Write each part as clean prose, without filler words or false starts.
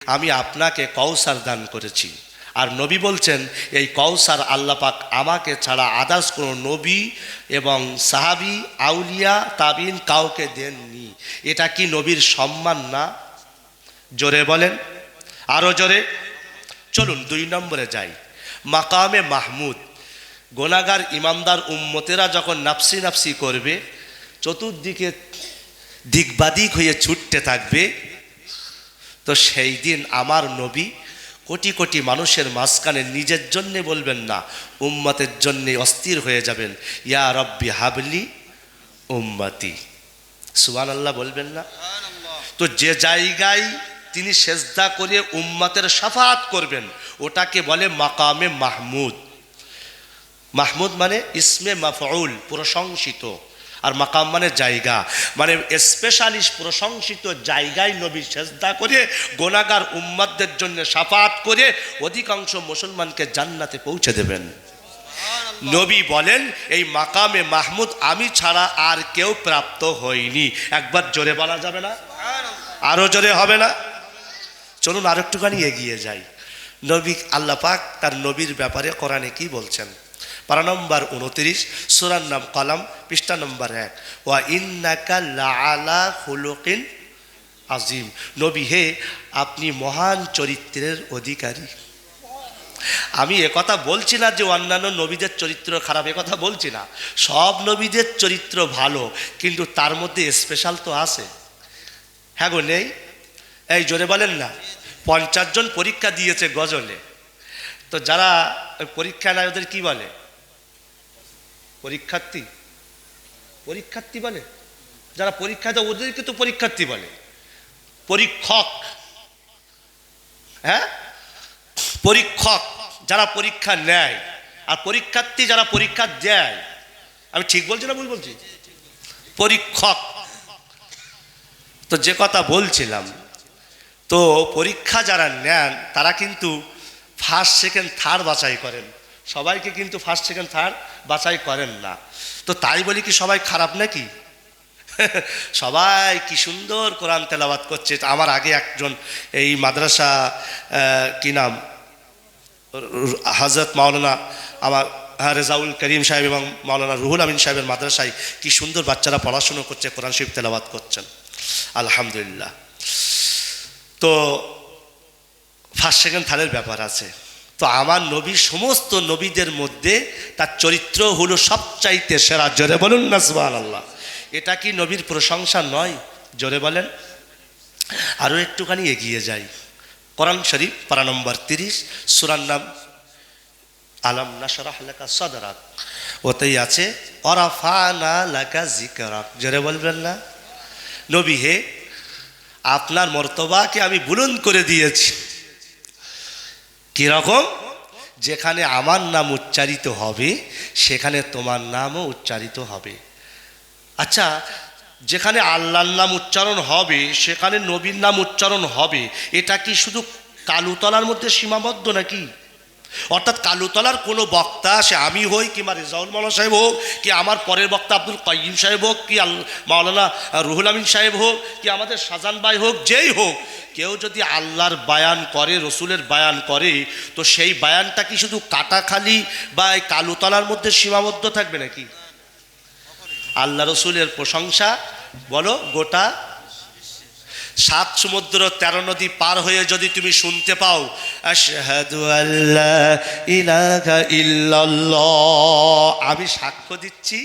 আমি আপনাকে কৌসার দান করেছি। আর নবী বলছেন এই কৌসার আল্লাহ পাক আমাকে ছাড়া আদার্স কোনো নবী এবং সাহাবী আউলিয়া তাবিন কাউকে দেননি। এটা কি নবীর সম্মান না? জোরে বলেন, আরো জোরে। চলুন 2 নম্বরে যাই। মাকামে মাহমুদ। গোনাগার ইমামদার উম্মতেরা যখন নাফসি নাফসি করবে, চতুর্দিকে দিকবাদিক হয়ে ছুটতে থাকবে, তো সেই দিন আমার নবী কোটি কোটি মানুষের মাঝখানে নিজের জন্যে বলবেন না, উম্মতের জন্যে অস্থির হয়ে যাবেন। ইয়া রব্বি হাবলি উম্মতি, সুবহানাল্লাহ বলবেন না? তো যে জায়গায় তিনি সেজদা করে উম্মতের শাফাআত করবেন ওটাকে বলে মাকামে মাহমুদ। মাহমুদ মানে ইসমে মাফউল, প্রশংসিত, আর মাকাম মানে জায়গা, মানে স্পেশালিস্ট প্রশংসিত জায়গায় নবী সেজদা করে গোনাগার উম্মতদের জন্য শাফাআত করে অধিকাংশ মুসলমানকে জান্নাতে পৌঁছে দেবেন। নবী বলেন এই মাকামে মাহমুদ আমি ছাড়া আর কেউ প্রাপ্ত হয়নি। একবার জোরে বলা যাবে না? আরো জোরে হবে না? চলুন আর একটুখানি এগিয়ে যাই। নবী আল্লাহ পাক তার নবীর ব্যাপারে কোরআনে কি বলছেন? পারা নম্বর 29, সূরার নাম কলম, পৃষ্ঠা নম্বর 1। ওয়া ইন্নাকা লাআলা খুলুকিন আজিম। নবী হে, আপনি মহান চরিত্রের অধিকারী। আমি একথা বলছি না যে অন্যান্য নবীদের চরিত্র খারাপ, একথা বলছি না। সব নবীদের চরিত্র ভালো, কিন্তু তার মধ্যে স্পেশাল তো আছে। হ্যাঁ গো, নেই? এই জোরে বলেন না। 50 জন পরীক্ষা দিয়েছে গজলে, তো যারা পরীক্ষা নেয় ওদের কি বলে? পরীক্ষার্থী। পরীক্ষার্থী বলে? যারা পরীক্ষা দেয় ওদেরকে তো পরীক্ষার্থী বলে। পরীক্ষক, হ্যাঁ, পরীক্ষক যারা পরীক্ষা নেয়, আর পরীক্ষার্থী যারা পরীক্ষা দেয়। আমি ঠিক বলছি না ভুল বলছি? পরীক্ষক। তো যে কথা বলছিলাম, তো পরীক্ষা যারা নেন তারা কিন্তু ফার্স্ট সেকেন্ড থার্ড বাছাই করেন, সবাইকে কিন্তু ফার্স্ট সেকেন্ড থার্ড বাছাই করেন না। তো তাই বলি কি সবাই খারাপ নাকি? সবাই কি সুন্দর কোরআন তেলাওয়াত করছে। আমার আগে একজন এই মাদ্রাসা কি নাম, হযরত মাওলানা আমার রেজাউল করিম সাহেব এবং মাওলানা রুহুল আমিন সাহেবের মাদ্রাসায় কি সুন্দর বাচ্চারা পড়াশুনো করছে, কোরআন শরীফ তেলাওয়াত করছেন, আলহামদুলিল্লাহ। তো ফার্স্ট সেকেন্ড থার্ডের ব্যাপার আছে। তো আমার নবী সমস্ত নবীদের মধ্যে তার চরিত্র হলো সবচাইতে সেরা। জোরে বলুন না সুবহানাল্লাহ। এটা কি নবীর প্রশংসা নয়? জোরে বলেন। আরও একটুখানি এগিয়ে যাই। কোরআন শরীফ পারা নম্বর 30, সূরার নাম আলাম নাশরাহ লাকা সাদরাক। ওতেই আছে ওয়ারাফানা লাকা যিকরাক। জোরে বলবেন না? নবী হে, আপনার মর্তবাকে আমি বুলন্দ করে দিয়েছি। কিরকম? যেখানে আমার নাম উচ্চারিত হবে সেখানে তোমার নামও উচ্চারিত হবে। আচ্ছা, যেখানে আল্লাহর নাম উচ্চারণ হবে সেখানে নবীর নাম উচ্চারণ হবে, এটা কি শুধু কালুতলার মধ্যে সীমাবদ্ধ নাকি? অর্থাৎ কালুতলার কোনো বক্তা, সে আমি হই কিংবা রেজাউল মাওলানা সাহেব হোক, কি আমার পরের বক্তা আব্দুল কাইয়িম সাহেব হোক, কি মাওলানা রুহুল আমিন সাহেব হোক, কি আমাদের শাহজাহান ভাই হোক, যেই হোক, কেউ যদি আল্লাহর বায়ান করে, রসুলের বায়ান করে, তো সেই বায়ানটা কি শুধু কাটাখালি বা এই কালুতলার মধ্যে সীমাবদ্ধ থাকবে নাকি? আল্লাহ রসুলের প্রশংসা বলো গোটা 7 সমুদ্র 13 নদী পার হয়ে যদি তুমি শুনতে পাও আশহাদু আল্লা ইলাহা ইল্লাল্লাহ, আমি সাক্ষ্য দিচ্ছি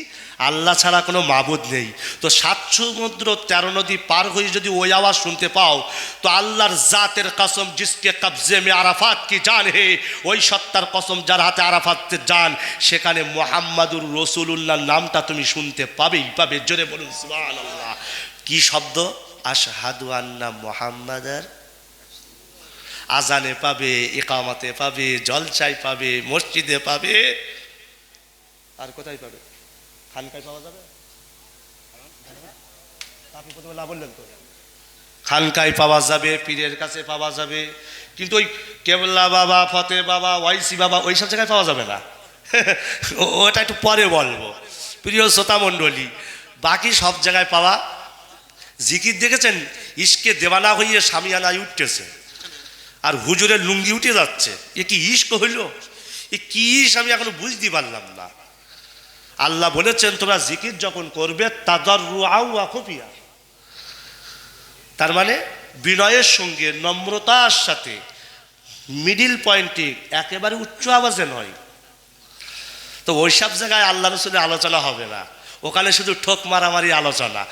আল্লাহ ছাড়া কোনো মাবুদ নেই, তো 7 সমুদ্র 13 নদী পার হয়ে যদি ওই আওয়াজ শুনতে পাও, তো আল্লাহর জাতের কসম জিসকে কবজে মে আরাফাত কি জান হে, ওই সত্তার কসম যার হাতে আরাফাতের জান, সেখানে মুহাম্মাদুর রাসূলুল্লাহর নামটা তুমি শুনতে পাবেই পাবে। জোরে বলুন সুবহানাল্লাহ। কি শব্দ? আশহাদু আন্না মুহাম্মাদার। আজানে পাবে, ইকামতে পাবে, জলসায় পাবে, মসজিদে পাবে, আর কোথায় পাবে? খানকায় পাওয়া যাবে? আপনি প্রথমে না বললেন তো। খানকায় পাওয়া যাবে, পীরের কাছে পাওয়া যাবে, কিন্তু ওই কেবলা বাবা, ফতে বাবা, ওয়াইসি বাবা, ওই সব জায়গায় পাওয়া যাবে না। ওটা একটু পরে বলবো প্রিয় শ্রোতা মণ্ডলী। বাকি সব জায়গায় পাওয়া। জিকির দেখেছেন? ইশকে দেওয়ানা হইয়ে সামিয়ানায় উঠতেছে, আর হুজুরের লুঙ্গি উঠে যাচ্ছে, এ কি ইশক হইল? এ কি ইশ আমি এখনো বুঝতে পারলাম না। আল্লাহ বলেছেন তোমরা জিকির যখন করবে তাদাররুআও ওয়া খুফিয়া, তার মানে বিনয়ের সঙ্গে নম্রতার সাথে, মিডিল পয়েন্টে, একেবারে উচ্চ আওয়াজে নয়। তো ওইসব জায়গায় আল্লাহ রসুলের আলোচনা হবে না, ওখানে শুধু ঠোক মারামারি আলোচনা,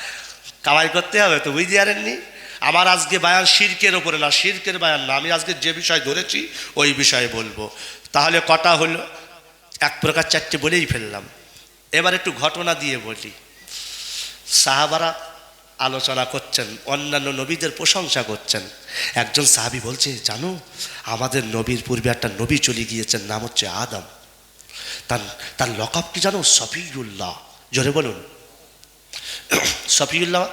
কামাই করতে হবে। তো বুঝতে পারেননি, আমার আজকে বায়ান শিরকের ওপরে না, শিরকের বায়ান না, আমি আজকে যে বিষয় ধরেছি ওই বিষয়ে বলবো। তাহলে কটা হলো? এক প্রকার চারটে বলেই ফেললাম। এবার একটু ঘটনা দিয়ে বলি। সাহাবারা আলোচনা করছেন, অন্যান্য নবীদের প্রশংসা করছেন। একজন সাহাবী বলছে, জানো আমাদের নবীর পূর্বে একটা নবী চলে গিয়েছেন, নাম হচ্ছে আদম। তার লকাব কি জানো? সফিউল্লাহ। জোরে বলুন। সফিউল্লাহ,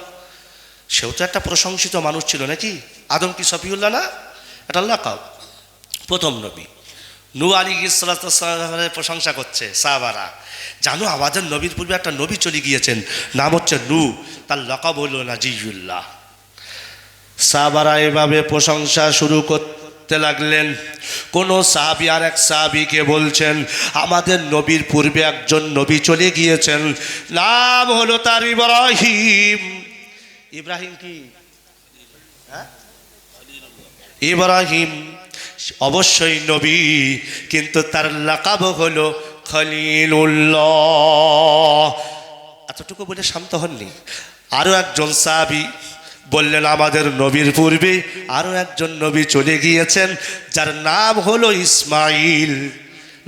সেও তো একটা প্রশংসিত মানুষ ছিল নাকি? আদম কি সফিউল্লাহ না? এটা লকাব। প্রথম নবী নূহ আলাইহিস সালামের প্রশংসা করছে সাহাবারা। জানো আমাদের নবীর পূর্বে একটা নবী চলে গিয়েছেন, নাম হচ্ছে নূহ, তার লকাব হলো নাজিউল্লাহ। সাহাবারা এভাবে প্রশংসা শুরু করতে লাগলেন। কোন সাহাবী আর এক সাহাবীকে বলছেন, আমাদের নবীর পূর্বে একজন নবী চলে গিয়েছেন, নাম হলো তার ইব্রাহিম। ইব্রাহিম কি? ইব্রাহিম অবশ্যই নবী, কিন্তু তার লাকাব হলো খলিলুল্লাহ। এতটুকু বলে শান্ত হননি। আরো একজন সাহাবী বললেন, আমাদের নবীর পূর্বে আরো একজন নবী চলে গিয়েছেন, যার নাম হলো ইসমাইল,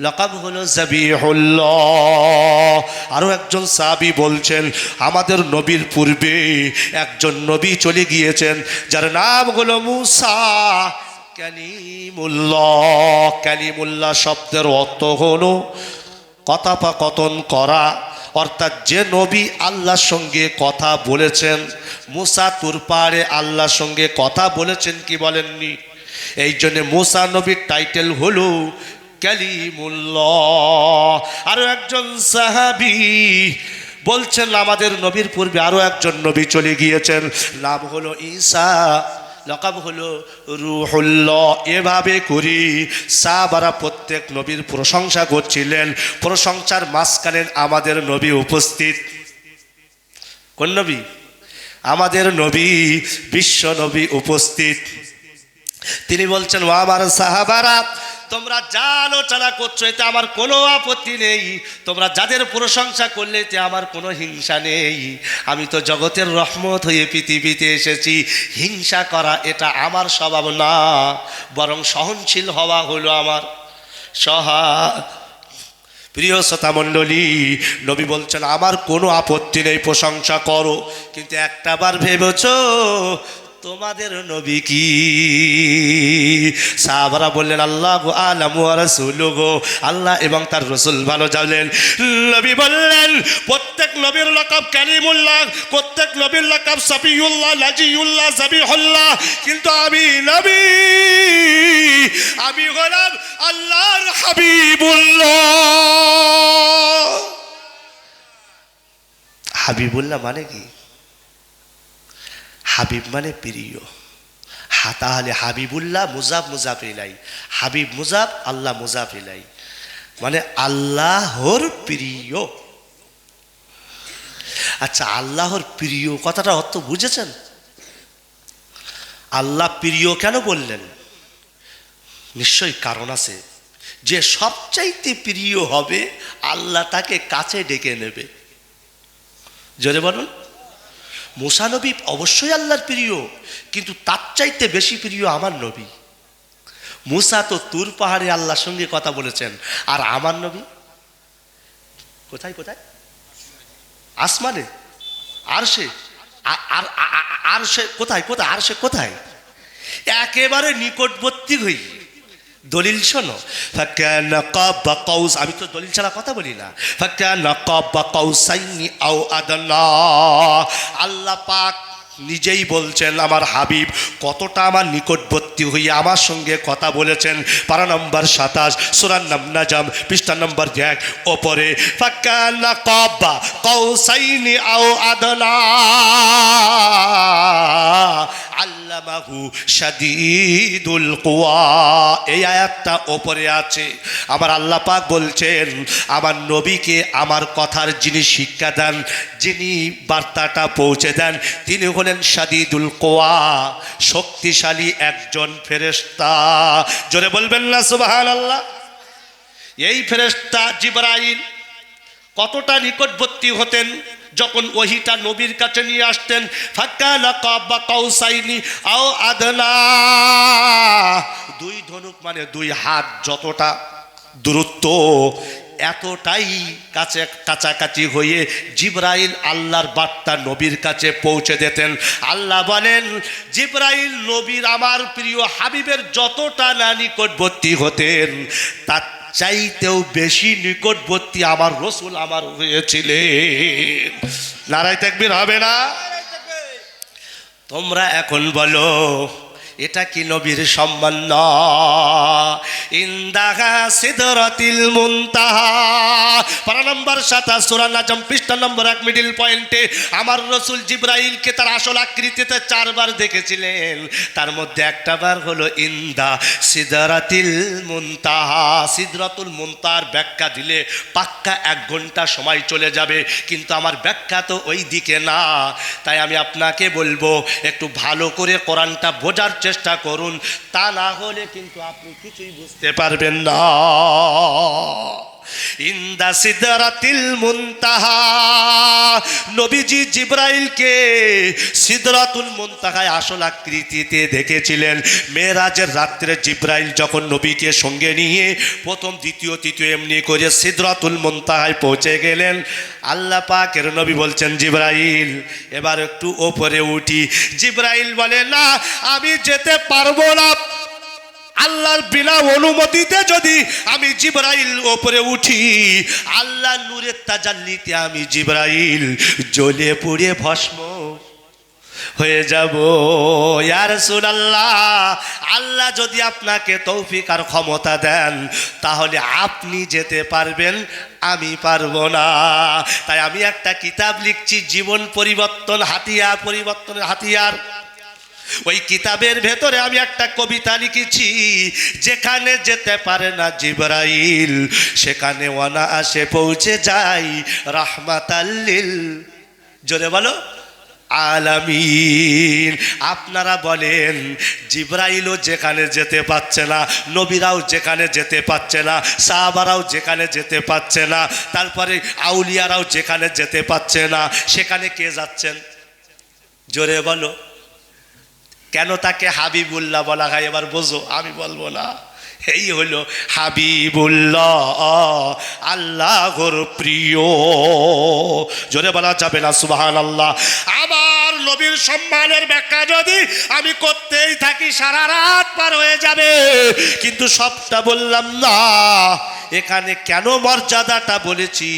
লকাব হলো জাবিহুল্লাহ। আরো একজন সাহাবী বলছেন, আমাদের নবীর পূর্বে একজন নবী চলে গিয়েছেন, যার নাম হলো মূসা, কালিমুল্লাহ। কালিমুল্লাহ শব্দের অর্থ হলো কথোপকথন করা, অর্থাৎ যে নবী আল্লাহর সঙ্গে কথা বলেছেন। মূসা তুর পাহাড়ে আল্লাহর সঙ্গে কথা বলেছেন কি বলেননি? এই জন্য মূসা নবীর টাইটেল হলো কালিমুল্লাহ। আরো একজন সাহাবী বলছেন, আমাদের নবীর পূর্বে আরো একজন নবী চলে গিয়েছেন, নাম হলো ঈসা, লকাব হলো রূহুল্লাহ। এভাবে করি সাহাবারা প্রত্যেক নবীর প্রশংসা করছিলেন। প্রশংসার মাঝখানে আমাদের নবী উপস্থিত। কোন নবী? আমাদের নবী, বিশ্ব নবী উপস্থিত। তিনি বলছেন, ও আমার সাহাবারা, তোমরা যা আলোচনা করছো এতে আমার কোনো আপত্তি নেই, তোমরা যাদের প্রশংসা করলে এতে আমার কোনো হিংসা নেই। আমি তো জগতের রহমত হয়ে পৃথিবীতে এসেছি, হিংসা করা এটা আমার স্বভাব না, বরং সহনশীল হওয়া হলো আমার প্রিয় শ্রোতা মণ্ডলী, নবী বলছেন, আমার কোনো আপত্তি নেই, প্রশংসা করো, কিন্তু একটা বার ভেবেছো তোমাদের নবী কি? সাহাবারা বললেন, আল্লাহু আ'লামু ওয়া রাসূলুহু, আল্লাহ এবং তার রাসূল ভালো জানেন। নবী বললেন, প্রত্যেক নবীর লাকাব কালিমুল্লাহ, প্রত্যেক নবীর লাকাব সাফিউল্লাহ, নাজিউল্লাহ, জাবিহুল্লাহ, কিন্তু আমি নবী, আমি হলাম আল্লাহর হাবিবুল্লাহ। হাবিবুল্লাহ মানে কি? হাবিব মানে প্রিয়। তাহলে হাবিবুল্লাহ মুজাফ মুজাফ ইলাই, হাবিব মুজাফ, আল্লাহ মুজাফ ইলাই, মানে আল্লাহর প্রিয়। আচ্ছা, আল্লাহর প্রিয় কথাটা অর্থ বুঝেছেন? আল্লাহ প্রিয় কেন বললেন? নিশ্চয়ই কারণ আছে। যে সবচাইতে প্রিয় হবে আল্লাহ তাকে কাছে ডেকে নেবে। জোরে বলুন। মূসা নবী অবশ্যই আল্লাহর প্রিয়, কিন্তু তার চাইতে বেশি প্রিয় আমার নবী। মূসা তো তুর পাহাড়ে আল্লাহর সঙ্গে কথা বলেছেন, আর আমার নবী কোথায় কোথায়? আসমানে, আরশে। আরশে কোথায় কোথায়? আরশে কোথায়? একেবারে নিকটবর্তী হই। দলিল শোনো, ফাকানা কাবা কাউস, আমি তো দলিল ছাড়া কথা বলি না। ফাকানা কাবা কাউসাইনি আও আদনা, আল্লাহ পাক নিজেই বলছেন আমার হাবিব কতটা আমার নিকটবর্তী হয়ে আমার সঙ্গে কথা বলেছেন। পারা নম্বর 27 সূরা নাজম পৃষ্ঠা নম্বর 1 ওপরে, ফাকানা কাবা কাউসাইনি আও আদনা, আল্লাহ আল্লামাহু শাদীদুল কুওয়া। এই আয়াতটা ওপরে আছে। আমার আল্লাহ পাক বলছেন আমার নবীকে আমার কথার যিনি শিক্ষা দেন, যিনি বার্তাটা পৌঁছে দেন, তিনি হলেন শাদীদুল কুওয়া, শক্তিশালী একজন ফেরেশতা। জোরে বলবেন না সুবহানাল্লাহ। এই ফেরেশতা জিবরাইল কতটা নিকটবর্তী হতেন, যখন ওহিটা নবীর কাছে নিয়ে আসতেন, ফাকানা কাবা কাউসাইনি আও আদনা, দুই ধনুক মানে দুই হাত যতটা দূরত্ব, এতটাই কাছে কাছাকাছি হয়ে জিবরাইল আল্লাহর বার্তা নবীর কাছে পৌঁছে দিতেন। আল্লাহ বলেন জিবরাইল নবীর আমার প্রিয় হাবিবের যতটা না নিকটবর্তী হতেন, তার চাইতেও বেশি নিকটবর্তী আমার রসুল আমার হয়েছিলেন। নারায়ে তাকবীর হবে না? তোমরা এখন বলো এটা কি নবীর সম্মান না? ইনদাহা সিদরাতিল মুনতাহা, পারা নম্বর 27 সূরা নাজম পৃষ্ঠা নম্বর 1 মিডল পয়েন্টে আমার রসুল জিবরাইলকে তার আসল আকৃতিতে 4 বার দেখেছিলেন। তার মধ্যে একটা বার হলো ইনদা সিদরাতিল মুনতাহা। সিদরাতুল মুনতাহার ব্যাখ্যা দিলে পাক্কা 1 ঘন্টা সময় চলে যাবে, কিন্তু আমার ব্যাখ্যা তো ওই দিকে না। তাই আমি আপনাকে বলবো একটু ভালো করে কোরআনটা বোঝার চেষ্টা করুন, তা না হলে কিন্তু আপনি কিছুই বুঝতে পারবেন না। ইনদা সিদরাতিল মুনতাহা, নবীজি জিবরাইলকে সিদরাতুল মুনতাহায় আসল আকৃতিতে দেখেছিলেন। মেরাজের রাত্রে জিবরাইল যখন নবীকে সঙ্গে নিয়ে প্রথম দ্বিতীয় তৃতীয় এমনি করে সিদরাতুল মুনতাহায় পৌঁছে গেলেন, আল্লাহ পাকের নবী বলছেন জিবরাইল এবার একটু ওপরে উঠি। জিবরাইল বলে না, আমি যেতে পারবো না। আল্লাহর বিনা অনুমতিতে যদি আমি জিবরাইল ওপরে উঠি, আল্লাহ নূরের তাজাল্লিতে আমি জিবরাইল জ্বলে পুড়ে ভস্ম হয়ে যাব। ইয়া রাসূলুল্লাহ, আল্লাহ যদি আপনাকে তৌফিক আর ক্ষমতা দেন তাহলে আপনি যেতে পারবেন, আমি পারবো না। তাই আমি একটা কিতাব লিখছি, জীবন পরিবর্তন হাতিয়ার, পরিবর্তনের হাতিয়ার। ওই কিতাবের ভেতরে আমি একটা কবিতা লিখেছি, যেখানে যেতে পারে না জিবরাইল সেখানে অনায়াসে পৌঁছে যাই রাহমাতাল লিল, জোরে বলো, আলামিন। আপনারা বলেন জিবরাইলও যেখানে যেতে পারছে না, নবীরাও যেখানে যেতে পারছে না, সাহাবারাও যেখানে যেতে পারছে না, তারপরে আউলিয়ারাও যেখানে যেতে পারছে না, সেখানে কে যাচ্ছেন? জোরে বলো। কেন তাকে হাবিবুল্লাহ বলা হয় এবার বোঝো, আমি বলবো না। এই হলো হাবিবুল্লাহ, আল্লাহর প্রিয়। জোরে বলা যাবে না সুবহানাল্লাহ। আমার নবীর সম্মানের ব্যাখ্যা যদি আমি করতেই থাকি সারা রাত পার হয়ে যাবে, কিন্তু সবটা বললাম না। এখানে কেন মর্যাদাটা বলেছি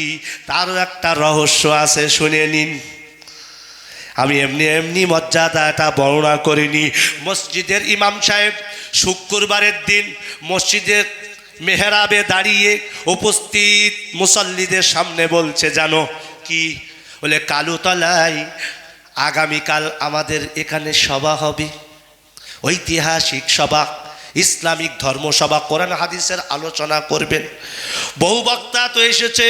তারও একটা রহস্য আছে, শুনে নিন। আমি এমনি এমনি মর্যাদাটা বর্ণনা করিনি। মসজিদের ইমাম সাহেব শুক্রবারের দিন মসজিদের মেহরাবে দাঁড়িয়ে উপস্থিত মুসল্লিদের সামনে বলছে, জানো কি? বলে কালুতলায় আগামীকাল আমাদের এখানে সভা হবে, ঐতিহাসিক সভা, ইসলামিক ধর্মসভা, কোরআন হাদিসের আলোচনা করবেন। বহু বক্তা তো এসেছে,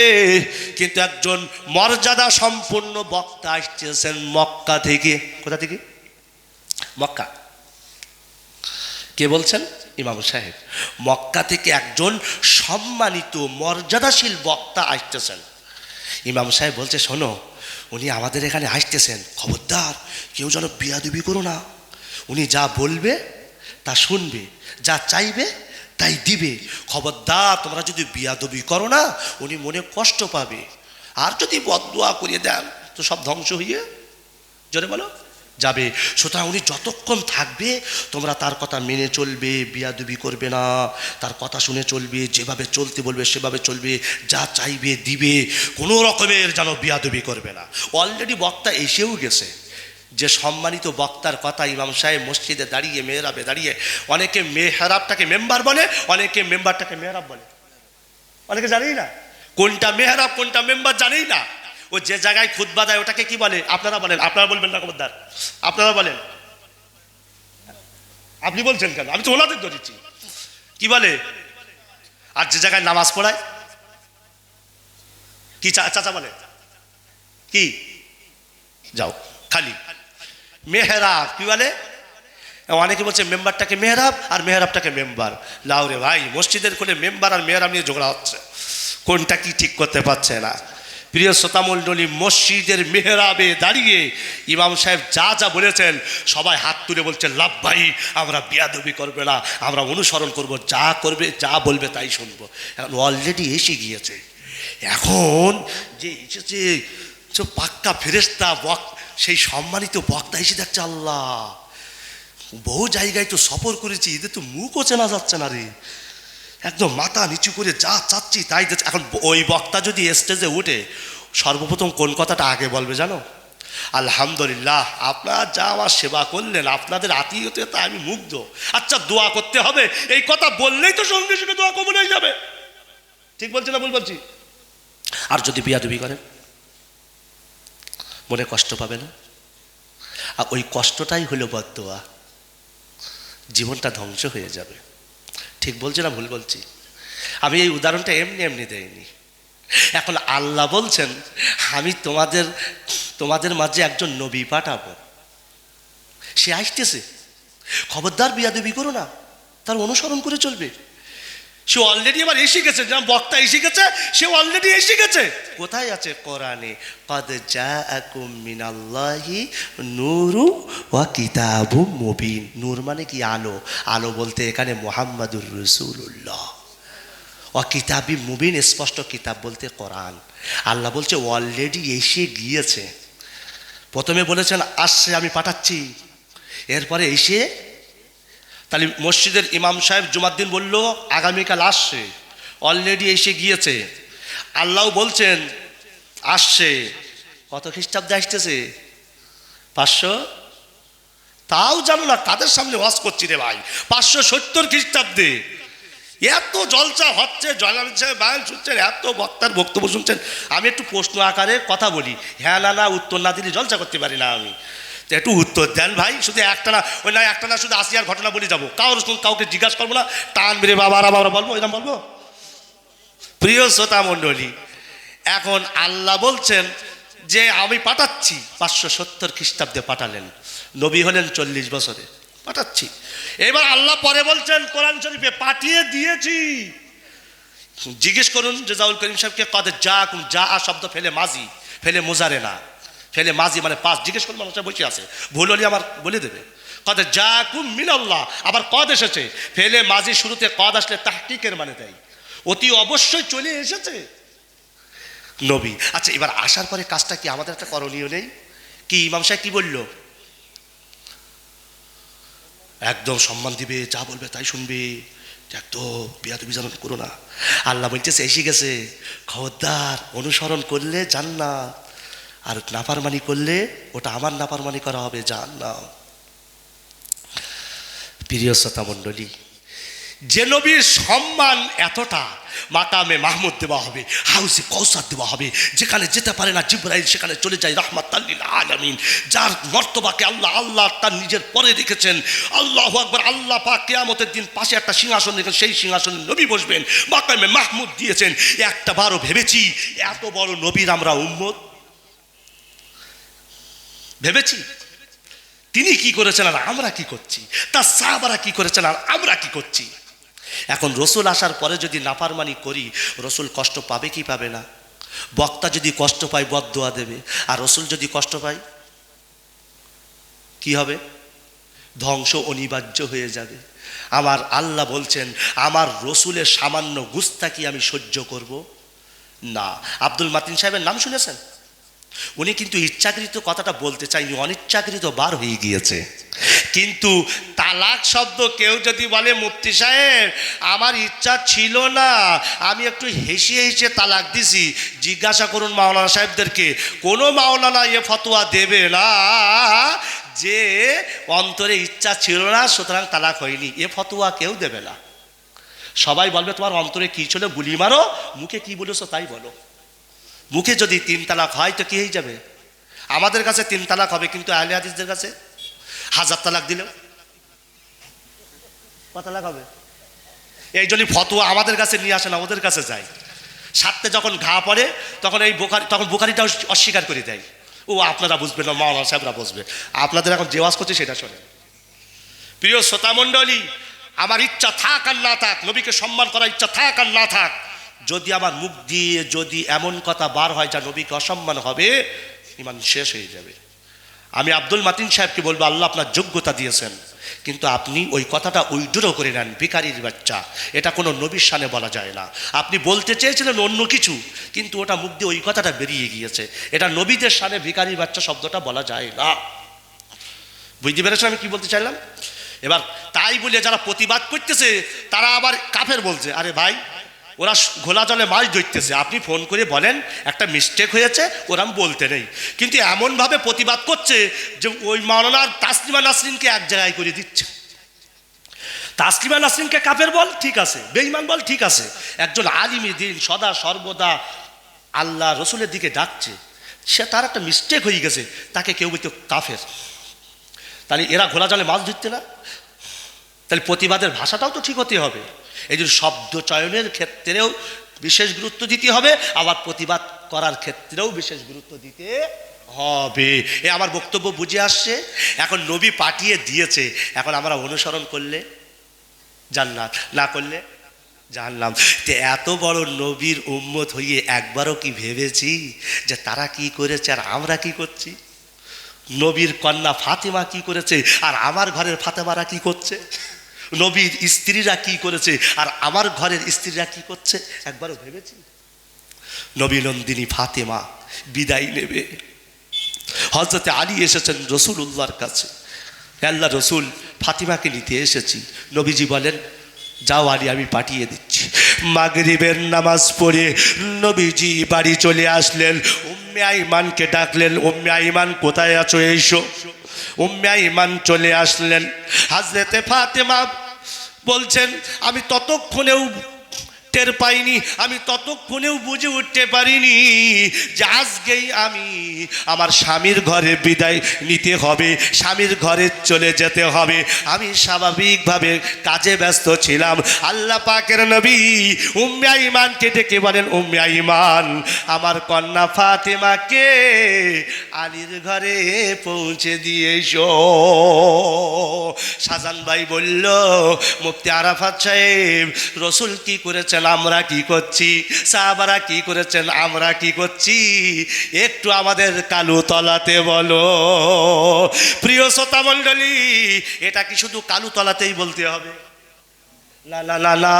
কিন্তু একজন মর্যাদা সম্পন্ন বক্তা আসতেছেন মক্কা থেকে। কোথা থেকে? মক্কা। কে বলছেন? ইমাম সাহেব। মক্কা থেকে একজন সম্মানিত মর্যাদাশীল বক্তা আসতেছেন। ইমাম সাহেব বলছে, শোনো, উনি আমাদের এখানে আসতেছেন, খবরদার কেউ যেন বিয়াদবি করো না। উনি যা বলবে তা শুনবে, যা চাইবে তাই দিবে। খবরদার তোমরা যদি বিয়াদবি করো না, উনি মনে কষ্ট পাবে। আর যদি বদদুয়া করিয়ে দেন তো সব ধ্বংস হইয়ে, জোরে বলো, যাবে। সুতরাং উনি যতক্ষণ থাকবে তোমরা তার কথা মেনে চলবে, বিয়াদবি করবে না, তার কথা শুনে চলবে, যেভাবে চলতে বলবে সেভাবে চলবে, যা চাইবে দিবে, কোনো রকমের যেন বিয়াদবি করবে না। অলরেডি বক্তা এসেও গেছে। যে সম্মানিত বক্তার কথা ইমাম সাহেব মসজিদে দাঁড়িয়ে মেহরাবে দাঁড়িয়ে, অনেকে মেহরাবটাকে মেম্বার বলে, অনেকে মেম্বারটাকে মেহরাব বলে, অনেকে জানেই না কোনটা মেহরাব কোনটা মেম্বার, জানেই না। ও যে জায়গায় খুতবা দেয় ওটাকে কি বলে? আপনারা বলেন, আপনারা বলবেন না খবরদার, আপনারা বলেন। আপনি বলছেন কেন? আমি তো ওনাদের ধরেছি। কি বলে? আর যে জায়গায় নামাজ পড়ায় কি চাচা বলে কি, যাও খালি মেহরাব, কি বলে? অনেকে বলছে মেম্বারটাকে মেহরাব আর মেহরাবটাকে মেম্বার। লাউরে ভাই, মসজিদের কোলে মেম্বার আর মেহরাব নিয়ে ঝগড়া হচ্ছে, কোনটা কি ঠিক করতে পারছে না। প্রিয় শ্রোতামণ্ডলী, মসজিদের মেহরাবে দাঁড়িয়ে ইমাম সাহেব যা যা বলেছেন সবাই হাত তুলে বলছে লাভবাই, আমরা বেয়াদবি করবে না, আমরা অনুসরণ করব, যা করবে যা বলবে তাই শুনবো। এখন অলরেডি এসে গিয়েছে। এখন যে এসেছে পাক্কা ফেরেশতা সেই সম্মানিত বক্তা এসে দেখছে, আল্লাহ বহু জায়গায় তো সফর করেছি, এদের তো মুখও চেনা যাচ্ছে না রে, একদম মাথা নিচু করে যা চাচ্ছি তাই। এখন ওই বক্তা যদি স্টেজে উঠে সর্বপ্রথম কোন কথাটা আগে বলবে জানো? আলহামদুলিল্লাহ, আপনারা যা আমার সেবা করলেন, আপনাদের আতিথ্যতা আমি মুগ্ধ। আচ্ছা, দোয়া করতে হবে, এই কথা বললেই তো সঙ্গে সঙ্গে দোয়া কবুল হয়ে যাবে। ঠিক বলছি না ভুল বলছি? আর যদি বিয়াদবি করেন মনে কষ্ট পাবে না? আর ওই কষ্টটাই হলো বদদোয়া, জীবনটা ধ্বংস হয়ে যাবে। ঠিক বলছি না ভুল বলছি? আমি এই উদাহরণটা এমনি এমনি দেইনি। এখন আল্লাহ বলছেন আমি তোমাদের মাঝে একজন নবী পাঠাবো, সে আসতেছে, খবরদার বিয়াদবি করো না, তার অনুসরণ করে চলবে। সে অলরেডি আবার এসে গেছে, যেমন বক্তা এসে গেছে, সে অলরেডি এসে গেছে। কোথায় আছে? কোরআনে, কদ জাআকুম মিনাল্লাহি নূরু ওয়া কিতাবুম মুবিন। নূর মানে কি? আলো। আলো বলতে এখানে মুহাম্মাদুর রাসূলুল্লাহ। ওয়া কিতাবি মুবিন, স্পষ্ট কিতাব বলতে কোরআন। আল্লাহ বলছে অলরেডি এসে গিয়েছে। প্রথমে বলেছেন আসছে, আমি পাঠাচ্ছি, এরপরে এসে, তাহলে মসজিদের ইমাম সাহেব জুমার দিন বলল আগামীকাল আসছে, অলরেডি এসে গিয়েছে। আল্লাহ বলছেন আসছে। কত খ্রিস্টাব্দে আসতেছে? 500, তাও জানো না, তাদের সামনে ওয়াজ করছি রে ভাই, 570 খ্রিস্টাব্দে। এত জলসা হচ্ছে, জয়নাল সাহেব বায়ান শুনছেন, এত বক্তার বক্তব্য শুনছেন। আমি একটু প্রশ্ন আকারে কথা বলি, হ্যাঁ না না উত্তর না দিলে জলসা করতে পারি না আমি। একটু উত্তর দেন ভাই, শুধু একটা না, ওই না একটা না শুধু আসিয়ার ঘটনা বলে যাবো, কাউকে জিজ্ঞাসা করবো না, টান মেরে বাবা আমরা বলবো, এরকম বলবো। প্রিয় শ্রোতা মণ্ডলী, এখন আল্লাহ বলছেন যে আমি পাঠাচ্ছি। 570 খ্রিস্টাব্দে পাঠালেন, নবী হলেন 40 বছরে, পাঠাচ্ছি। এবার আল্লাহ পরে বলছেন কোরআন শরীফে, পাঠিয়ে দিয়েছি। জিজ্ঞেস করুন রেজাউল করিম সাহেবকে, কদ জাআকুম, যা শব্দ ফেলে মাজি, ফেলে মুজারে না, ফেলে মাজি মানে পাস। জিজ্ঞেস করুন, মানুষটা বসে আছে, ভুল হলে আমার বলে দেবে। কদ জাআকুম মিনাল্লাহ, আবার কদ এসেছে, ফেলে মাজি শুরুতে কদ আসলে তাহকিকের মানে দেয়, অতি অবশ্যই চলে এসেছে নবী। আচ্ছা, এবার আসার পরে কাজটা কি? আমাদের একটা করণীয় নেই কি? ইমাম সাহেব কি বলল? একদম সম্মান দিবে, যা বলবে তাই শুনবে, একদম বেয়াদবি যেন করো না। আল্লাহ বলতেছে এসে গেছে, খবরদার, অনুসরণ করলে জান্নাত, আর নাফরমানি করলে ওটা আমার নাফরমানি করা হবে, জান্নাত। প্রিয় শ্রোতা মণ্ডলী, যে নবীর সম্মান এতটা, মাকামে মাহমুদ দেওয়া হবে, হাউসে কৌসার দেওয়া হবে, যেখানে যেতে পারে না জিবরাইল সেখানে চলে যায় রাহমাতাল লিল আলামিন, যার মর্তবাকে আল্লাহ তার নিজের পরে রেখেছেন। আল্লাহু আকবার। আল্লাহ পাক কিয়ামতের দিন পাশে একটা সিংহাসন রেখেছেন, সেই সিংহাসনে নবী বসবেন, মাকামে মাহমুদ দিয়েছেন। একটা বারও ভেবেছি এত বড় নবীর আমরা উম্মত? ভেবেছি তিনি কি করেছেন আর আমরা কি করছি, তার সাহাবারা কি করেছেন আর আমরা কি করছি? এখন রসুল আসার পরে যদি নাফরমানি করি, রসুল কষ্ট পাবে কি পাবে না? বক্তা যদি কষ্ট পায় বদদোয়া দেবে, আর রসুল যদি কষ্ট পায় কি হবে? ধ্বংস অনিবার্য হয়ে যাবে। আমার আল্লাহ বলছেন আমার রসুলের সামান্য গুস্তাকি আমি সহ্য করব না। আব্দুল মাতিন সাহেবের নাম শুনেছেন? উনি কিন্তু ইচ্ছাকৃত কথাটা বলতে চাইনি, অনিচ্ছাকৃত বার হয়ে গিয়েছে। কিন্তু তালাক শব্দ কেউ যদি বলে মুফতি সাহেব আমার ইচ্ছা ছিল না, আমি একটু হেসে হেসে তালাক দিছি, জিজ্ঞাসা করুন মাওলানা সাহেবদেরকে, কোনো মাওলানা এ ফতোয়া দেবে না যে অন্তরে ইচ্ছা ছিল না সুতরাং তালাক হয়নি, এ ফতোয়া কেউ দেবে না। সবাই বলবে তোমার অন্তরে কি ছিল গুলি মারো, মুখে কি বলেছো তাই বলো। মুখে যদি 3 তালাক হয় তো কি হয়ে যাবে? আমাদের কাছে 3 তালাক হবে, কিন্তু আহলে হাদিসদের কাছে 1000 তালাক দিলেও কথা লাগাবে। এই জন্য ফতোয়া আমাদের কাছে নিয়ে আসে না, ওদের কাছে যায়। সাথে যখন ঘা পড়ে তখন এই বোখারি, তখন বোখারিটা অস্বীকার করে দেয়। ও আপনারা বুঝবেন না, মাওলানা সাহেবরা বুঝবে। আপনাদের এখন যে ওয়াজ করছে সেটা শোনেন। প্রিয় শ্রোতা মণ্ডলী, আমার ইচ্ছা থাক আর না থাক, নবীকে সম্মান করার ইচ্ছা থাক আর না থাক, যদি আমার মুখ দিয়ে যদি এমন কথা বার হয় যা নবীকে অসম্মান হবে, ইমান শেষ হয়ে যাবে। আমি আব্দুল মাতিন সাহেবকে বলবো, আল্লাহ আপনার যোগ্যতা দিয়েছেন, কিন্তু আপনি ওই কথাটা উইথড্র করে নেন, ভিখারির বাচ্চা, এটা কোনো নবীর শানে বলা যায় না। আপনি বলতে চেয়েছিলেন অন্য কিছু, কিন্তু ওটা মুখ দিয়ে ওই কথাটা বেরিয়ে গিয়েছে, এটা নবীদের শানে ভিখারির বাচ্চা শব্দটা বলা যায় না। বুঝতে পেরেছেন আমি কি বলতে চাইলাম? এবার তাই বলে যারা প্রতিবাদ করতেছে তারা আবার কাফের বলছে। আরে ভাই, ওরা ঘোলা জলে মাছ ধরতেছে, আপনি ফোন করে বলেন একটা মিস্টেক হয়েছে, ওরা বলতে নেই, কিন্তু এমনভাবে প্রতিবাদ করছে যে ওই মাওলানার তাসলিমা নাসরিনকে এক জায়গায় করে দিচ্ছে। তাসলিমা নাসরিনকে কাফের বল, ঠিক আছে, বেঈমান বল, ঠিক আছে, একজন আলিমী দিন সদা সর্বদা আল্লাহ রসুলের দিকে ডাকছে, সে তার একটা মিস্টেক হয়ে গেছে, তাকে কেউ বলতো কাফের। তাহলে এরা ঘোলা জলে মাছ ধরতে না, তাহলে প্রতিবাদের ভাষাটাও তো ঠিক হতে হবে। এই জন্য শব্দ চয়নের ক্ষেত্রেও বিশেষ গুরুত্ব দিতে হবে, আবার প্রতিবাদ করার ক্ষেত্রেও বিশেষ গুরুত্ব দিতে হবে। এ আমার বক্তব্য বুঝে আসছে? এখন নবী পাঠিয়ে দিয়েছে, এখন আমরা অনুসরণ করলে জান্নাত, না করলে জাহান্নাম। তো এত বড় নবীর উম্মত হয়ে একবারও কি ভেবেছি যে তারা কি করেছে আর আমরা কি করছি? নবীর কন্যা ফাতেমা কি করেছে আর আমার ঘরের ফাতেমারা কি করছে? নবীর স্ত্রীরা কি করেছে আর আমার ঘরের স্ত্রীরা কি করছে? একবারও ভেবেছি? নবী নন্দিনী ফাতেমা বিদায় নেবে, হযরতে আলী এসেছেন রসুলুল্লাহর কাছে, আল্লাহ রসুল ফাতেমাকে নিতে এসেছি। নবীজি বলেন, যাও আলী, আমি পাঠিয়ে দিচ্ছি। মাগরিবের নামাজ পড়ে নবীজি বাড়ি চলে আসলেন। উম্মে আইমানকে ডাকলেন, উম্মে আইমান কোথায় আছো, এসো। উম্মে আইমান চলে আসলেন। হযরতে ফাতেমা বলছেন, আমি ততক্ষণেও টের পাইনি, আমি ততক্ষণেও বুঝে উঠতে পারিনি যে আজকেই আমি আমার স্বামীর ঘরে বিদায় নিতে হবে, স্বামীর ঘরে চলে যেতে হবে। আমি স্বাভাবিকভাবে কাজে ব্যস্ত ছিলাম। আল্লাহ পাকের নবী উম্মে আইমানকে ডেকে বলেন, উম্মে আইমান, আমার কন্যা ফাতেমাকে আলীর ঘরে পৌঁছে দিয়ে এসো। শাহজাহান ভাই বলল, মুফতি আরাফাত সাহেব, রসুল কি করেছেন, আমরা কি করছি, সাহাবারা কি করেছেন, আমরা কি করছি, একটু আমাদের কালু তলাতে বলো। প্রিয় শ্রোতা মণ্ডলী, এটা কি শুধু কালু তলাতেই বলতে হবে? না না না না,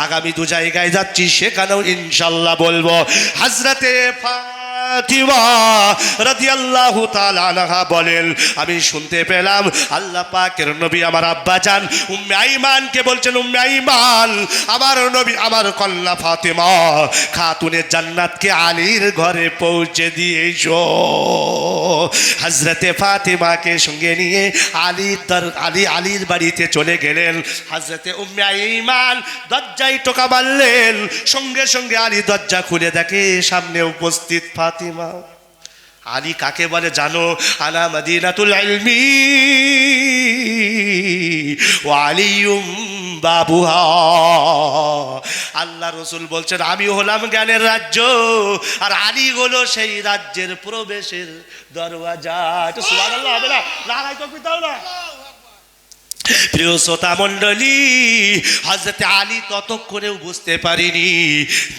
আগামী 2 জায়গায় যাচ্ছি, সেখানেও ইনশাল্লাহ বলবো। হযরতে ফাতিমা রাদিয়াল্লাহু তাআলা আনহা বলেন, আমি শুনতে পেলাম আল্লাহ পাকের নবী আমার আব্বাজান উম্মে আইমানকে বলছেন, উম্মে আইমান, আমার নবী আমার কন্যা ফাতেমা খাতুনে জান্নাতকে আলীর ঘরে পৌঁছে দিয়েছো। হযরতে ফাতেমাকে সঙ্গে নিয়ে আলীর বাড়িতে চলে গেলেন। হযরতে উম্মে আইমান দরজায় টোকা মারলেন, সঙ্গে সঙ্গে আলী দরজা খুলে দেখে সামনে উপস্থিত ফাতেমা। আলী কাকে বলে জানো? আনা মদিনাতুল ইলমি ওয়া আলিয়ুম বাবুহা। আল্লাহ রসুল বলছেন, আমি হলাম জ্ঞানের রাজ্য আর আলী হলো সেই রাজ্যের প্রবেশের দরওয়াজা। একটু সুবহানাল্লাহ হবে না? নারায়ে তাকবীর দাও না। প্রিয় শ্রোতা মণ্ডলী, হযরতে আলী ততক্ষণেও বুঝতে পারিনি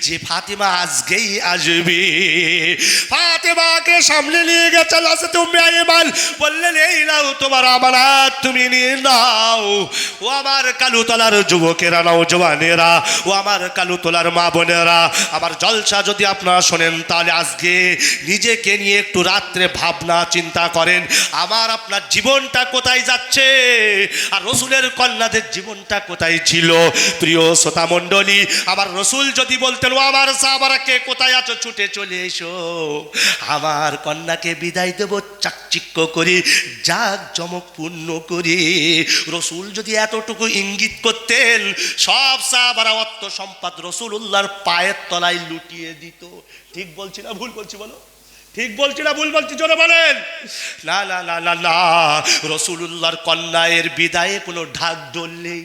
যে ফাতেমা আজকেই আসবে। ফাতেমাকে সামনে নিয়ে গেছেন হযরতে উম্মে আইমান, বললেন, এই নাও তোমার আমানত, তুমি নিয়ে নাও। ও আমার কালুতলার যুবকেরা, নওজওয়ানেরা, ও আমার কালুতলার মা বোনেরা, আমার জলসা যদি আপনারা শোনেন তাহলে আজকে নিজেকে নিয়ে একটু রাত্রে ভাবনা চিন্তা করেন, আমার আপনার জীবনটা কোথায় যাচ্ছে আর রসুলের কন্যাদের জীবনটা কোথায় ছিল। প্রিয় শ্রোতা মণ্ডলী, আমার রসুল যদি বলতেন, ও আমার সাহাবারা কে কোথায় আছো, ছুটে চলে এসো, আমার কন্যাকে বিদায় দেব চাকচিক্য করে, জাক জমকপূর্ণ করে, রসুল যদি এতটুকু ইঙ্গিত করতেন, সব সাহাবারা অর্থ সম্পদ রসুলুল্লাহর পায়ের তলায় লুটিয়ে দিত। ঠিক বলছি না ভুল বলছি বলো? ঠিক বলছি না ভুল বলছি, জোরে বলেন। না না না না না, রাসূলুল্লাহর কন্যায়ের বিদায়ে কোনো ঢাক ঢোল নেই,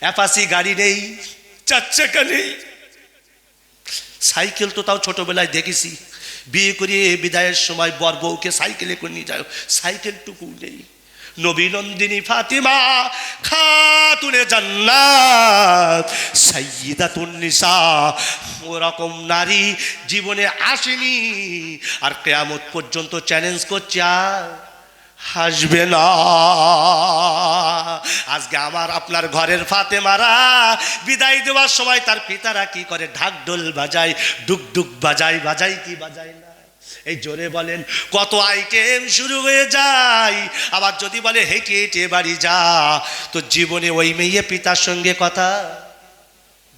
অ্যাপাচি গাড়ি নেই, চার চাকা নেই, সাইকেল তো তাও ছোটবেলায় দেখেছি, বিয়ে করে বিদায়ের সময় বর বউকে সাইকেলে করে নিয়ে যায়, সাইকেলটুকু নেই। নবী নন্দিনী ফাতিমা খাতুনে জান্নাত সাইয়্যিদাতুন নিসা, ওরকম নারী জীবনে আসেনি, আর কিয়ামত পর্যন্ত চ্যালেঞ্জ করছে আর হাসবে না। আজকে আমার আপনার ঘরের ফাতেমারা বিদায় দেওয়ার সময় তার পিতারা কি করে, ঢাক ঢোল বাজায়, ডুক ডুক বাজায়, বাজায় কি বাজায় না? এই জোরে বলেন, কত আইটেম শুরু হয়ে যায়। আবার যদি বলে হেঁটে হেঁটে বাড়ি যা, তো জীবনে ওই মেয়ে পিতার সঙ্গে কথা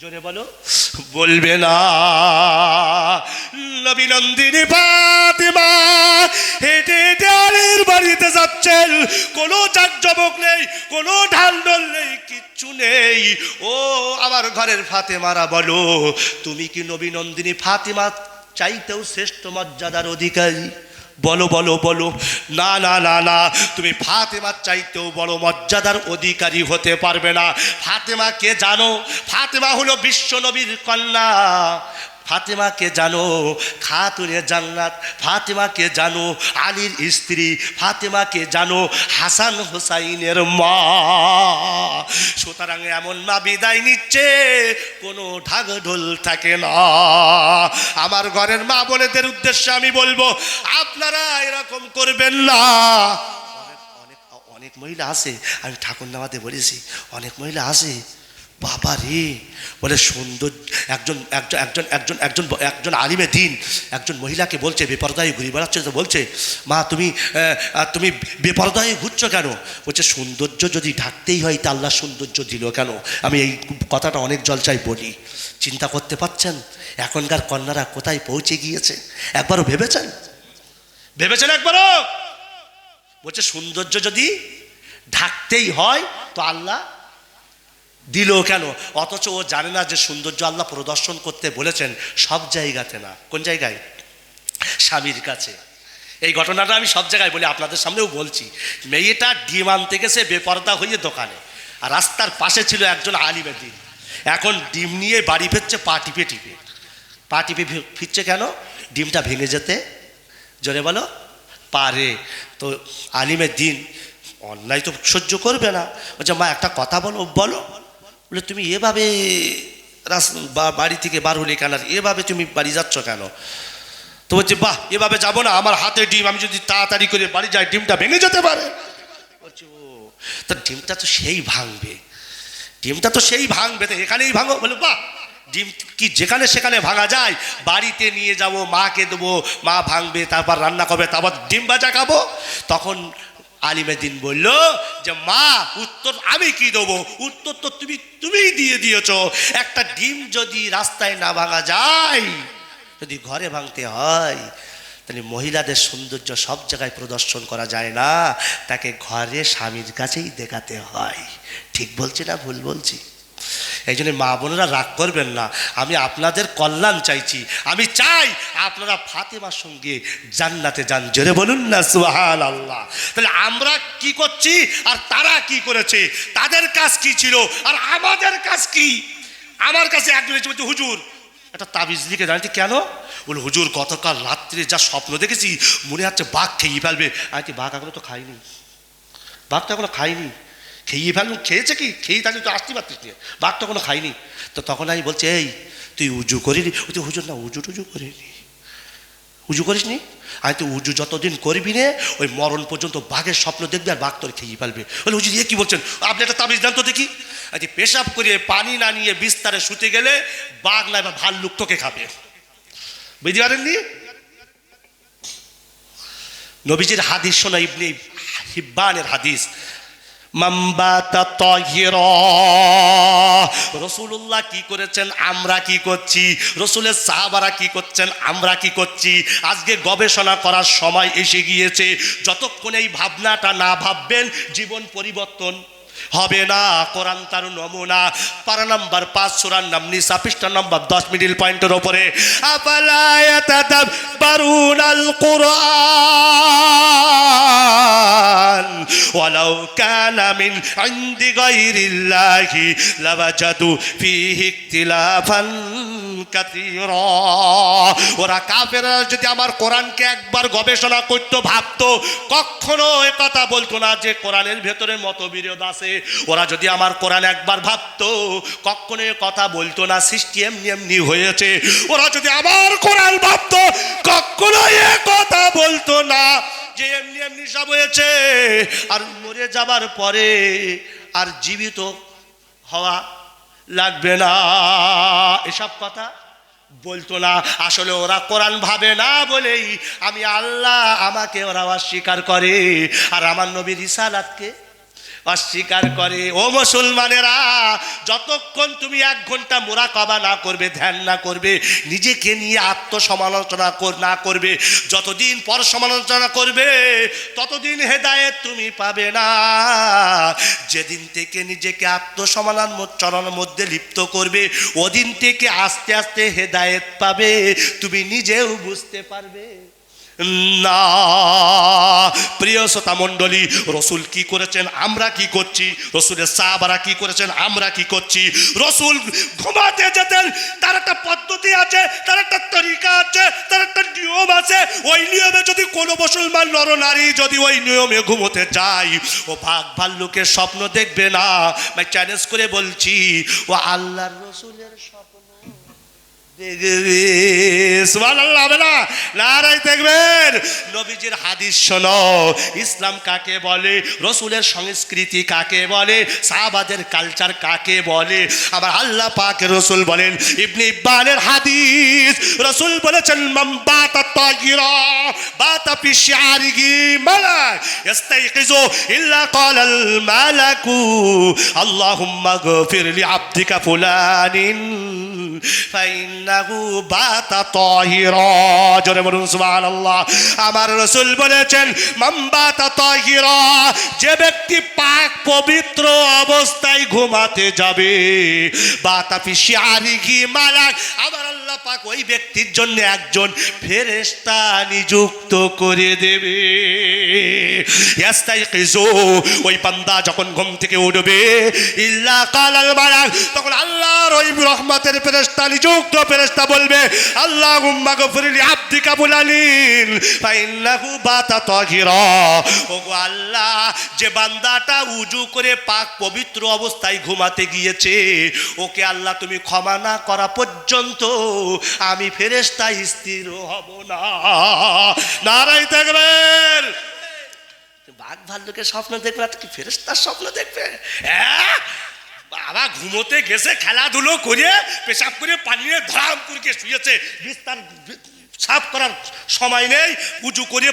জোরে বলো বলবে না। নবী নন্দিনী ফাতিমা হেঁটে হেঁটে আলীর বাড়িতে যাচ্ছেন, কোনো জাকজমক নেই, কোনো ঢাল ঢোল নেই, কিচ্ছু নেই। ও আমার ঘরের ফাতেমারা বলো, তুমি কি নবী নন্দিনী ফাতিমা চাইতেও শ্রেষ্ঠ মর্যাদার অধিকারী? বলো বলো বলো। না না না না, তুমি ফাতেমার চাইতেও বড় মর্যাদার অধিকারী হতে পারবে না। ফাতেমা কে জানো? ফাতেমা হলো বিশ্ব নবীর কন্যা। ফাতেমাকে জানো? খাতুনে জান্নাত। ফাতেমাকে জানো? আলীর স্ত্রী। ফাতেমাকে জানো? হাসান হুসাইনের মা। সুতরাং এমন মা বিদায় নিচ্ছে, কোনো ঢাক ঢোল থাকে না। আমার ঘরের মা বোনেদের উদ্দেশ্যে আমি বলবো, আপনারা এরকম করবেন না। অনেক মহিলা আছে, আমি ঠাকুর নামাতে বলেছি, অনেক মহিলা আছে, বাবা রে, বলে সুন্দর। একজন একজন একজন একজন একজন একজন আলিমে দিন একজন মহিলাকে বলছে, বেপরদায় ঘুরে বেড়াচ্ছে, তো বলছে, মা তুমি তুমি বেপরদায় ঘুরছো কেন? বলছে, সৌন্দর্য যদি ঢাকতেই হয় তা আল্লাহ সৌন্দর্য দিল কেন? আমি এই কথাটা অনেক জলসায় বলি। চিন্তা করতে পারছেন এখনকার কন্যারা কোথায় পৌঁছে গিয়েছে? একবারও ভেবেছেন? ভেবেছেন একবারও? বলছে সৌন্দর্য যদি ঢাকতেই হয় তো আল্লাহ দিল কেন? অথচ ও জানে না যে সৌন্দর্য আল্লাহ প্রদর্শন করতে বলেছেন সব জায়গাতে না। কোন জায়গায়? স্বামীর কাছে। এই ঘটনাটা আমি সব জায়গায় বলি, আপনাদের সামনেও বলছি। মেয়েটা ডিম আনতে গেছে বেপরদা হয়ে দোকানে, আর রাস্তার পাশে ছিল একজন আলিমে দিন। এখন ডিম নিয়ে বাড়ি ফিরছে পা টিপে টিপে। পা টিপে ফিরছে কেন? ডিমটা ভেঙে যেতে জোরে বলো পারে। তো আলিমে দিন অন্যায় তো সহ্য করবে না, বলছে, মা একটা কথা বলো। বলো। বলে, তুমি এভাবে বাড়ি থেকে বার হলে কেন? এভাবে তুমি বাড়ি যাচ্ছ কেন? তো বলছে, বাহ, এভাবে যাবো না, আমার হাতে ডিম, আমি যদি তাড়াতাড়ি করে বাড়ি যাই ডিমটা ভেঙে যেতে পারে। বলছে, ও তো ডিমটা তো সেই ভাঙবে, ডিমটা তো সেই ভাঙবে, তো এখানেই ভাঙো। বলে, বাহ, ডিম কি যেখানে সেখানে ভাঙা যায়? বাড়িতে নিয়ে যাব, মাকে দেবো, মা ভাঙবে, তারপর রান্না করবে, তারপর ডিম ভাজা খাবো। তখন আলিমে দিন বলল যে, মা উত্তর আমি কি দেবো? উত্তর তো তুমিই দিয়ে দিয়েছ। একটা ডিম যদি রাস্তায় না ভাঙা যায়, যদি ঘরে ভাঙতে হয়, তাহলে মহিলাদের সৌন্দর্য সব জায়গায় প্রদর্শন করা যায় না, তাকে ঘরে স্বামীর কাছেই দেখাতে হয়। ঠিক বলছি না ভুল বলছি? এই জন্য মা বোনেরা রাগ করবেন না, আমি আপনাদের কল্যাণ চাইছি। আমি চাই আপনারা ফাতেমার সঙ্গে জান্নাতে যান। জোরে বলুন না সুবহানাল্লাহ। তাহলে আমরা কি করছি আর তারা কি করেছে? তাদের কাজ কি ছিল আর আমাদের কাজ কি? আমার কাছে একজন এসে বলছে, হুজুর একটা তাবিজ লিখে জানতে। কেন? বলে, হুজুর গতকাল রাত্রে যা স্বপ্ন দেখেছি, মনে হচ্ছে বাঘ খেয়ে ফেলবে। আরে বাঘ এখনো তো খাইনি, বাঘ তো এখনো খাইনি। খেয়ে ফেলুন, খেয়েছে কি? খেয়ে তাহলে তো আসতে পারতিস নিয়ে, বাঘ তো কোনো খাইনি। তো তখন আমি বলছি, এই তুই উজু করিনি? বলছি, হুজুর না, উজু টুজু করিনি। উজু করিস নি? আমি তো উজু যতদিন করবি নে, ওই মরণ পর্যন্ত বাঘের স্বপ্ন দেখবি আর বাঘ তোর খেয়ে ফেলবে। বলে, হুজুর এ কি বলছেন? আপনি একটা তাবিজ দেন তো দেখি। আচ্ছা, পেশাব করিয়ে পানি না নিয়ে বিস্তারে শুতে গেলে বাঘ না বা ভাল্লুক তোকে খাবে। বুঝতে পারেননি? নবীজির হাদিস শোনা, ইবনে হিব্বানের হাদিস, রাসূলুল্লাহ কি করেছেন, আমরা কি করছি, রাসূলের সাহাবারা কি করছেন, আমরা কি করছি। আজকে গবেষণা করার সময় এসে গিয়েছে। যতক্ষণ এই ভাবনাটা না ভাববেন, জীবন পরিবর্তন হবে না। কোরআন তার নমুনা। পারা নাম্বার 5 সূরার নাম নিসা, পৃষ্ঠা নাম্বার 10, মিডল পয়েন্টের উপরে, আফালা ইয়াতাদাব্বারুনাল কুরআন ওয়ালাউ কানা মিন ইনদি গায়রিল্লাহি লাওয়াজাদু ফীহি ইখতিলাফান কাসীরা। ওরা কাফেররা যদি আমার কোরআনকে একবার গবেষণা করতো, ভাবতো, কখনো এ কথা বলতো না যে কোরআনের ভেতরে মতবিরোধ আছে। ওরা যদি আমার কোরআন একবার ভাবতো, কখনো এ কথা বলতো না সৃষ্টি এমনি এমনি হয়েছে। ওরা যদি আমার কোরআন ভাবতো, কখনো এ কথা বলতো না যে এমনি এমনি সব হয়েছে। আর মরে যাবার পরে আর জীবিত হওয়া লাগবে না, এসব কথা বলতো না। আসলে ওরা কোরআন ভাবে না বলেই আমি আল্লাহ আমাকে ওরা অস্বীকার করে আর আমার নবী রিসালাতকে অস্বীকার করে। ও মুসলমানেরা, যতক্ষণ তুমি 1 ঘন্টা মুরাকাবা না করবে, ধ্যান না করবে, নিজেকে নিয়ে আত্মসমালোচনা না করবে, যতদিন পর সমালোচনা করবে ততদিন হেদায়েত তুমি পাবে না। যেদিন থেকে নিজেকে আত্মসমালোচনার মধ্যে লিপ্ত করবে, ওদিন থেকে আস্তে আস্তে হেদায়েত পাবে, তুমি নিজেও বুঝতে পারবে না। প্রিয় শ্রোতা মণ্ডলী, রসুল কি করেছেন, আমরা কি করছি? রসুলের সাহাবারা কি করেছেন, আমরা কি করছি? রসুল ঘুমাতে যেতেন, তার একটা পদ্ধতি আছে, তার একটা তরিকা আছে, তার একটা নিয়ম আছে। ওই নিয়মে যদি কোনো মুসলমান নরনারী যদি ওই নিয়মে ঘুমোতে যায়, ও ভাগ ভাল্লুকের স্বপ্ন দেখবে না। আমি চ্যালেঞ্জ করে বলছি, ও আল্লাহর রসুলের স্বপ্ন দেখবে। সুবহানাল্লাহ বলা, নারায়ে তাকবীর। নবীজির হাদিস শোনো, ইসলাম কাকে বলে, রসুলের সংস্কৃতি কাকে বলে, সাহাবাদের কালচার কাকে বলে। আবার আল্লাহ পাকের রসুল বলেন, ইবনে ইব্বানের হাদিস, রসুল বলেছেন, মান বাতা তাহিরা বাতা ফি শিআরিহি মালাক ইস্তাইকিজু ইল্লা ক্বালাল মালাকু আল্লাহুম্মা গফির লি আবদিকা ফুলানিন ফাইন্নাহু বাতা তাহিরা। জোরে বলুন সুবহানাল্লাহ। আমার রাসূল বলেছেন, মান বাতা তাহিরা, যে ব্যক্তি পাক পবিত্র অবস্থায় ঘুমাতে যাবে, বাতা ফি শিআরিহি মালাক, আমার আল্লাহ পাক ওই ব্যক্তির জন্য একজন ফেরেশতা নিযুক্ত করে দেবে। ইস্তাইকিজু, ওই বান্দা যখন ঘুম থেকে উঠবে, ইল্লা ক্বালাল মালাক, তখন আল্লাহর ওই রহমতের ফেরেশতা নিযুক্ত ফেরেশতা বলবে, আল্লাহুম্মা গফির লি আবদিকা ফুলানিন ফাইন্নাহু বাতা তাহিরা। ওগো আল্লাহ, যে বান্দাটা উজু করে পাক পবিত্র অবস্থায় ঘুমাতে গিয়েছে, ওকে আল্লাহ তুমি ক্ষমা না করা পর্যন্ত আমি ফেরেশতা স্থির হব না। নারায়ে তাকবীর। বাঘ ভাল্লুকের স্বপ্ন দেখবে না, কি ফেরেশতার স্বপ্ন দেখবে? বাবা ঘুমোতে গেছে, খেলাধুলো করে পেশাব করে পানি নিয়ে ধরাম করে শুয়েছে, বিস্তার সাফ করার সময় নেই, উজু করে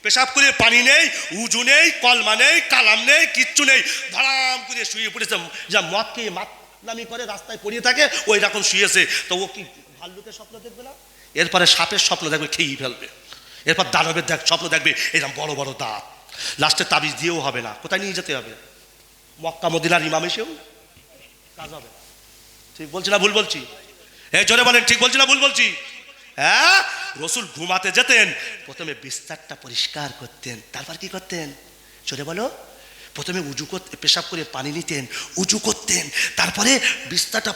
পেশাব করে পানি নেই, উজু নেই, কলমা নেই, কালাম নেই, কিচ্ছু নেই, ধরাম করে শুয়ে পড়েছে। যা মদ খেয়ে মাতলামি করে রাস্তায় পড়িয়ে থাকে, ওই রকম শুয়েছে। তো ও কি ভাল্লুকের স্বপ্ন দেখবে না? এরপরে সাপের স্বপ্ন দেখবে, খেয়েই ফেলবে। এরপর দানবের স্বপ্ন দেখবে, এরকম বড় বড় দাঁত। লাস্টে তাবিজ দিয়েও হবে না, কোথায় নিয়ে যেতে হবে? মক্কা মদিনার ইমাম এসেও কাজ হবে। ঠিক বলছি না ভুল বলছি? এই জোরে বলেন, ঠিক বলছি না ভুল বলছি? হ্যাঁ, রসুল ঘুমাতে যেতেন, প্রথমে বিস্তারটা পরিষ্কার করতেন, তারপর কি করতেন? জোরে বলো। প্রথমে উজু করতে, পেশাব করে পানি নিতেন, উজু করতেন, তারপরে বিস্তারটা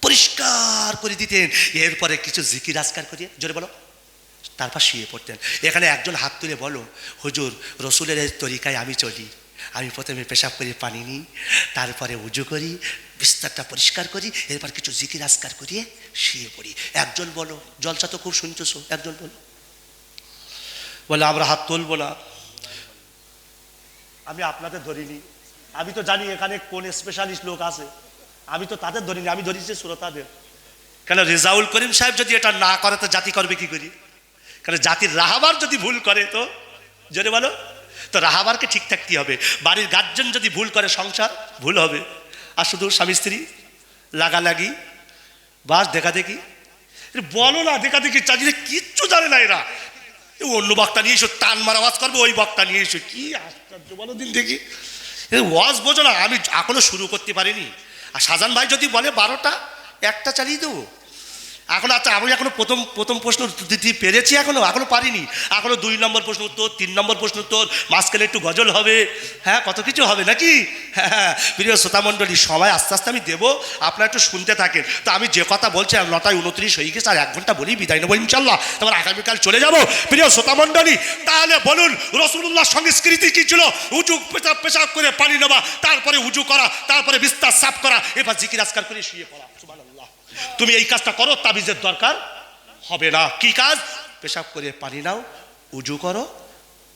পরিষ্কার করে দিতেন, এরপরে কিছু জিকির আজকার করিয়ে, জোরে বলো, তারপর শুয়ে পড়তেন। এখানে একজন হাত তুলে বলো, হুজুর রসুলের এই তরিকায় আমি চলি। আমি প্রথমে পেশাব করে পানি নিই, তারপরে উজু করি, বিস্তারটা পরিষ্কার করি, এরপর কিছু জিকির আজকার করিয়ে শুয়ে পড়ি। একজন বলো, জলসা তো খুব শুনতেছো, একজন বলো। বলে আমরা হাত তুলবো না। আমি আপনাদের ধরিনি, আমি তো জানি এখানে কোন স্পেশালিস্ট লোক আছে, আমি তো তাদের ধরিনি, আমি ধরিছি শ্রোতাদের। কেন রেজাউল করিম সাহেব যদি এটা না করে তো জাতি করবে কি করি? কারণ জাতির রাহাবার যদি ভুল করে, তো জোরে বলো, তো রাহাবারকে ঠিক থাকতে হবে। বাড়ির গার্জেন যদি ভুল করে, সংসার ভুল হবে। আর শুধু স্বামী স্ত্রী লাগালাগি, বাস দেখা দেখি, বলো না দেখা দেখি, চাকরি কিচ্ছু জানে না এরা। অন্য বক্তা নিয়ে এসো, টান মারা আওয়াজ করবে, ওই বক্তা নিয়ে এসো, কি আশ্চর্য বলো দিন দেখি। ওয়াজ বোঝো না, আমি এখনো শুরু করতে পারিনি। আর শাহজাহান ভাই যদি বলে 12টা, একটা চালিয়ে দেবো এখন। আচ্ছা, আমি এখনো প্রথম প্রশ্ন দিতে পেরেছি, এখনো পারিনি। এখনো 2 নম্বর প্রশ্ন উত্তর, 3 নম্বর প্রশ্ন উত্তর, মাঝখানে একটু গজল হবে, হ্যাঁ কত কিছু হবে নাকি। হ্যাঁ প্রিয় শ্রোতামণ্ডলী, সময় আস্তে আস্তে আমি দেবো, আপনারা একটু শুনতে থাকেন। তো আমি যে কথা বলছি 9:29 হয়ে গেছে, আর 1 ঘন্টা বলেই বিদায় নেবো ইনশাল্লাহ, তারপর আগামীকাল চলে যাব। প্রিয় শ্রোতামণ্ডলী, তাহলে বলুন রাসূলুল্লাহ সংস্কৃতি কি ছিল? উজু পেশাব করে পানি নেওয়া, তারপরে উজু করা, তারপরে বিস্তার সাফ করা, এবার জিকির আজকার করে শুয়ে পড়া। সুবহানাল্লাহ। তুমি এই কাজটা করো, তাবিজের দরকার হবে না। কি কাজ? পেশাব করে পানি নাও, উজু করো,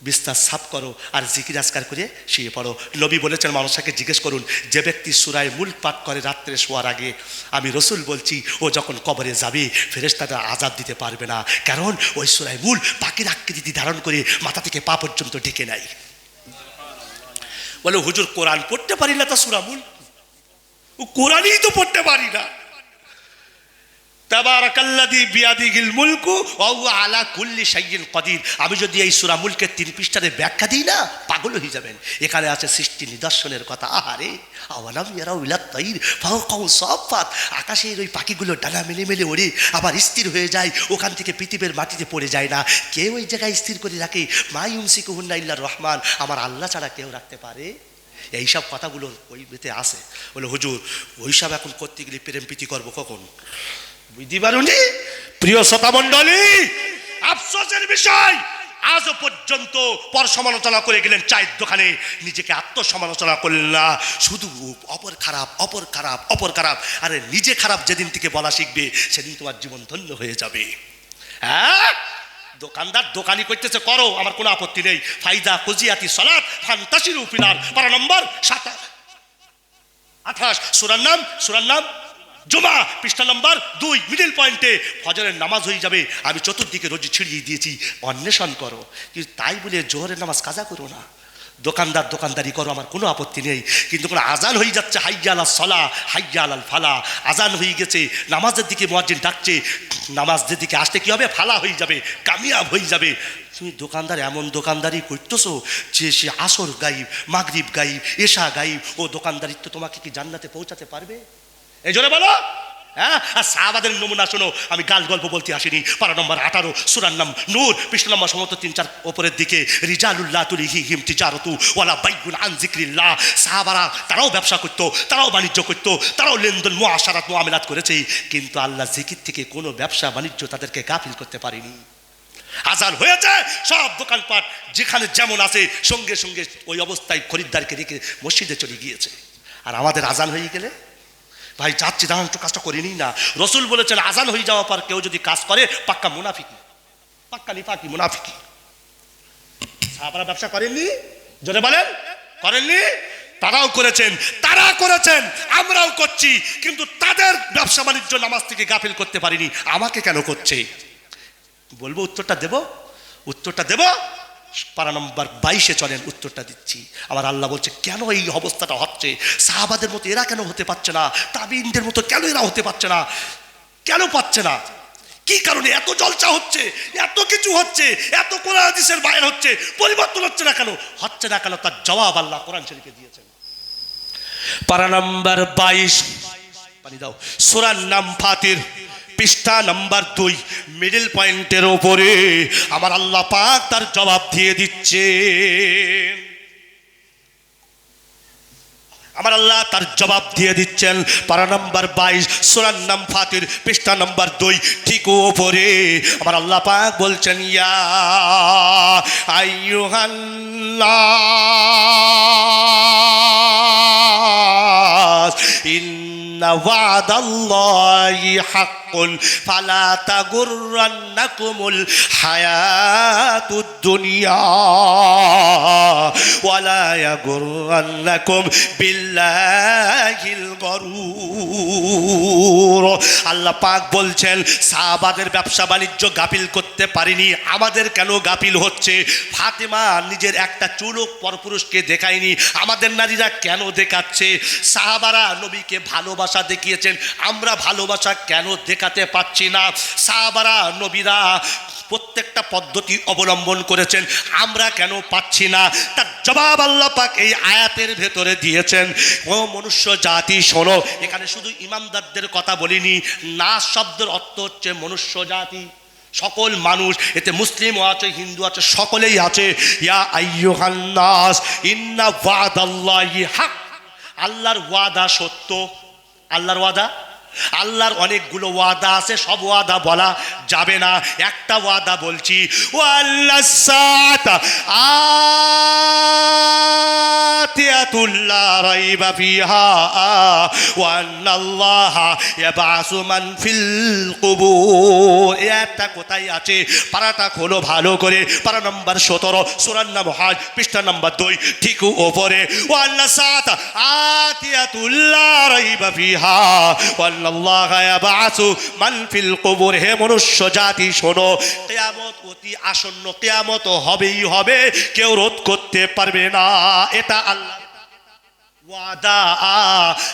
বিস্তার সাফ করো, আর জিকির আজকার করে শুয়ে পড়ো। নবী বলেছেন, মানুষকে জিজ্ঞেস করুন, যে ব্যক্তি সূরা মুলক পাঠ করে রাত্রে শোয়ার আগে, আমি রসুল বলছি ও যখন কবরে যাবে ফেরেশতারা আযাব দিতে পারবে না, কারণ ওই সূরা মুলক পাখির আকৃতি ধারণ করে মাথা থেকে পা পর্যন্ত ঢেকে নেয়। বলে হুজুর কোরআন পড়তে পারি না, তা সূরা মুলক? ও কোরআনই তো পড়তে পারি না। তাবারাকাল্লাযী বিয়াদিহিল মুলকু ওয়া হুয়া আলা কুল্লি শাইইন কাদির। আমি যদি এই সূরা মুলকের 3 পৃষ্ঠারে ব্যাখ্যা দিই না, পাগল হয়ে যাবেন। এখানে আছে সৃষ্টি নিদর্শনের কথা। আহারে, আওয়ালাম ইয়ারাউ ইলাত তাইর ফাওকাহু সাফাত। আকাশের ওই পাখিগুলো ডানা মেলে মেলে ওড়ে, আবার স্থির হয়ে যায়, ওখান থেকে পৃথিবীর মাটিতে পড়ে যায় না। কেউ ওই জায়গায় স্থির করে রাখে? মা ইউমসিকুহুন্না ইল্লার রহমান। আমার আল্লাহ ছাড়া কেউ রাখতে পারে? এইসব কথাগুলো ওই বেতে আসে। বলে হুজুর ওইসব এখন করতে গেলে প্রেম প্রীতি করবো কখন? বুঝতে পারুনি? প্রিয় শ্রোতামণ্ডলী, আফসোসের বিষয়, আজও পর্যন্ত পর সমালোচনা করে গেলেন চায়ের দোকানে, নিজেকে আত্মসমালোচনা করলেন না, শুধু অপর খারাপ, অপর খারাপ, অপর খারাপ। আরে নিজে খারাপ যেদিন থেকে বলা শিখবে, সেদিন তোমার জীবন ধন্য হয়ে যাবে। হ্যাঁ, দোকানদার দোকানি করতেছে, করো, আমার কোনো আপত্তি নেই। ফাইদা কুজিয়াতি সালাত ফান্তাশিরু ফিল আরদ, পারা নম্বর 28, সূরার নাম জুমা, পৃষ্ঠা নম্বর 2, মিডল পয়েন্টে। ফজরের নামাজ হয়ে যাবে, আমি চতুর্দিকে রোজি ছিড়িয়ে দিয়েছি, অন্বেষণ করো। কিন্তু তাই বলে জোহরের নামাজ কাজা করো না। দোকানদারি করো, আমার কোনো আপত্তি নেই। কিন্তু কোনো আজান হয়ে যাচ্ছে, হাইয়া আলাস সালাহ হাইয়া আলাল ফালা, আজান হয়ে গেছে, নামাজের দিকে মুয়াজ্জিন ডাকছে, নামাজের দিকে আসতে কি হবে? ফালা হয়ে যাবে, কামিয়াব হয়ে যাবে। তুমি দোকানদার এমন দোকানদারি করতেছো যে সে আসর গাইব, মাগরিব গাইব, এশা গাইব। ও দোকানদারিত্ব তোমাকে কি জান্নাতে পৌঁছাতে পারবে? এই জোরে বলো। হ্যাঁ, আর সাহাবাদের নমুনা শোনো। আমি গাল গল্প বলতে আসিনি। পারা নম্বর 18, সূরার নাম নূর, পৃষ্ঠা নম্বর 3-4 ওপরের দিকে। রিজালুল্লাহ তুলহিহিম তিজারাতু ওয়ালা বাইউন আন যিকরিল্লাহ। সাহাবারা তারাও ব্যবসা করতো, তারাও বাণিজ্য করতো, তারাও লেনদেন মুআশারাত মুআমিলাত করেছে, কিন্তু আল্লাহ জিকির থেকে কোনো ব্যবসা বাণিজ্য তাদেরকে গাফিল করতে পারেনি। আজান হয়েছে, সব দোকানপাট যেখানে যেমন আছে সঙ্গে সঙ্গে ওই অবস্থায় খরিদ্দারকে রেখে মসজিদে চলে গিয়েছে। আর আমাদের আজান হয়ে গেলে, ভাই যাচ্ছি দাঁড়ান একটু কাজটা করে নিই না। রসুল বলেছেন আজান হয়ে যাওয়ার পর কেউ যদি কাজ করে পাক্কা মুনাফিকি, পাক্কা নিফাকি, মুনাফিকি। সাহাবারা ব্যবসা করেননি? জোরে বলেন, করেননি? তারাও করেছেন, তারা করেছেন, আমরাও করছি, কিন্তু তাদের ব্যবসা বাণিজ্য নামাজ থেকে গাফিল করতে পারিনি। আমাকে কেন করছে? বলবো, উত্তরটা দেব। পারা নম্বর 22 চলেন, উত্তরটা দিচ্ছি। আমার আল্লাহ বলছে কেন এই অবস্থাটা হচ্ছে, সাহাবাদের মতো এরা কেন হতে পারছে না, তাবিনদের মতো কেন এরা হতে পারছে না, কেন পাচ্ছে না, কি কারণে এত জলসা হচ্ছে, এত কিছু হচ্ছে, এত কোরআন হাদিসের বাইরে হচ্ছে, পরিবর্তন হচ্ছে না কেন, তার জবাব আল্লাহ কোরআন শরীফে দিয়েছেন। পারা নম্বর 22, পানি দাও, সূরার নাম ফাতির, পৃষ্ঠা নম্বর 2, মিডল পয়েন্টের ওপরে আমার আল্লাহ পাক তার জবাব দিয়ে দিচ্ছে। আমার আল্লাহ তার জবাব দিয়ে দিচ্ছেন। পারা নম্বর 22, সূরার নাম ফাতির, পৃষ্ঠা নম্বর 2, ঠিক ওপরে আমার আল্লাহ পাক বলছেন, ইয়া আইয়ুহান্নাস ইন্না ওয়াদাল্লাহি হাক্কুন ফালা তাগুররান্নাকুমুল হায়াতুদ দুনিয়া ওয়ালা ইয়াগুররান্নাকুম বিল্লাহিল গরুর। আল্লাহ পাক বলছেন সাহাবাদের ব্যবসা বাণিজ্য গাফিল করতে পারিনি, আমাদের কেন গাফিল হচ্ছে? ফাতেমা নিজের একটা চুলও পরপুরুষকে দেখায়নি, আমাদের নারীরা কেন দেখাচ্ছে? সাহাবারা নবীকে ভালোবাসা দেখিয়েছেন, আমরা ভালোবাসা কেন দেখাতে পাচ্ছি না? সাহাবারা নবীরা প্রত্যেকটা পদ্ধতি অবলম্বন করেছেন, আমরা কেন পাচ্ছি না? তার জবাব আল্লাহ পাক এই আয়াতের ভেতরে দিয়েছেন। ও মনুষ্য জাতি শোনো, এখানে শুধু ইমানদারদের কথা বলিনি, নাস শব্দের অর্থ হচ্ছে মনুষ্য জাতি, সকল মানুষ। এতে মুসলিমও আছে, হিন্দু আছে, সকলেই আছে। ইয়া আইয়ুহান নাস ইন্না ওয়াদাল্লাহি হক, আল্লাহর ওয়াদা সত্য। আল্লাহর ওয়াদা, আল্লাহর অনেকগুলো ওয়াদা আছে, সব ওয়াদা বলা যাবে না, একটা ওয়াদা বলছি। ওয়াল্লাস সাআতা আতিয়াতুল লা রাইবা ফিহা ওয়া আন্নাল্লাহা ইয়াবআসু মান ফিল কুবুর। এটা কোথায় আছে? পারাটা খোলো ভালো করে, পারা নম্বর 17, সূরার নাম হজ, পৃষ্ঠা নম্বর 2, ঠিক উপরে। ওয়াল্লাস সাআতা আতিয়াতুল লা রাইবা ফিহা ওয়া আল্লাহু ইয়াবআসু মান ফিল কুবুর। হে মনুষ্য জাতি শোনো, কিয়ামত অতি আসন্ন, কিয়ামত হবেই হবে, কেউ রোধ করতে পারবে না। এটা আল্লাহর ওয়াদা।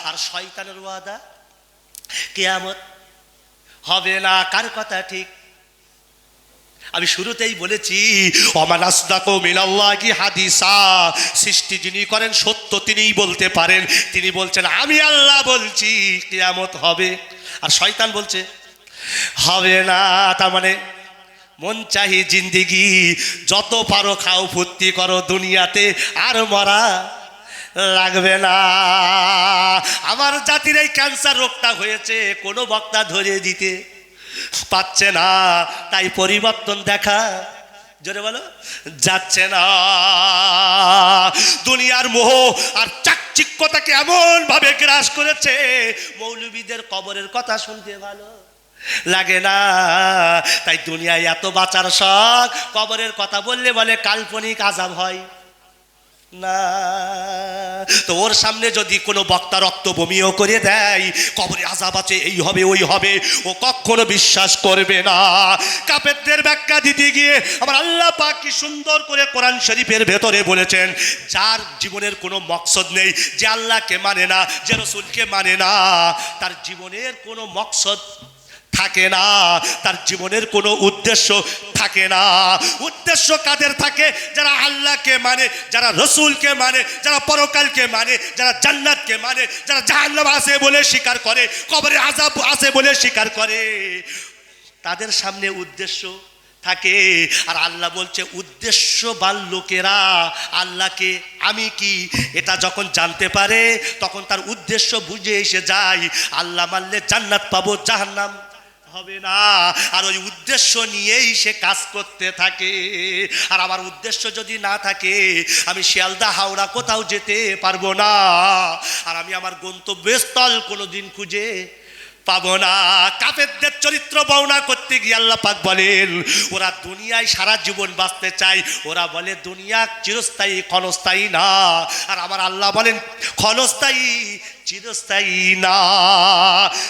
আর শয়তানের ওয়াদা, কিয়ামত হবে না। কার কথা ঠিক? আমি শুরুতেই বলেছি, ওমান আসদাকু মিনাল্লাহি হাদিসা, সৃষ্টি যিনি করেন সত্য তিনিই বলতে পারেন। তিনি বলছেন আমি আল্লাহ বলছি কিয়ামত হবে, আর শয়তান বলছে হবে না। তার মানে মন চাহি জিন্দিগি, যত পারো খাও, ফুর্তি করো দুনিয়াতে, আর মরা লাগবে না। আমার জাতির এই ক্যান্সার রোগটা হয়েছে, কোনো বক্তা ধরে দিতে পাচ্ছে না, তাই পরিবর্তন দেখা, জোরে বলো, যাচ্ছে না। দুনিয়ার মোহ আর চাকচিক্যতাকে এমন ভাবে গ্রাস করেছে, মৌলবীদের কবরের কথা শুনতে ভালো লাগে না, তাই দুনিয়ায় এত বাঁচার শখ, কবরের কথা বললে বলে কাল্পনিক আযাব হয় না। তো ওর সামনে যদি কোনো বক্তা রক্ত বমিও করে দেয়, কবরে আযাব আছে, এই হবে ওই হবে, ও কখনো বিশ্বাস করবে না। কাফেরদের ব্যাখ্যা দিতে গিয়ে আমার আল্লাহ পাক কি সুন্দর করে কোরআন শরীফের ভেতরে বলেছেন, যার জীবনের কোনো মকসদ নেই, যে আল্লাহকে মানে না, যে রাসূলকে মানে না, তার জীবনের কোনো মকসদ থাকে না, তার জীবনের কোনো উদ্দেশ্য থাকে না। উদ্দেশ্য কাদের থাকে? যারা আল্লাহকে মানে, যারা রসুলকে মানে, যারা পরকালকে মানে, যারা জান্নাতকে মানে, যারা জাহান্নাম আছে বলে স্বীকার করে, কবরে আযাব আছে বলে স্বীকার করে, তাদের সামনে উদ্দেশ্য থাকে। আর আল্লাহ বলছে উদ্দেশ্যবান লোকেরা আল্লাহকে আমি কি এটা যখন জানতে পারে, তখন তার উদ্দেশ্য বুঝে এসে যায়, আল্লাহ মানলে জান্নাত পাবো, জাহান্নাম হবে না। আর ওই উদ্দেশ্য নিয়েই সে কাজ করতে থাকে। আর আমার উদ্দেশ্য যদি না থাকে, আমি শিয়ালদা হাওড়া কোথাও যেতে পারবো না, আর আমি আমার গন্তব্যস্থল কোনোদিন খুঁজে পাবো না। কাফেরদের চরিত্র বর্ণনা করতে গিয়ে আল্লাহ পাক বলেন, ওরা দুনিয়ায় সারা জীবন বাঁচতে চায়, ওরা বলে দুনিয়া চিরস্থায়ী, ক্ষণস্থায়ী না। আর আমার আল্লাহ বলেন ক্ষণস্থায়ী, চিরস্থায়ী না।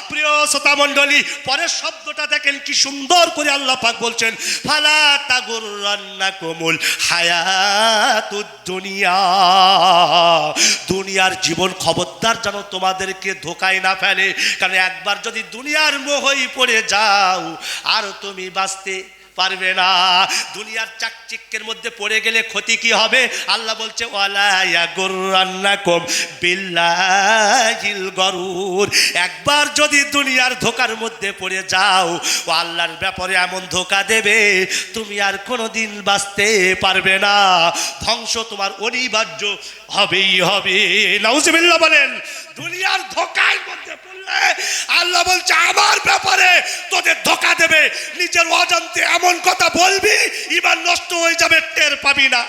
প্রিয় শ্রোতা মণ্ডলী, পরের শব্দটা দেখেন কি সুন্দর করে আল্লাহ পাক বলছেন, ফালা তাগুররান্নাকুমুল হায়াতুদ দুনিয়া। দুনিয়ার জীবন খবরদার যেন তোমাদেরকে ধোকায় না ফেলে, কারণ একবার যদি দুনিয়ার মোহই পড়ে যাও, আর তুমি বাঁচতে পারবে না। দুনিয়ার চাকচিক্যের মধ্যে পড়ে গেলে ক্ষতি কি হবে? আল্লাহ বলছে ওয়ালা ইয়াগুররান্নাকুম বিল্লাহিল গরুর। একবার যদি দুনিয়ার ধোকার মধ্যে পড়ে যাও, ও আল্লাহর ব্যাপারে এমন ধোকা দেবে, তুমি আর কোনোদিন বাঁচতে পারবে না, ধ্বংস তোমার অনিবার্য হবেই হবে। নাউজুবিল্লাহ বলেন। দুনিয়ার ধোকার মধ্যে পড়লে আল্লাহ বলছে আমার ব্যাপারে তোদের ধোকা দেবে, নিজের অজান্তে এমন কথা বলবি, ঈমান নষ্ট হয়ে যাবে, টের পাবি না।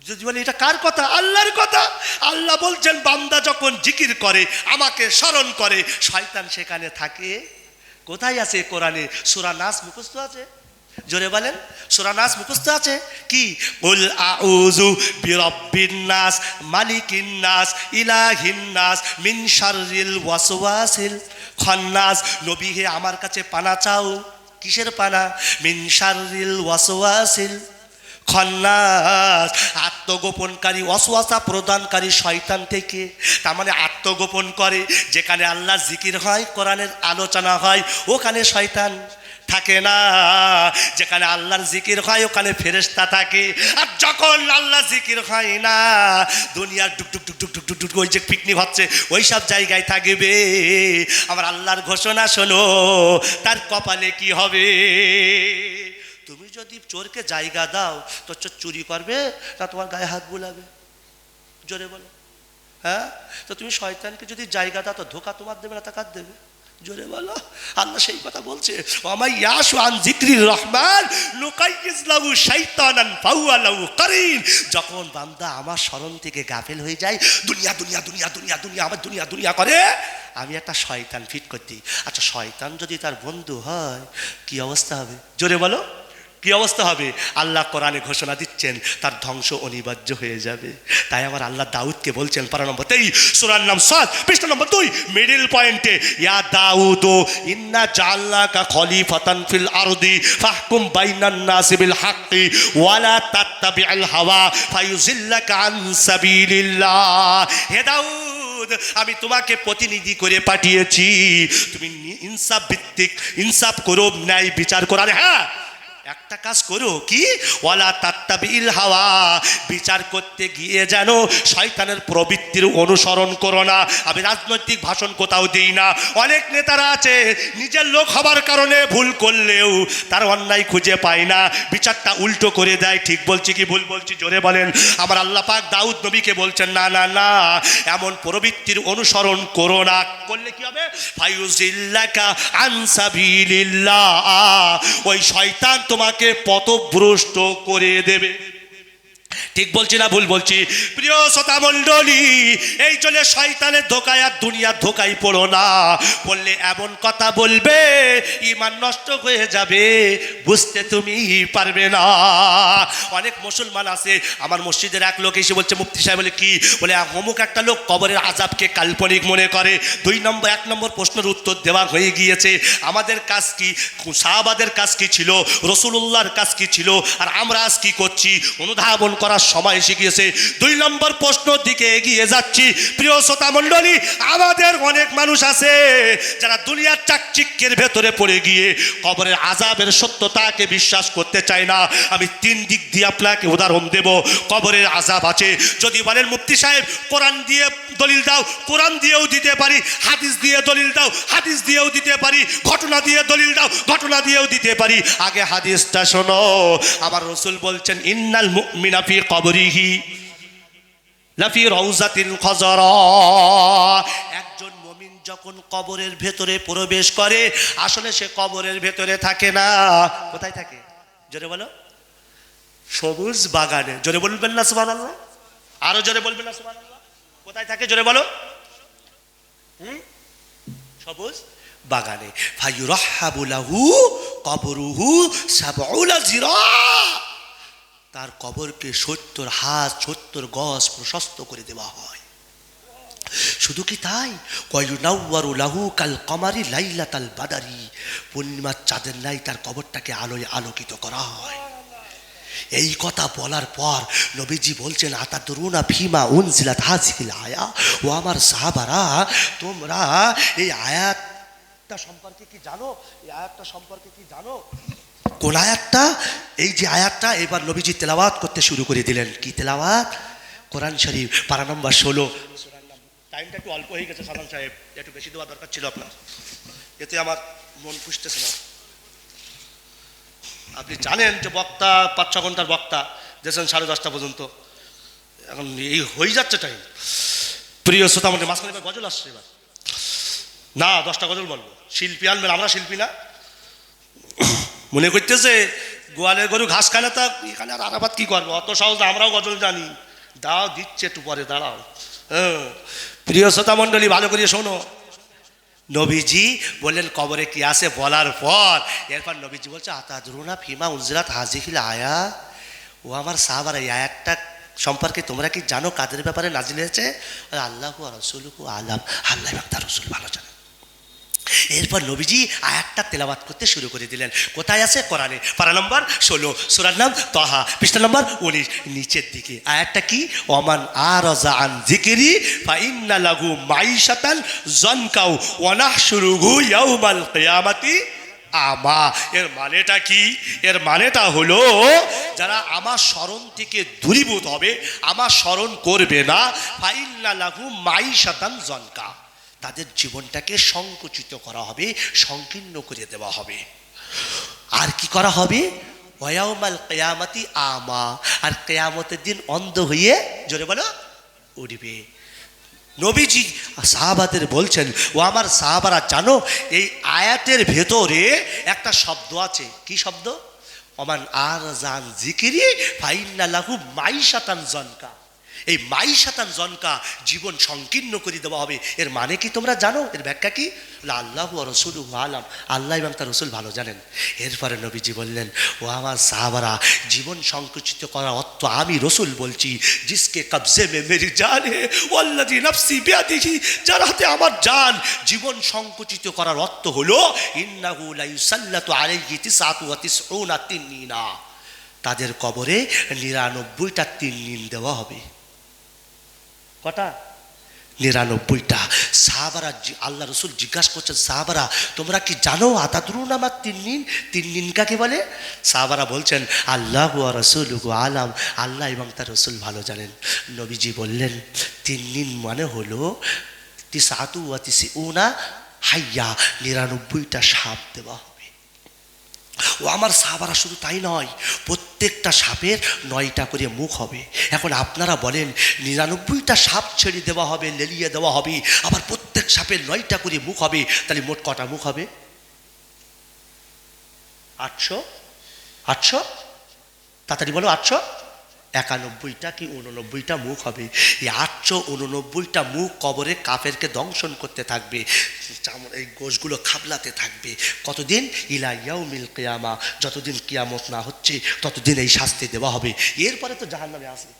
যদি বলি এটা কার কথা? আল্লাহর কথা। আল্লাহ বলছেন বান্দা যখন জিকির করে, আমাকে স্মরণ করে, শয়তান সেখানে থাকে। কোথায় আছে? কোরআনে সূরা নাস মুখস্থ আছে, জোরে বলেন, সূরা নাস মুখস্থ আছে কি? কুল আউযু বিরাব্বিন নাস মালিকিন নাস ইলাহিন নাস মিন শাররিল ওয়াসওয়াসিল খান্নাস। নবী হে আমার কাছে পানা চাও। কিসের পানা? মিন শাররিল ওয়াসওয়াসিল খান্নাস, আত্মগোপনকারী, ওয়াসওয়াসা প্রদানকারী শয়তান থেকে। তার মানে আত্মগোপন করে, যেখানে আল্লাহ জিকির হয়, কোরআনের আলোচনা হয়, ওখানে শয়তান থাকে না। যেখানে আল্লাহর জিকির হয় ওখানে ফেরেশতা থাকে, আর যখন আল্লাহ জিকির হয় না, দুনিয়ার ডুক ডুক ডুক ডুক ডুক ডুক ডুক ওই যে পিকনিক হচ্ছে ওই সব জায়গায় থাকবে। আমার আল্লাহর ঘোষণা শোনো, তার কপালে কি হবে। তুমি যদি চোরকে জায়গা দাও তো চোর চুরি করবে না তোমার গায়ে হাত বুলাবে? জোরে বলো। হ্যাঁ, তো তুমি শয়তানকে যদি জায়গা দাও তো ধোকা তোমার দেবে না তা কার দেবে? জোরে বলো। আল্লাহ সেই কথা বলছে, ওয়ামাই ইয়াশু আন যিকরির রহমান নুকাইয়িজ লাহু শাইতানান ফাহুয়া লাহু কারিন। যখন বান্দা আমার স্মরণ থেকে গাফেল হয়ে যায়, দুনিয়া দুনিয়া দুনিয়া দুনিয়া দুনিয়া আমার দুনিয়া দুনিয়া করে, আমি একটা শয়তান ফিট করে দিই। আচ্ছা, শয়তান যদি তার বন্ধু হয় কি অবস্থা হবে? জোরে বলো, কি অবস্থা হবে? আল্লাহ কোরআনে ঘোষণা দিচ্ছেন তার ধ্বংস অনিবার্য হয়ে যাবে। তাই আমার আল্লাহ দাউদকে বলছেন পারা নম্বর 23 সূরার নাম 7 পৃষ্ঠা নম্বর 2 মিডল পয়েন্টে, ইয়া দাউদ ইন্না জাআলনাকা খলিফাতান ফিল আরদি ফাহকুম বাইনান নাসি বিল হাক্কি ওয়ালা তাত্তাবি'ল হাওয়া ফায়ুযিল্লাকা আন সাবিলিল্লাহ। হে দাউদ, আমি তোমাকে প্রতিনিধি করে পাঠিয়েছি, তুমি ইনসাফ ভিত্তিক ইনসাফ করো, ন্যায় বিচার করো। আরে হ্যাঁ, একটা কাজ করো, কি? ওয়ালা তাত্তাবিল হাওয়া, বিচার করতে গিয়ে যেন শয়তানের প্রবৃত্তির অনুসরণ করো না। আমি রাজনৈতিক ভাষণ কোথাও দিই না। অনেক নেতারা আছে নিজের লোক হবার কারণে ভুল করলেও তার অন্যায় খুঁজে পায় না, বিচারটা উল্টো করে দেয়। ঠিক বলছি কি ভুল বলছি? জোরে বলেন। আমার আল্লাহ পাক দাউদ নবীকে বলছেন, না না না, এমন প্রবৃত্তির অনুসরণ করো না। করলে কি হবে? ফায়ুযিল্লাকা আন সাবিলিল্লাহ, ওই শয়তান তোমাকে পথভ্রষ্ট করে দেবে। ঠিক বলছি না ভুল বলছি? প্রিয় শ্রোতা মণ্ডলী, এই জন্য শয়তানের ধোকায় আর দুনিয়ার ধোকায় পড়ো না। বললে এমন কথা বলবে ঈমান নষ্ট হয়ে যাবে, বুঝতে তুমি পারবে না। অনেক মুসলমান আছে, আমার মসজিদের এক লোক এসে বলছে, মুফতি সাহেব বলে কি? বলে অমুক একটা লোক কবরের আযাবকে কাল্পনিক মনে করে। 1 নম্বর প্রশ্নের উত্তর দেওয়া হয়ে গিয়েছে। আমাদের কাজ কি? সাহাবাদের কাজ কি ছিল? রাসূলুল্লাহর কাজ কি ছিল? আর আমরা আজ কি করছি? অনুধাবন করার সময় এসে গিয়েছে। 2 নম্বর প্রশ্নের দিকে এগিয়ে যাচ্ছি। প্রিয় শ্রোতা মণ্ডলী, আমাদের অনেক মানুষ আছে যারা দুনিয়ার চাকচিক্যের ভেতরে পড়ে গিয়ে কবরের আযাবের সত্যতাকে বিশ্বাস করতে চায় না। আমি 3 দিক দিয়ে আপনাকে উদাহরণ দেব। কবরের আযাব আছে। যদি বলেন মুফতি সাহেব কোরআন দিয়ে দলিল দাও, কোরআন দিয়েও দিতে পারি। হাদিস দিয়ে দলিল দাও, হাদিস দিয়েও দিতে পারি। ঘটনা দিয়ে দলিল দাও, ঘটনা দিয়েও দিতে পারি। আগে হাদিসটা শোনো। আমার রাসূল বলছেন, ইন্নাল মুমিনা ফি কবরিহি লাফি রাউজাতিল খাজরা। একজন মুমিন যখন কবরের ভেতরে প্রবেশ করে, আসলে সে কবরের ভেতরে থাকে না। কোথায় থাকে? জোরে বলো। সবুজ বাগানে। জোরে বলবেন না সুবহানাল্লাহ? আরো জোরে বলবেন না সুবহানাল্লাহ? কোথায় থাকে জোরে বলো? সবুজ বাগানে। ফায়ুরাহাবু লাহু কবরুহু 70 জিরা। তার কবরকে 70 হাত 70 গজ প্রশস্ত করে দেওয়া হয়। শুধু কি তাই, ওয়ায়ুনাওয়ারু লাহু কাল কমারি লাইলাতাল বাদারি। পূর্ণিমার চাঁদের ন্যায় তার কবরটাকে আলোয় আলোকিত করা হয়। এই কথা বলার পর নবীজি বলছেন, আতাদরুনা ফিমা উনজিলাত হাযিহিল আয়া। ও আমার সাহাবারা, তোমরা এই আয়াতটা সম্পর্কে কি জানো? এই আয়াতটা সম্পর্কে কি জানো? কোন আয়াতটা? এই যে আয়াতটা এবার নবীজি তেলাওয়াত করতে শুরু করে দিলেন। কি তেলাওয়াত? কোরআন শরীফ পারা নম্বর 16। টাইমটা একটু অল্প হয়ে গেছে সালাম সাহেব, একটু বেশি দেওয়া দরকার ছিল আপনার, এতে আমার মন পুষতেছে না। আপনি জানেন যে বক্তা 5-6 ঘন্টার বক্তা দিয়েছেন 10:30 পর্যন্ত, এখন এই হয়ে যাচ্ছে টাইম। প্রিয় শ্রোতা আমাদের মাঝখানে এবার গজল আসছে। এবার না 10টা গজল বলবো। শিল্পী আনবেন, আমরা শিল্পী না। মনে করতেছে গোয়ালের গরু ঘাস খায় না, তা এখানে আর আরাফাত কি করবো? অত সহজ আমরাও গজল জানি। দাও দিচ্ছে, একটু পরে দাঁড়াও। হ্যাঁ, প্রিয় শ্রোতা মণ্ডলী ভালো করে শোনো। নবীজি বললেন কবরে কি আছে বলার পর এরপর নবীজি বলছে, আতাদরুনা ফিমা উনজিলাত হাযিহিল আয়া। ও আমার সাহাবারা, এই আয়াতটা সম্পর্কে তোমরা কি জানো কাদের ব্যাপারে নাজিল হয়েছে? আল্লাহু ওয়া রাসূলুহু আলাম। আল্লাহ এবং তার রাসূল ভালো জানেন। এরপর নবীজি আয়াতটা তেলাওয়াত করতে শুরু করে দিলেন। কোথায় আছে? কোরআনে পারা নম্বর 16, সূরার নাম তাহা, পৃষ্ঠা নম্বর 19, নিচের দিকে। আয়াতটা কি? ওমান আরাযা আন যিকরি ফাইন্না লাহু মাইশাতান যানকাও ওয়া নাহশুরুহু ইয়াউমাল কিয়ামাতি আমা। এর মানেটা কি? এর মানেটা হলো যারা আমার স্মরণ থেকে দূরীভূত হবে, আমার স্মরণ করবে না, ফাইন্না লাহু মাইশাতান জনকা, তাদের জীবনটাকে সংকুচিত করা হবে, সংকীর্ণ করে দেওয়া হবে। আর কি করা হবে? ওয়াউমাল কিয়ামতি আমা, আর কিয়ামতের দিন অন্ধ হয়ে, জোরে বলো, উঠবে। নবীজি সাহাবাদের বলছেন, ও আমার সাহাবারা জানো, এই আয়াতের ভেতরে একটা শব্দ আছে। কি শব্দ? ওমান আরজান জিকিরি ফাইন্না লাহু মাইশাতান জনকা। এই মাইশাতান জনকা, জীবন সংকীর্ণ করে দেওয়া হবে। এর মানে কি তোমরা জানো? এর ব্যাখ্যা কি? আল্লাহু ওয়া রাসূলুহু আলাম, আল্লাহ এবং তার রাসূল ভালো জানেন। এরপরে নবীজি বললেন, ও আমার সাহাবারা, জীবন সংকুচিত করার অর্থ আমি রাসূল বলছি। জিসকে কবজে মে মেরি জান হে ওয়াল্লাযী নাফসি বিয়াদিহি, যার হাতে আমার জান। জীবন সংকুচিত করার অর্থ হলো ইন্নাহু লা ইউসাল্লাতু আলাইহি তিসআতু ওয়া তিসউনা তিননিনা, তাদের কবরে ৯৯টা তিননিন দেওয়া হবে। কটা? ৯৯টা। সাহাবারা, আল্লাহ রসুল জিজ্ঞাসা করছেন, সাহাবারা তোমরা কি জানো আতাদরুন আমার তিননিন? তিননিন কাকে বলে? সাহাবারা বলছেন, আল্লাহু ওয়া রাসূলুহু আলাম, আল্লাহ এবং তার রসুল ভালো জানেন। নবীজি বললেন, তিননিন মানে হলো তিসআতু ওয়া তিসউনা হাইয়া, ৯৯টা সাপ দেওয়া হবে। ও আমার সাহাবারা, শুধু তাই নয়, প্রত্যেকটা সাপের 9টা করে মুখ হবে। এখন আপনারা বলেন, ৯৯টা সাপ ছেড়ে দেওয়া হবে, লেলিয়ে দেওয়া হবে, আবার প্রত্যেক সাপের 9টা করে মুখ হবে, তাহলে মোট কটা মুখ হবে? 800। 800, তাড়াতাড়ি বলো, 891টা কি 89টা মুখ হবে। এই 889টা মুখ কবরে কাফেরকে দংশন করতে থাকবে, এই গোশগুলো খাবলাতে থাকবে। কতদিন? ইলা ইয়াউমিল কিয়ামা, যতদিন কিয়ামত না হচ্ছে ততদিন এই শাস্তি দেওয়া হবে। এরপরে তো জাহান্নামে আসবে।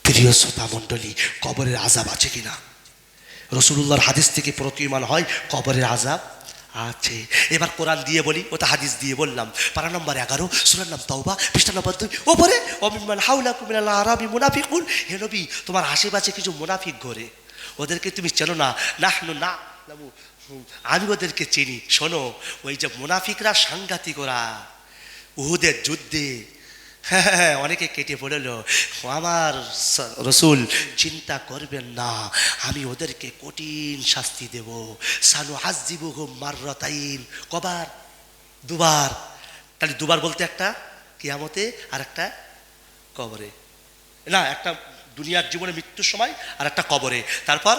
প্রিয় শ্রোতা মণ্ডলী, কবরের আযাব আছে কিনা? রাসূলুল্লাহর হাদিস থেকে প্রতীয়মান হয় কবরের আযাব আছে। এবার কোরআন দিয়ে বলি, ওটা হাদিস দিয়ে বললাম। পারা নম্বর 11, সূরার নাম তাওবা, পৃষ্ঠা নম্বর 2। ওপরে ওমিমান হাওলাকুম মিনাল আরাবি মুনাফিকুন, হে নবী তোমার আশেপাশে কিছু মুনাফিক ঘোরে, ওদেরকে তুমি চেনো না। নাহনু না, আমি ওদেরকে চিনি। শোনো, ওই যে মুনাফিকরা সাংঘাতিক, ওরা উহুদের যুদ্ধে হ্যাঁ অনেকে কেটে পড়ল। আমার রসুল চিন্তা করবেন না, আমি ওদেরকে কঠিন শাস্তি দেব। সানু আযিবুহুম মাররাতাইন, কবার? দুবার। তাহলে দুবার বলতে একটা কিয়ামতে আর একটা কবরে, না, একটা দুনিয়ার জীবনে মৃত্যুর সময় আর একটা কবরে। তারপর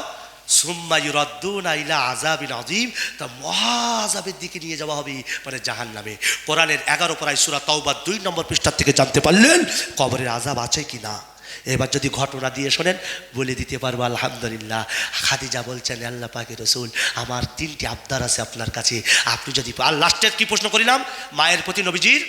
সুম্মা ইউরাদ্দুনা ইলা আযাবিন আযীম, তা মহা আযাবের দিকে নিয়ে যাওয়া হবে, মানে জাহান্নামে। কোরআনের 11 পারায় সূরা তাওবা 2 নম্বর পৃষ্ঠা থেকে জানতে পারলেন কবরের আযাব আছে কি না। এবার যদি ঘটনা দিয়ে শোনেন, বলে দিতে পারবো আলহামদুলিল্লাহ। খাদিজা বলছেন, আল্লাহ পাকের রাসূল, আমার 3টি আবদার আছে আপনার কাছে, আপনি যদি। আর লাস্টের কি প্রশ্ন করিলাম? মায়ের প্রতি নবীজির,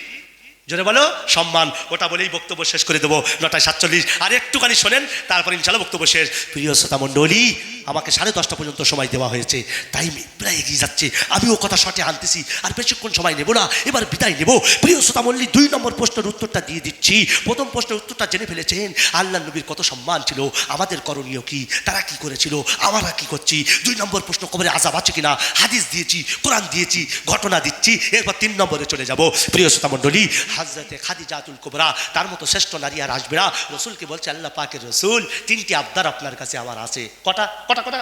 জোরে বলো, সম্মান। ওটা বলেই বক্তব্য শেষ করে দেবো 9:47। আর একটুখানি শোনেন, তারপর ইনশাআল্লাহ বক্তব্য শেষ। প্রিয় শ্রোতা মণ্ডলী, আমাকে 10:30 পর্যন্ত সময় দেওয়া হয়েছে, টাইম প্রায় এগিয়ে যাচ্ছে। আমিও কথা শর্টে আনতেছি, আর বেশিক্ষণ সময় নেব না, এবার বিদায় নেব। প্রিয় শ্রোতা মণ্ডলী, 2 নম্বর প্রশ্নের উত্তরটা দিয়ে দিচ্ছি। প্রথম প্রশ্নের উত্তরটা জেনে ফেলেছেন, আল্লাহ নবীর কত সম্মান ছিল, আমাদের করণীয় কি, তারা কি করেছিল, আমরা কি করছি। 2 নম্বর প্রশ্ন, কবরে আযাব আছে কিনা, হাদিস দিয়েছি, কোরআন দিয়েছি, ঘটনা দিচ্ছি। এরপর 3 নম্বরে চলে যাব। প্রিয় শ্রোতা মণ্ডলী, হযরতে খাদিজাতুল কুবরা, তার মতো শ্রেষ্ঠ নারী আর আসবে না। রসুলকে বলছে, আল্লাহ পাকের রসুল, 3টি আবদার আপনার কাছে আমার আছে। কটা? কটা কটা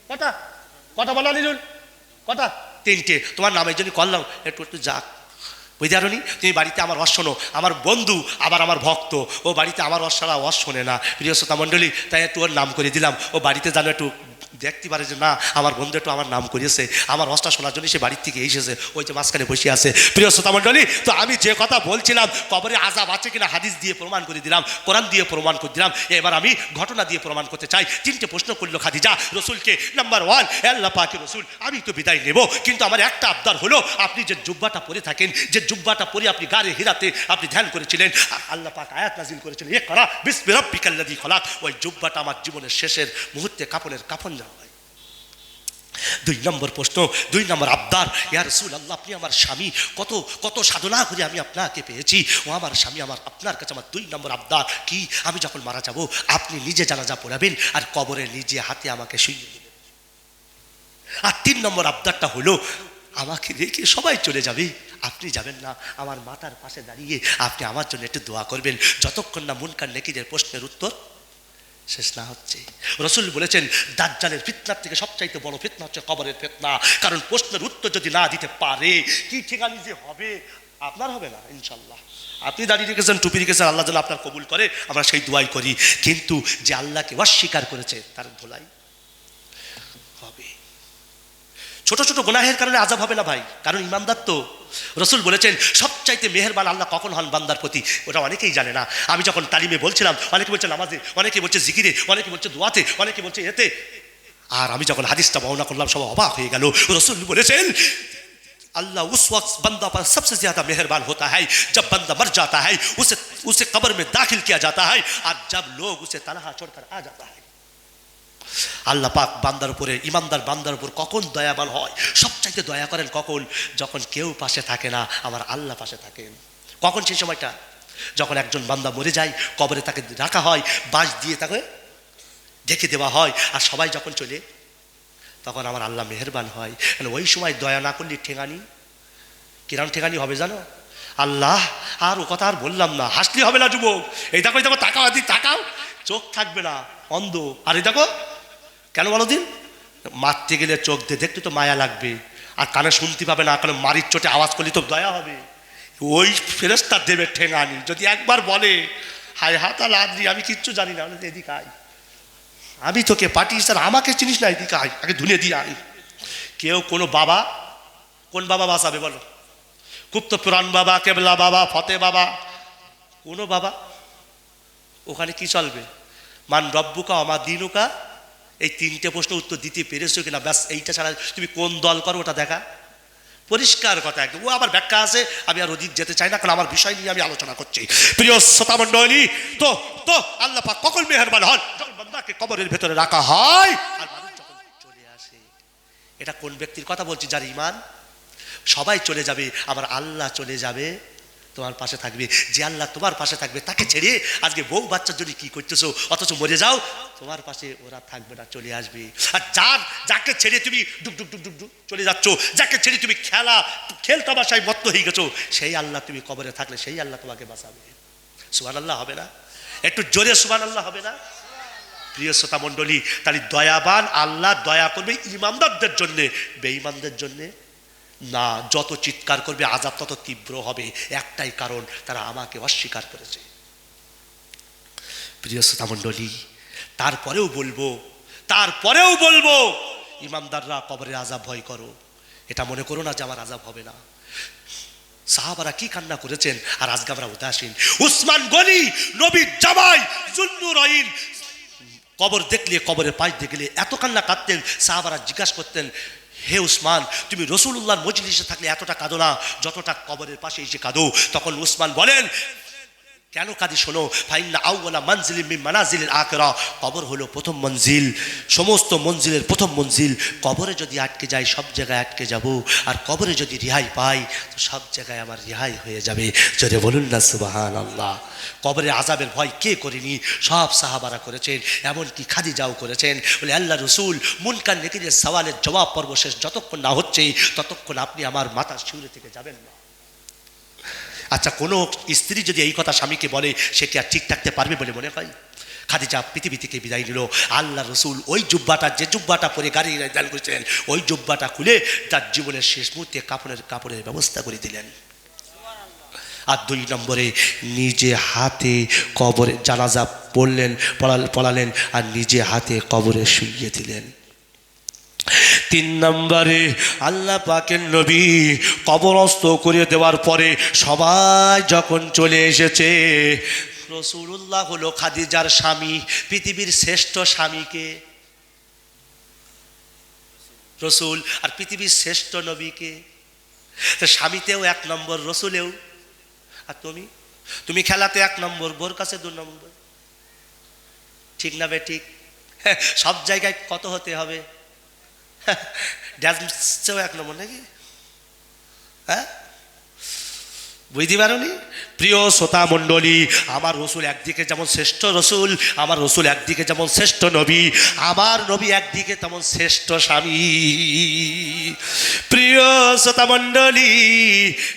কটা কটা বলা নিলুন, কটা? 3টে। তোমার নামের জন্য করলাম, একটু একটু যাক। বুঝতে পারোনি? তুমি বাড়িতে আমার ওয়াজ শোনো, আমার বন্ধু আবার আমার ভক্ত, ও বাড়িতে আমার ওয়াজ ছাড়া ওয়াজ শোনে না। প্রিয় শ্রোতা মণ্ডলী, তাই একটু ওর নাম করে দিলাম, ও বাড়িতে যেন একটু দেখতে পারে যে না, আমার বন্ধু একটু আমার নাম করিয়েছে, আমার ওয়াজটা শোনার জন্য সে বাড়ির থেকে এসেছে, ওই যে মাঝখানে বসে আছে। প্রিয় শ্রোতা মণ্ডলী, তো আমি যে কথা বলছিলাম, কবরে আযাব আছে কিনা হাদিস দিয়ে প্রমাণ করে দিলাম, কোরআন দিয়ে প্রমাণ করে দিলাম। এবার আমি ঘটনা দিয়ে প্রমাণ করতে চাই। 3টে প্রশ্ন করলো খাদিজা রসুলকে। নাম্বার 1, আল্লাহ পাকের রসুল, আমি তো বিদায় নেব, কিন্তু আমার একটা আবদার হলো, আপনি যে জুব্বাটা পরে থাকেন, যে জুব্বাটা পরে আপনি গারে হিরাতে আপনি ধ্যান করেছিলেন, আল্লাহ পাক আয়াত নাজিল করেছিলেন, ইকরা বিসমি রাব্বিকাল্লাযী খলাক, ওই জুব্বাটা আমার জীবনের শেষের মুহূর্তে কাফনের কাফন দেওয়া হয়। 2 নম্বর প্রশ্ন, 2 নম্বর আবদার, ইয়া রাসূলুল্লাহ, আপনি আমার স্বামী, কত কত সাধনা করে আমি আপনাকে পেয়েছি, ও আমার স্বামী, আমার আপনার কাছে আমার 2 নম্বর আবদার কি, আমি যখন মারা যাব আপনি নিজে জানাজা পড়াবেন, আর কবরে নিজে হাতে আমাকে শুইয়ে দেবেন। আর 3 নম্বর আবদারটা হলো আমাকে রেখে সবাই চলে যাবে, আপনি যাবেন না। আমার মাথার পাশে দাঁড়িয়ে আপনি আমার জন্য একটু দোয়া করবেন যতক্ষণ না মুনকার নেকিরের প্রশ্নের উত্তর শেষ না হচ্ছে। রসুল বলেছেন দাজ্জালের ফিতনার থেকে সবচাইতে বড় ফিতনা হচ্ছে কবরের ফিতনা, কারণ প্রশ্নের উত্তর যদি না দিতে পারে কি ঠিকানি যে হবে, আপনার হবে না ইনশাল্লাহ। আপনি দাঁড়িয়ে রেখেছেন, টুপি রেখেছেন, আল্লাহ যেন আপনার কবুল করে, আমরা সেই দোয়াই করি। কিন্তু যে আল্লাহকে অস্বীকার করেছে তার ধোলাই হবে। ছোট ছোট গুনাহের কারণে আযাব হবে না ভাই, কারণ ইমানদার তো। রসুল বলেছেন সবচাইতে মেহেরবান আল্লাহ কখন হন বান্দার প্রতি, ওটা অনেকেই জানে না। আমি যখন তালিমে বলছিলাম, অনেকে বলছে নামাজে, অনেকে বলছে জিকিরে, অনেকে বলছে দোয়াতে, অনেকে বলছে এতে, আর আমি যখন হাদিসটা বর্ণনা করলাম সব অবাক হয়ে গেল। রসুল বলেছেন अल्लाह उस वक्त बंदा पर सबसे ज्यादा मेहरबान होता है जब बंदा मर जाता है, उसे कब्र में दाखिल किया जाता है, और जब लोग उसे तनहा छोड़कर आ जाता है। আল্লাহ পাক বান্দার উপরে, ইমানদার বান্দার উপর কখন দয়াবান হয়, সবচাইতে দয়া করেন কখন? যখন কেউ পাশে থাকে না, আমার আল্লাহ পাশে থাকেন। কখন? সেই সময়টা যখন একজন বান্দা মরে যায়, কবরে তাকে রাখা হয়, বাঁশ দিয়ে তাকে ঢেকে দেওয়া হয়, আর সবাই যখন চলে, তখন আমার আল্লাহ মেহেরবান হয়। ওই সময় দয়া না করলে ঠেঙানি, কিরম ঠেঙানি হবে জানো? আল্লাহ, আর ও কথা আর বললাম না, হাসলি হবে না যুবক। এই দেখো, এই দেখো, তাকাও, এদিক তাকাও, চোখ থাকবে না, অন্ধ। আর এই দেখো, কেন বলো দিন? মারতে গেলে চোখ দিয়ে দেখতে তো মায়া লাগবে, আর কানে শুনতে পাবে না, কারণ মারির চোটে আওয়াজ করলে তো দয়া হবে। ওই ফেরেশতা দেবে ঠেঙানি, যদি একবার বলে হায় হাতা লাদ্রি, আমি কিচ্ছু জানি না, এদিক আয়, আমি তোকে পাঠিয়েছি, আর আমাকে চিনিস না, এদিকে আয়, আগে ধুনে দিয়ে আয়। কেউ কোনো বাবা, কোন বাবা বাঁচাবে বলো? খুব তো পুরান বাবা, কেবলা বাবা, ফতে বাবা, কোনো বাবা ওখানে কি চলবে? মান রব্বুকা আমা দিনুকা, এই 3টে প্রশ্ন উত্তর দিতে পেরেছো কিনা, ব্যাস। এইটা ছাড়া তুমি কোন দল করো ওটা দেখা, পরিষ্কার কথা একদম। ও আবার ব্যাখ্যা আছে, আমি আর ওদিক যেতে চাই না, কারণ আমার বিষয় নিয়ে আমি আলোচনা করছি। প্রিয় শ্রোতা মণ্ডলী, তো তো আল্লাহ পাক কখন মেহেরবান হন? যখন বান্দাকে কবরের ভেতরে রাখা হয় আর মানুষ যখন চলে আসে। এটা কোন ব্যক্তির কথা বলছি? যার ঈমান। সবাই চলে যাবে, আমার আল্লাহ চলে যাবে, তোমার পাশে থাকবে। যে আল্লাহ তোমার পাশে থাকবে তাকে ছেড়ে আজকে বউ বাচ্চার জন্য কি করতেছো, অথচ মরে যাও, তোমার পাশে ওরা থাকবে না, চলে আসবে। আর যাকে ছেড়ে তুমি ডুব ডুব ডুব ডুব ডুব চলে যাচ্ছ, যাকে ছেড়ে তুমি খেল তামাশায় মত্ত হয়ে গেছো, সেই আল্লাহ তুমি কবরে থাকলে সেই আল্লাহ তোমাকে বাঁচাবে। সুবহানাল্লাহ হবে না? একটু জোরে সুবহানাল্লাহ হবে না? প্রিয় শ্রোতা মণ্ডলী, তাহলে দয়াবান আল্লাহ দয়া করবে ইমানদারদের জন্যে, বেঈমানদের জন্যে না। যত চিৎকার করবে আযাব তত তীব্র হবে, একটাই কারণ, তারা আমাকে অস্বীকার করেছে। প্রিয় শ্রোতা মণ্ডলী, তারপরেও বলবো ইমানদাররা কবরের আযাব ভয় করো। এটা মনে করো না যে আমার আযাব হবে না। সাহাবারা কি কান্না করেছেন, আর আজকে আমরা উদাসীন। উসমান গনি, নবীর জামাই যুন্নুরাইন, কবর দেখলে, কবরের পাশ দেখলে এত কান্না কাঁদতেন। সাহাবারা জিজ্ঞাসা করতেন, হে উসমান, তুমি রাসূলুল্লাহর মজলিসে থাকলে এতটা কাঁদো না যতটা কবরের পাশে এসে কাঁদো। তখন উসমান বলেন, কেন কাঁদি শোনো, ফাইন্না আউওয়ালা মানজিলিন মিন মানাজিলিল আখিরাহ, কবর হলো প্রথম মঞ্জিল, সমস্ত মঞ্জিলের প্রথম মঞ্জিল। কবরে যদি আটকে যাই সব জায়গায় আটকে যাব, আর কবরে যদি রেহাই পাই তো সব জায়গায় আমার রেহাই হয়ে যাবে। জোরে বলুন না সুবহানাল্লাহ। কবরে আযাবের ভয় কে করেনি? সব সাহাবারা করেছেন, এমনকি খাদিজাও করেছেন। বলে আল্লাহ রসুল, মুনকার নেকিরের সওয়ালের জবাব পর্ব শেষ যতক্ষণ না হচ্ছে ততক্ষণ আপনি আমার মাথা শিউরে থেকে যাবেন না। আচ্ছা, কোনো স্ত্রী যদি এই কথা স্বামীকে বলে, সে কি আর ঠিক থাকতে পারবে বলে মনে হয়? খাদিজা পৃথিবী থেকে বিদায় নিল। আল্লাহ রসুল ওই জুব্বাটা, যে জুব্বাটা পরে গাড়ি দান করেছিলেন, ওই জুব্বাটা খুলে তার জীবনের শেষ মুহূর্তে কাপড়ের ব্যবস্থা করে দিলেন। আর 2 নম্বরে নিজে হাতে কবরে জানাজা পড়ালেন, আর নিজে হাতে কবরে শুইয়ে দিলেন। 3 নম্বরে আল্লাহ পাকের নবী কবরস্থ করে দেওয়ার পরে সবাই যখন চলে এসেছে, রাসূলুল্লাহ হলো খাদিজার স্বামী। পৃথিবীর শ্রেষ্ঠ স্বামীকে রাসূল, আর পৃথিবীর শ্রেষ্ঠ নবীকে। তো স্বামীতেও 1 নম্বর, রাসূলেও। আর তুমি খেলাতে 1 নম্বর, বোর কাছে 2 নম্বর। ঠিক না বে ঠিক? সব জায়গায় কত হতে হবে? ড্যান্সেও 1 নম্বর নাকি? হ্যাঁ, বুঝতে পারোনি? প্রিয় শ্রোতা মণ্ডলী, আমার রসুল একদিকে যেমন শ্রেষ্ঠ রসুল, আমার রসুল একদিকে যেমন শ্রেষ্ঠ নবী, আমার নবী একদিকে তেমন শ্রেষ্ঠ স্বামী। প্রিয় শ্রোতা মণ্ডলী,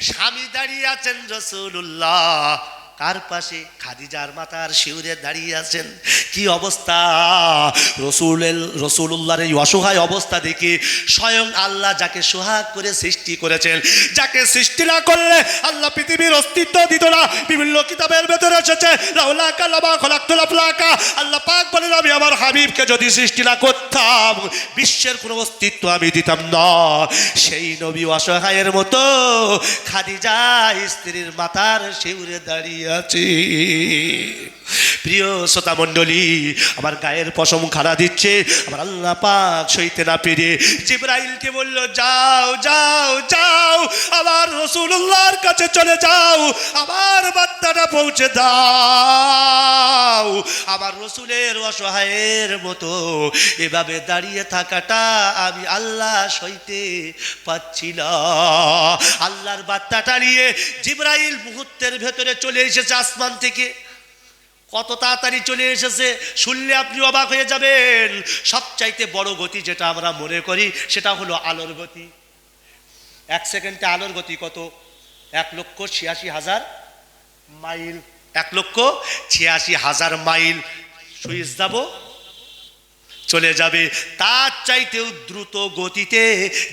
স্বামী দাঁড়িয়ে আছেন রসুল্লাহ, কার পাশে? খাদিজার মাতার শিউরে দাঁড়িয়ে আছেন। কি অবস্থা! রসুল্লাহর এই অসহায় অবস্থা দেখে স্বয়ং আল্লাহ যাকে সোহাগ করে সৃষ্টি করেছেন, যাকে সৃষ্টি না করলে আল্লাহ পৃথিবীর অস্তিত্ব দিত না। বিভিন্ন কিতাবের ভেতরে এসেছে আল্লাহ পাক বলেন, আমি আমার হাবিবকে যদি সৃষ্টি না করতাম বিশ্বের কোনো অস্তিত্ব আমি দিতাম না। সেই নবী অসহায়ের মতো খাদিজা স্ত্রীর মাতার শিউরে দাঁড়িয়ে আছে। প্রিয় শ্রোতা মণ্ডলী, আমার গায়ের পশম খাড়া দিচ্ছে। আমার আল্লাহ পাক সইতে না পেরে জিবরাইলকে বলল, যাও যাও যাও, আমার রাসূলুল্লাহর কাছে চলে যাও, আমার বার্তাটা পৌঁছে দাও। আমার রসুলের অসহায়ের মতো এভাবে দাঁড়িয়ে থাকাটা আমি আল্লাহ সইতে পাচ্ছি না। আল্লাহর বার্তাটা নিয়ে জিবরাইল মুহূর্তের ভেতরে চলে এসেছে আসমান থেকে। কত তাড়াতাড়ি চলে এসেছে শুনলে আপনি অবাক হয়ে যাবেন। সবচাইতে বড় গতি যেটা আমরা মনে করি সেটা হলো আলোর গতি। 1 সেকেন্ডে আলোর গতি কত? 1,86,000 মাইল। 1,86,000 মাইল। সুইচ যাব, চলে যাবে। তার চাইতেও দ্রুত গতিতে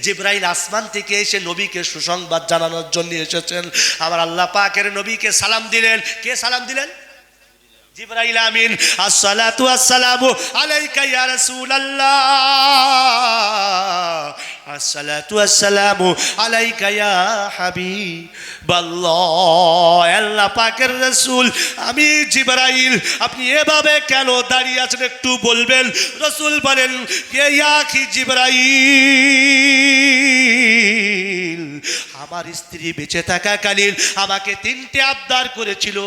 জিবরাইল আসমান থেকে এসে নবীকে সুসংবাদ জানানোর জন্য এসেছেন। আমার আল্লাহ পাকের নবীকে সালাম দিলেন। কে সালাম দিলেন? জিবরাইল আমিন। আসসালাতু ওয়াসসালামু আলাইকা ইয়া রাসূলুল্লাহ, আসসালাতু ওয়াসসালামু আলাইকা ইয়া হাবিবাল্লাহ। আল্লাহ পাকের রাসূল আমি জিবরাইল, আপনি এভাবে কেন দাঁড়িয়ে আছেন একটু বলবেন? রাসূল বলেন, ইয়া আখি জিবরাইল, আমার স্ত্রী বেঁচে থাকাকালীন আমাকে 3টে আবদার করেছিল,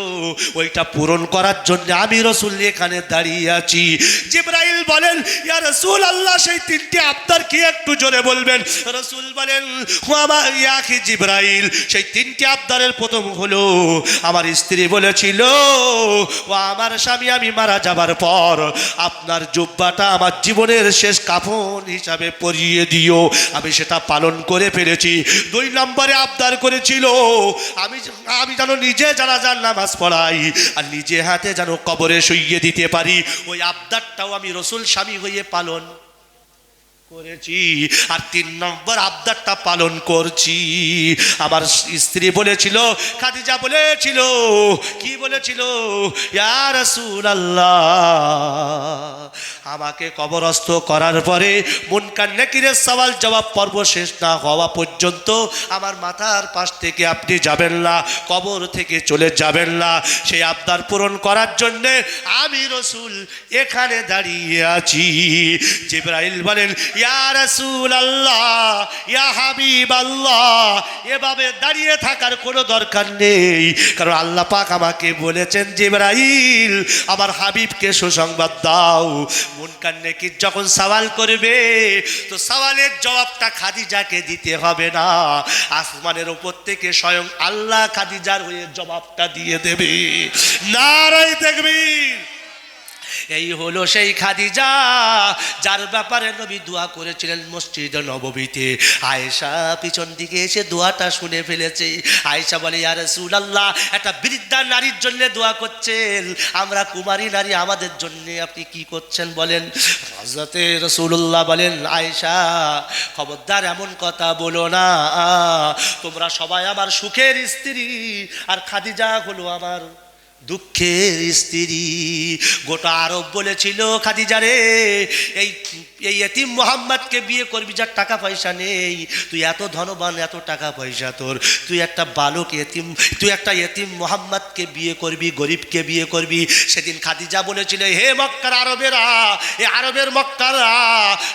ওইটা পূরণ করার জন্য আমি রাসূল এখানে দাঁড়িয়ে আছি। জিবরাইল বলেন, ইয়া রাসূলুল্লাহ, সেই 3টে আবদার কি একটু জোরে বলবেন? রাসূল বলেন, ইয়া আখি জিবরাইল, সেই 3টে আবদারের প্রথম হলো, আমার স্ত্রী বলেছিল, ও আমার স্বামী, আমি মারা যাবার পর আপনার জুব্বাটা আমার জীবনের শেষ কাফন হিসাবে পরিয়ে দিও। আমি সেটা পালন করে ফেলেছি। 2 নম্বরে আবদার করেছিল, আমি যেন নিজে জানাজার নামাজ পড়াই আর নিজে হাতে যেন কবরে শুইয়ে দিতে পারি। ওই আবদারটাও আমি রাসূল স্বামী হয়ে পালন করেছি। আর 3 নম্বর আবদারটা পালন করছি। আমার স্ত্রী বলেছিল, খাদিজা বলেছিল, কি বলেছিল? ইয়া রাসূলুল্লাহ, আমাকে কবরস্থ করার পরে মুনকার নাকিরের সওয়াল জবাব পর্ব শেষ না হওয়া পর্যন্ত আমার মাথার পাশ থেকে আপনি যাবেন না, কবর থেকে চলে যাবেন না। সেই আবদার পূরণ করার জন্যে আমি রাসূল এখানে দাঁড়িয়ে আছি। জিবরাইল বলেন, ইয়া রাসূলুল্লাহ, ইয়া হাবিবাল্লাহ, এভাবে দাঁড়িয়ে থাকার কোনো দরকার নেই, কারণ আল্লাহ পাক আমাকে বলেছেন, জিবরাইল, আমার হাবিবকে সুসংবাদ দাও। মুনকার নাকির যখন সওয়াল করবে তো সওয়ালের জবাবটা খাদিজাকে দিতে হবে না, আসমানের উপর থেকে স্বয়ং আল্লাহ খাদিজার হয়ে জবাবটা দিয়ে দেবে। নারায়ে তাকবীর। এই হলো সেই খাদিজা যার ব্যাপারে নবী দোয়া করেছিলেন মসজিদে নববীতে। আয়েশা পিছন দিকে এসে দোয়াটা শুনে ফেলেছে। আয়েশা বলে, ইয়া রাসূলুল্লাহ, একটা বৃদ্ধা নারীর জন্য দোয়া করছেন, আমরা কুমারী নারী, আমাদের জন্য আপনি কি করছেন বলেন? হযরতে রাসূলুল্লাহ বলেন, আয়েশা, খবরদার এমন কথা বলো না, তোমরা সবাই আমার সুখের স্ত্রী আর খাদিজা হলো আমার দুঃখের স্ত্রী। গোটা আরব বলেছিল, খাদিজা রে, এই এতিম মোহাম্মদকে বিয়ে করবি, যার টাকা পয়সা নেই, তুই এত ধনবান, এত টাকা পয়সা তোর, তুই একটা বালক এতিম, তুই একটা এতিম মোহাম্মদকে বিয়ে করবি, গরিবকে বিয়ে করবি। সেদিন খাদিজা বলেছিল, হে মক্কার আরবেরা, এ আরবের মক্কারা,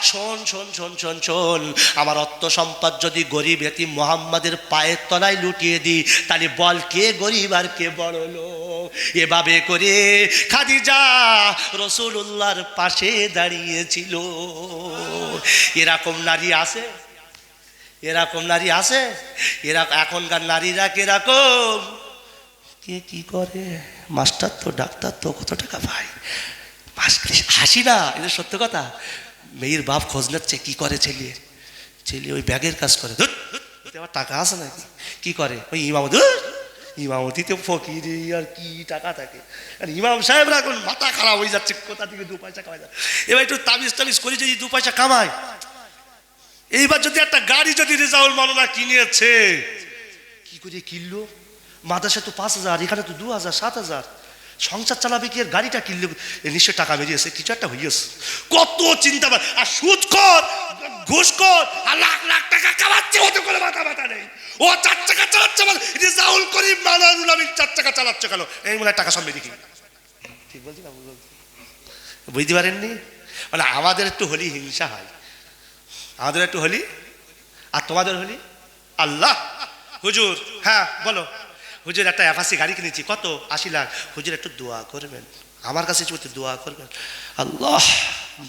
শোন শোন শোন শোন শোন, আমার অর্থ সম্পদ যদি গরিব এতিম মোহাম্মদের পায়ের তলায় লুটিয়ে দিই, তাহলে বল কে গরিব আর কে বড় লোক? এভাবে করে খাদিজা রাসূলুল্লাহর পাশে দাঁড়িয়েছিল। এরকম নারী আছে? এরকম নারী আছে? এরা এখনকার নারীরা কিরকম, কে কি করে, মাস্টার তো ডাক্তার তো কত টাকা পায়, হাসি না, এটা সত্য কথা। মেয়ের বাপ খোঁজ নিচ্ছে কি করে ছেলে, ছেলে ওই ব্যাগের কাজ করে, আমার টাকা আছে নাকি, কি করে ওই ইমামতিতে ফকিরে আর কি টাকা থাকে। আর ইমাম সাহেবরা এখন মাথা খারাপ হয়ে যাচ্ছে, কোথা থেকে 2 পয়সা কামাই যায়, এবার একটু তাবিজ টাবিজ করে যদি 2 পয়সা কামায়। এইবার যদি একটা গাড়ি যদি রেজাউল মাওলানা কিনেছে, কি করে কিনলো, মাদ্রাসা তো 5,000, এখানে তো 2,000, 7,000, সংসার চালাবে কি, আর গাড়িটা কিনলে নিশ্চয় টাকা বেরিয়েছে, কিছু একটা হইয়েছে, কত চিন্তা। আর সুদ কর, ঘুষ কর, আর লাখ লাখ টাকা কামাচ্ছে, হতে করে মাথা ব্যথা নেই। ও 4 চাকা চালাচ্ছে, রেজাউল করিম মাওলানা আমি 4 চাকা চালাচ্ছে কেন, এই মনে টাকা সব বেরিয়ে, ঠিক বলছি না, বুঝতে পারেননি? মানে আমাদের একটু হলি হিংসা হয়, আমাদের একটু হলি, আর তোমাদের হলি আল্লাহ। হুজুর, হ্যাঁ বলো, হুজুর একটা অ্যাপাসি গাড়ি কিনেছি, কত, 80 লাখ, হুজুর একটু দোয়া করবেন, আমার কাছে চলতে দোয়া করবেন, আল্লাহ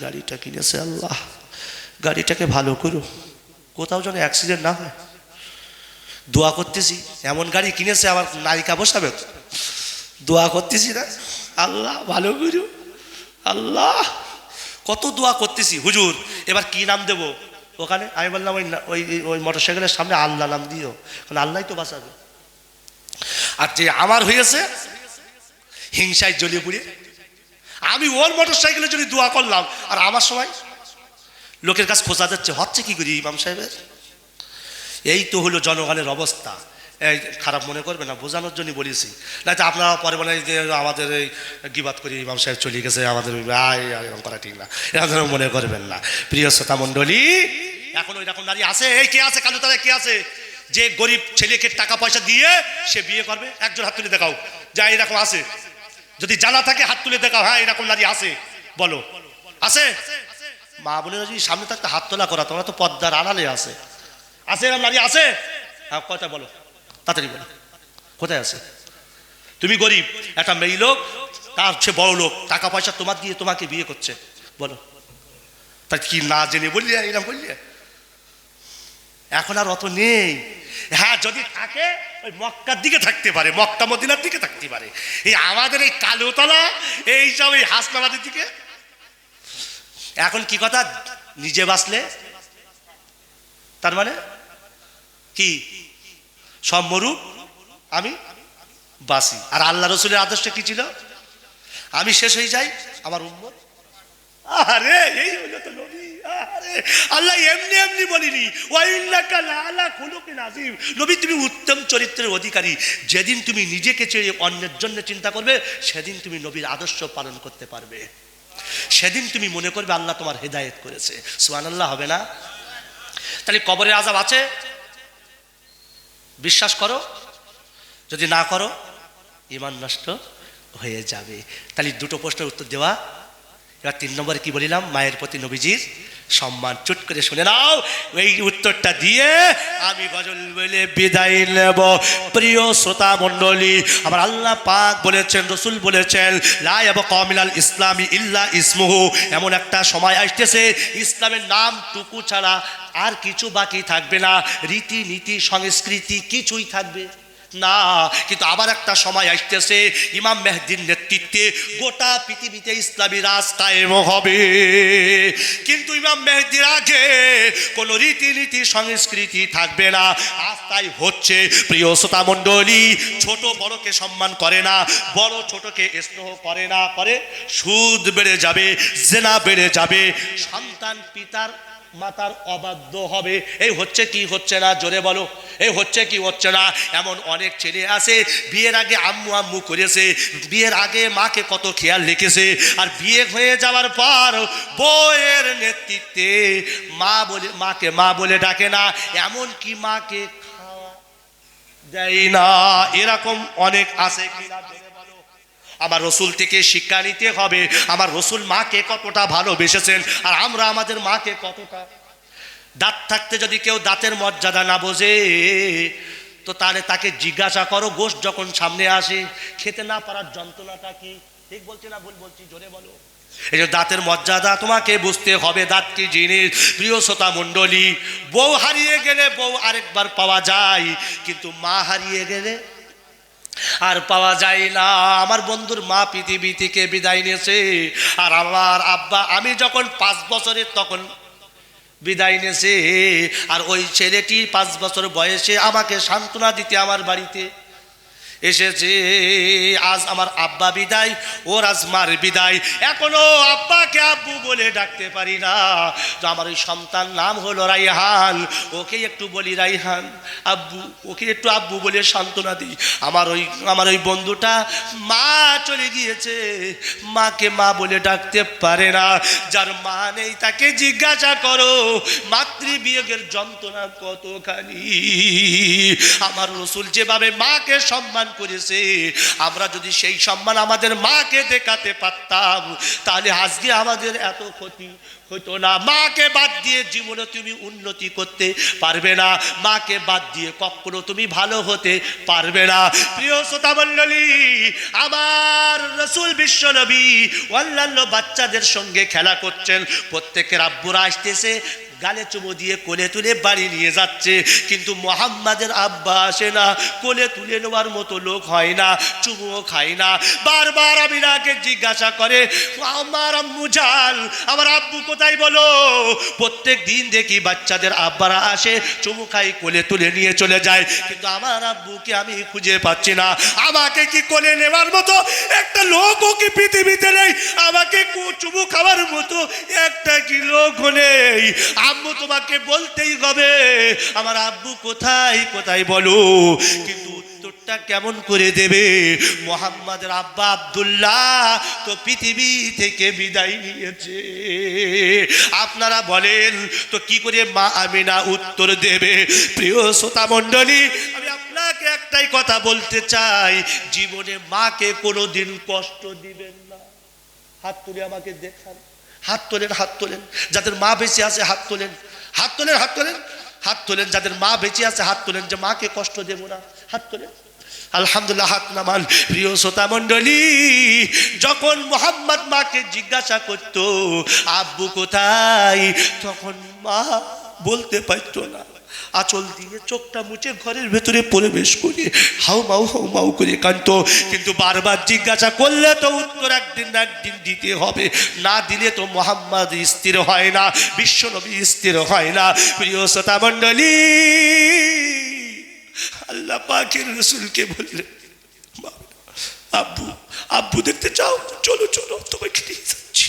গাড়িটা কিনেছে, আল্লাহ গাড়িটাকে ভালো করো, কোথাও যেন অ্যাক্সিডেন্ট না হয়, দোয়া করতেছি, এমন গাড়ি কিনেছে আবার নায়িকা বসাবে, দোয়া করতেছি না, আল্লাহ ভালো করো, আল্লাহ কত দোয়া করতেছি। হুজুর এবার কি নাম দেবো ওখানে, আমি বললাম ওই ওই মোটর সাইকেলের সামনে আল্লাহ নাম দিও, কারণ আল্লাহ তো বাঁচাবে। আর যে আমার হয়েছে হিংসায় জ্বলিয়ে পুড়ে, আমি ওর মোটর সাইকেলে যদি দোয়া করলাম, আর আমার সময় লোকের কাছে খোঁজা যাচ্ছে, হচ্ছে কি করি ইমাম সাহেবের। এই তো হলো জনগণের অবস্থা। এই খারাপ মনে করবে না, বোঝানোর জন্য বলেছি, না তো আপনারা পরে বলে যে আমাদের এই গিবাত করি ইমাম সাহেব চলে গেছে, আমাদের এরকম করা ঠিক না, এরকম মনে করবেন না। প্রিয় শ্রোতা মণ্ডলী, এখন ওই রকম নারী আছে, এই কে আছে কালুতলায়, কে আছে যে গরিব ছেলেকে টাকা পয়সা দিয়ে সে বিয়ে করবে? একজন হাত তুলে দেখাও, যা এরকম আছে, যদি জানা থাকে হাত তুলে দেখাও, হ্যাঁ এরকম নারী আছে, বলো আছে? মা বোনেরা যদি সামনে থাকতে হাত তোলা করা, তোমরা তো পদ্মার আড়ালে আছে, আছে এরকম নারী আছে? হ্যাঁ কথা বলো, তাড়াতাড়ি বলো, কোথায় আছে? তুমি গরিব, একটা মেয়ে লোক তার চেয়ে বড় লোক টাকা পয়সা তোমার দিয়ে তোমাকে বিয়ে করছে, বলো তাই কি না জেনে বললি এরকম বললি? এখন আর অত নেই। হ্যাঁ যদি থাকে ওই মক্কার দিকে থাকতে পারে, মক্কা মদিনার দিকে থাকতে পারে, এই আমাদের এই কালোতলা এইসব এই হাসনাবাদের দিকে। এখন কি কথা, নিজে বাঁচলে তার মানে কি সব মরুক আমি বাঁচি। আর আল্লাহ রসুলের আদর্শ কি ছিল, আমি শেষ হয়ে যাই আমার উম্মত। আরে এই হলো তো নবী। আরে আল্লাহ এমনি এমনি বলিনি, ওয়াইন্নাকা লাআলা খুলুকিন আযীম, নবী তুমি উত্তম চরিত্রের অধিকারী। যেদিন তুমি নিজেকে ছেড়ে অন্যের জন্য চিন্তা করবে, সেদিন তুমি নবীর আদর্শ পালন করতে পারবে, সেদিন তুমি মনে করবে আল্লাহ তোমার হেদায়েত করেছে। সুবহানাল্লাহ হবে না? তাহলে কবরের আযাব আছে, বিশ্বাস করো, যদি না করো ঈমান নষ্ট হয়ে যাবে। তাহলে দুটো প্রশ্নের উত্তর দেওয়া। এবার 3 নম্বরে কি বলিলাম, মায়ের প্রতি নবীজির সম্মান। চুট করে শুনে নাও, এই উত্তরটা দিয়ে আমি গজল বলে বিদায় নেব। প্রিয় শ্রোতা মণ্ডলী, আমার আল্লাহ পাক বলেছেন, রসুল বলেছেন, লা ইয়াবকা মিনাল ইসলামি ইল্লা ইসমুহু, এমন একটা সময় আসতেছে ইসলামের নামটুকু ছাড়া আর কিছু বাকি থাকবে না, রীতিনীতি সংস্কৃতি কিছুই থাকবে না। কিন্তু আবার একটা সময় আসতেছে ইমাম মেহদির নেতৃত্বে গোটা পৃথিবীতে ইসলামী রাজ কায়েম হবে। কিন্তু ইমাম মেহদির আগে কোনো রীতিনীতি সংস্কৃতি থাকবে না। আজ তাই হচ্ছে প্রিয় শ্রোতা মণ্ডলী, ছোট বড়কে সম্মান করে না, বড় ছোটকে স্নেহ করে না, করে সুদ বেড়ে যাবে, জেনা বেড়ে যাবে, সন্তান পিতার মাতার অবাধ্য হবে। এই হচ্ছে কি হচ্ছে না, জোরে বলো, এই হচ্ছে কি হচ্ছে না? এমন অনেক ছেলে আছে বিয়ের আগে আম্মু আম্মু করেছে, বিয়ের আগে মাকে কত খেয়াল রেখেছে, আর বিয়ে হয়ে যাওয়ার পর বউয়ের নেতৃত্বে মা বলে, মাকে মা বলে ডাকে না, এমন কি মাকে খাওয়া দেয় না। এরকম অনেক আছে কিনা? আমার রসুল থেকে শিক্ষা নিতে হবে, আমার রসুল মাকে কতটা ভালোবেসেছেন, আর আমরা আমাদের মাকে কতটা। দাঁত থাকতে যদি কেউ দাঁতের মর্যাদা না বোঝে, তো তাহলে তাকে জিজ্ঞাসা করো, গোশত যখন সামনে আসে খেতে না পারার যন্ত্রণাটা কি। ঠিক বলছি না ভুল বলছি, জোরে বলো। এই যে দাঁতের মর্যাদা তোমাকে বুঝতে হবে, দাঁত কি জিনিস। প্রিয় শ্রোতা মণ্ডলী, বউ হারিয়ে গেলে বউ আরেকবার পাওয়া যায়, কিন্তু মা হারিয়ে গেলে আর পাওয়া যায় না। আমার বন্ধুর মা পৃথিবী থেকে বিদায় নিয়েছে, আর আমার আব্বা আমি যখন 5 বছরের তখন বিদায় নিয়েছে। আর ওই ছেলেটি 5 বছর বয়সে আমাকে সান্ত্বনা দিতে আমার বাড়িতে এসেছে। আজ আমার আব্বা বিদায়, ওর আজ মার বিদায়, এখনো আব্বাকে আব্বু বলে ডাকতে পারি না। তো আমার ওই সন্তান নাম হলো রাইহান, ওকে একটু বলি রাইহান আব্বু, ওকে একটু আব্বু বলে সান্ত্বনা দিই। আমার ওই বন্ধুটা মা চলে গিয়েছে, মাকে মা বলে ডাকতে পারে না। যার মা নেই তাকে জিজ্ঞাসা করো মাতৃবিয়োগের যন্ত্রণা কতখানি। আমার রসুল যেভাবে মাকে সম্মান করেছে, আমরা যদি সেই সম্মান আমাদের মাকে দেখাতে পারতাম, তাহলে আজকে আমাদের এত ক্ষতি হতো না। মাকে বাদ দিয়ে জীবনে তুমি উন্নতি করতে পারবে না, মাকে বাদ দিয়ে কখনো তুমি ভালো হতে পারবে না। প্রিয় শ্রোতা মণ্ডলী, আমার রসুল বিশ্ব নবী অন্যান্য বাচ্চাদের সঙ্গে খেলা করছেন, প্রত্যেকের আব্বুরা আসতেছে, গালে চুমো দিয়ে কোলে তুলে বাড়ি নিয়ে যাচ্ছে, কিন্তু মোহাম্মদের আব্বা আসে না, কোলে তুলে নেওয়ার মতো লোক হয় না, চুমুও খায় না। বারবার আমিনাকে জিজ্ঞাসা করে, আমার আম্মু জান, আমার আব্বু কোথায় বলো? প্রত্যেক দিন দেখি বাচ্চাদের আব্বারা আসে, চুমু খাই, কোলে তুলে নিয়ে চলে যায়, কিন্তু আমার আব্বুকে আমি খুঁজে পাচ্ছি না। আমাকে কি কোলে নেওয়ার মতো একটা লোকও কি পৃথিবীতে নেই? আমাকে চুমু খাওয়ার মতো একটা কি লোক নেই? আম্মু তোমাকে বলতেই হবে আমার আব্বু কোথায় কোথায় বলো। কিন্তু উত্তরটা কেমন করে দেবে? মোহাম্মদের আব্বা আব্দুল্লাহ তো পৃথিবী থেকে বিদায় নিয়েছে। আপনারা বলেন তো কি করে মা আমিনা উত্তর দেবে? প্রিয় শ্রোতা মণ্ডলী, আমি আপনাকে একটাই কথা বলতে চাই, জীবনে মাকে কোনোদিন কষ্ট দিবেন না। হাত তুলে আমাকে দেখান, হাত তোলেন, হাত তোলেন। যাদের মা বেঁচে আছে হাত তোলেন, হাত তোলেন, হাত তোলেন, হাত তোলেন। যাদের মা বেঁচে আছে হাত তোলেন, যে মাকে কষ্ট দেব না, হাত তোলেন। আলহামদুলিল্লাহ, হাত নামান। প্রিয় শ্রোতা মণ্ডলী, যখন মোহাম্মদ মাকে জিজ্ঞাসা করত আব্বু কোথায়, তখন মা বলতে পারত না। আঁচল দিয়ে চোখটা মুছে ঘরের ভেতরে প্রবেশ করে হাউ মাউ করে কাঁদতো। কিন্তু বারবার জিজ্ঞাসা করলে তো উত্তর একদিন না একদিন দিতে হবে, না দিলে তো মোহাম্মদ স্থির হয় না, বিশ্বনবী স্থির হয় না। প্রিয় শ্রোতা মণ্ডলী, আল্লাহ পাকের রাসূলকে বললেন, আব্বু আব্বু দেখতে চাও? চলো চলো, তোমাকে নিয়ে যাচ্ছি।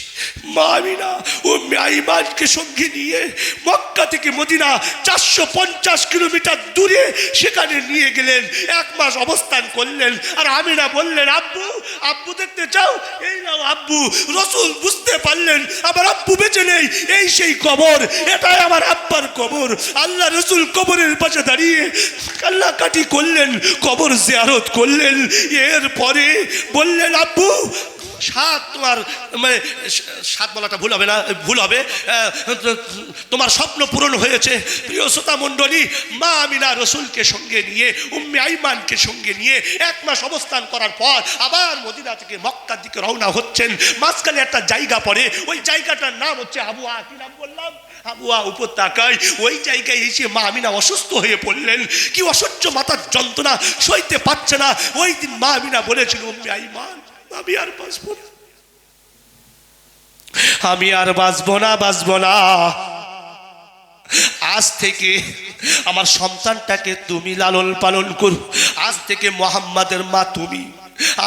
মা আমিনা ও আইমানকে সঙ্গে নিয়ে মক্কা থেকে মদিনা 450 কিলোমিটার দূরে সেখানে নিয়ে গেলেন, 1 মাস অবস্থান করলেন। আর আমিনা বললেন, আব্বু আব্বু দেখতে চাও? এই নাও আব্বু। রসুল বুঝতে পারলেন আমার আব্বু বেঁচে নেই, এই সেই কবর, এটাই আমার আব্বার কবর। আল্লাহ রসুল কবরের পাশে দাঁড়িয়ে কান্নাকাটি করলেন, কবর জিয়ারত করলেন। এরপরে বললেন, আব্বু তোমার মানে সাত বলাটা ভুল হবে না, ভুল হবে, তোমার স্বপ্ন পূরণ হয়েছে। প্রিয় শ্রোতা মণ্ডলী, মা আমিনা রসুলকে সঙ্গে নিয়ে, উম্মে আইমানকে সঙ্গে নিয়ে 1 মাস অবস্থান করার পর আবার মদিনা থেকে মক্কার দিকে রওনা হচ্ছেন। মাঝখানে একটা জায়গা পড়ে, ওই জায়গাটার নাম হচ্ছে আবুয়া। কি নাম বললাম? আবুয়া উপত্যকায়। ওই জায়গায় এসে মা আমিনা অসুস্থ হয়ে পড়লেন, কি অসহ্য মাথার যন্ত্রণা সইতে পারছে না। ওই দিন মা আমিনা বলেছিল, উম্মে আইমান, আমি আর বাঁচবো না, আমি আর বাঁচবো না, বাঁচবো না। আজ থেকে আমার সন্তানটাকে তুমি লালন পালন করো। আজ থেকে মোহাম্মদের মা তুমি।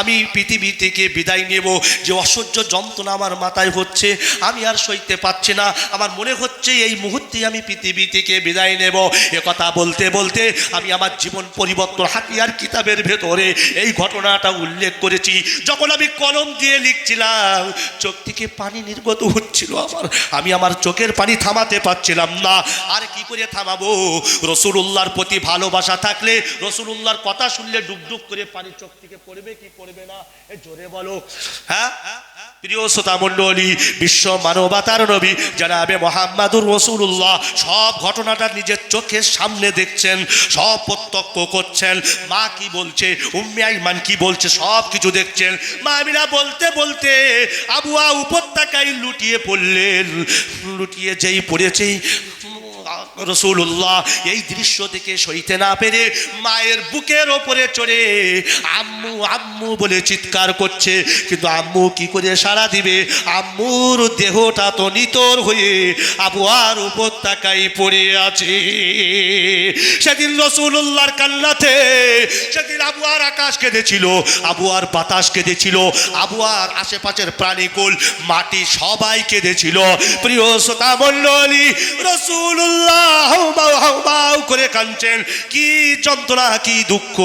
আমি পৃথিবী থেকে বিদায় নেব। যে অসহ্য যন্ত্রণা আমার মাথায় হচ্ছে, আমি আর সইতে পারছি না। আমার মনে হচ্ছে এই মুহূর্তে আমি পৃথিবী থেকে বিদায় নেব। এ কথা বলতে বলতে আমি আমার জীবন পরিবর্তন হাতিয়ার কিতাবের ভেতরে এই ঘটনাটা উল্লেখ করেছি। যখন আমি কলম দিয়ে লিখছিলাম, চোখ থেকে পানি নির্গত হচ্ছিল আমি আমার চোখের পানি থামাতে পারছিলাম না। আর কি করে থামাবো? রাসূলুল্লাহর প্রতি ভালোবাসা থাকলে, রাসূলুল্লাহর কথা শুনলে ডুবডুব করে পানি চোখ থেকে পড়বে কি পড়বে না? এ জোরে বলো। হ্যাঁ, প্রিয় শ্রোতা মণ্ডলী, বিশ্ব মানবতার নবী জনাবে মুহাম্মদুর রাসূলুল্লাহ সব ঘটনাটা নিজের চোখের সামনে দেখছেন, সব প্রত্যক্ষ করছেন। মা কি বলছে, উম্মে আইমান কি বলছে, সব কিছু দেখছেন। মা আমিনা বলতে বলতে আবুয়া উপত্যকা উপত্যকায় লুটিয়ে পড়লেন। লুটিয়ে যেই পড়েছে রাসূলুল্লাহ এই দৃশ্য থেকে সইতে না পেরে মায়ের বুকের ওপরে চড়ে আম্মু আম্মু বলে চিৎকার করছে, কিন্তু আম্মু কি করে সাড়া দিবে? আম্মুর দেহটা তো নিতর হয়ে আবওয়ার উপত্যকায় পড়ে আছে। সেদিন রাসূলুল্লাহর কান্নাতে সেদিন আবওয়ার আকাশ কেঁদেছিল, আবওয়ার বাতাস কেঁদেছিল, আবওয়ার আশেপাশের প্রাণীকুল মাটি সবাই কেঁদেছিল। প্রিয় শ্রোতা মণ্ডলী, রাসূলুল্লাহ হাউমাউ হাউমাউ করে কাঁদছেন। কি যন্ত্রণা, কি দুঃখ,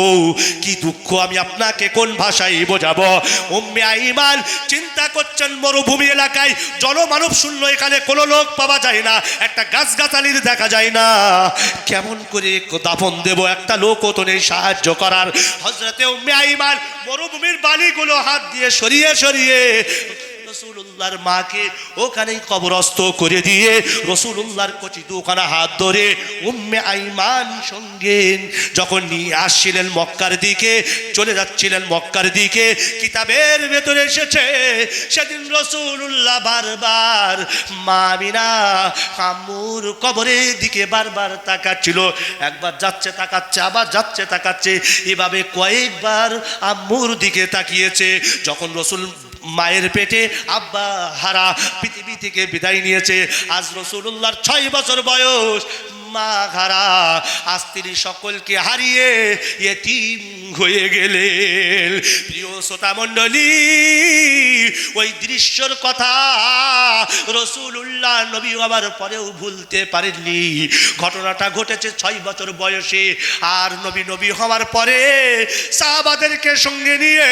কি দুঃখ আমি আপনাকে কোন ভাষায় বোঝাবো? উম্মে আইমান চিন্তা করছেন মরুভূমি এলাকায়, জনমানব শূন্য, এখানে কোনো লোক পাওয়া যায় না, একটা গাছগাছালির দেখা যায় না, কেমন করে দাফন দেব? একটা লোকও তো নেই সাহায্য করার। হযরতে উম্মে আইমান মরুভূমির বালিগুলো হাত দিয়ে সরিয়ে সরিয়ে রাসূলুল্লাহর মাকে ওখানেই কবরস্থ করে দিয়ে রাসূলুল্লাহর কচি দুখানা হাত ধরে উম্মে আইমান সঙ্গে যখন নিয়ে আসছিলেন মক্কার দিকে, চলে যাচ্ছিলেন মক্কার দিকে, কিতাবের ভেতরে এসেছে সেদিন রাসূলুল্লাহ বারবার মা আমিনা আম্মুর কবরের দিকে বারবার তাকাচ্ছিল। একবার যাচ্ছে তাকাচ্ছে, আবার যাচ্ছে তাকাচ্ছে, এভাবে কয়েকবার আম্মুর দিকে তাকিয়েছে। যখন রাসূল মায়ের পেটে আব্বা হারা পৃথিবী থেকে বিদায় নিয়েছে, আজ রাসূলুল্লাহর 6 বছর বয়স, মা হারা স্ত্রী সকলকে হারিয়ে ইতিম হয়ে গেলেন। প্রিয় শ্রোতা মণ্ডলী, ওই দৃশ্যর কথা রাসূলুল্লাহ নবী হওয়ার পরেও ভুলতে পারেননি। ঘটনাটা ঘটেছে 6 বছর বয়সে, আর নবী হওয়ার পরে সাহাবাদেরকে সঙ্গে নিয়ে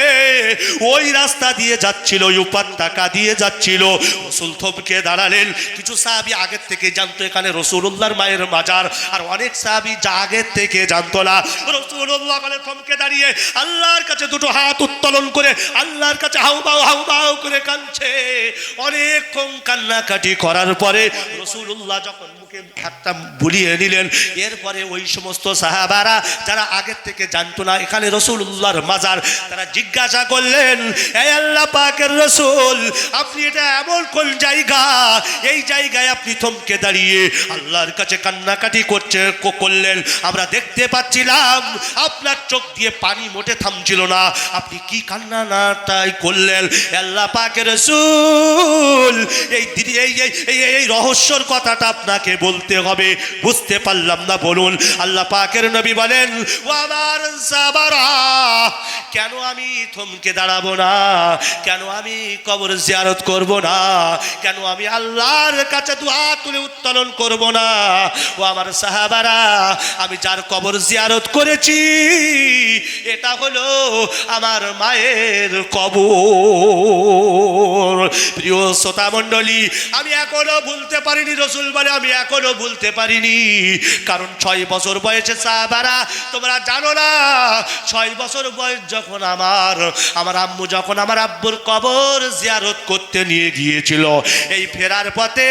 ওই রাস্তা দিয়ে যাচ্ছিল, ওই উপত্যকা দিয়ে যাচ্ছিল। রাসূল থমকে দাঁড়ালেন। কিছু সাহাবী আগের থেকে জানতো এখানে রাসূলুল্লাহর মায়ের মাজার, আর অনেক সাহাবী যা আগের থেকে জানতো না। রাসূলুল্লাহ বলে থমকে দাঁড়িয়ে আল্লাহর কাছে দুটো হাত উত্তোলন করে আল্লাহর কাছে হাউমাউ হাউমাউ করে কাঁদছে। অনেকক্ষণ কান্নাকাটি করার পরে রাসূলুল্লাহ যখন মুখে হাতটা বুলিয়ে নিলেন, এরপরে ওই সমস্ত সাহাবারা যারা আগের থেকে জানতো না এখানে রাসূলুল্লাহর মাজার, তারা জিজ্ঞাসা করলেন, হে আল্লাহ পাকের রাসূল, আপনি এটা এমন কোন জায়গা, এই জায়গায় আপনি থমকে দাঁড়িয়ে আল্লাহর কাছে কান্নাকাটি করলেন? আমরা দেখতে পাচ্ছিলাম আপনার চোখ দিয়ে পানি মোটে থামছিল না, আপনি কি কান্নাটাই করলেন? আল্লাহ পাকের রাসূল, এই রহস্যর কথাটা আপনাকে বলতে হবে, বুঝতে পারলাম না, বলুন। আল্লাহ পাকের নবী বলেন, ও আমার সাহাবারা, কেন আমি থমকে দাঁড়াবো না? কেন আমি কবর জিয়ারত করব না? কেন আমি আল্লাহর কাছে দুহাত তুলে উত্তোলন করব না? ও আমার সাহাবারা, আমি যার কবর জিয়ারত করেছি এটা হলো আমার মায়ের কবর। প্রিয় শ্রোতা মণ্ডলী, আমি এখনো ভুলতে পারিনি। রাসূল বলে আমি এখনো ভুলতে পারিনি, কারণ 6 বছর বয়সে সাহাবারা, তোমরা জানো না 6 বছর বয়স যখন আমার আম্মু যখন আমার আব্বুর কবর জিয়ারত করতে নিয়ে গিয়েছিল, এই ফেরার পথে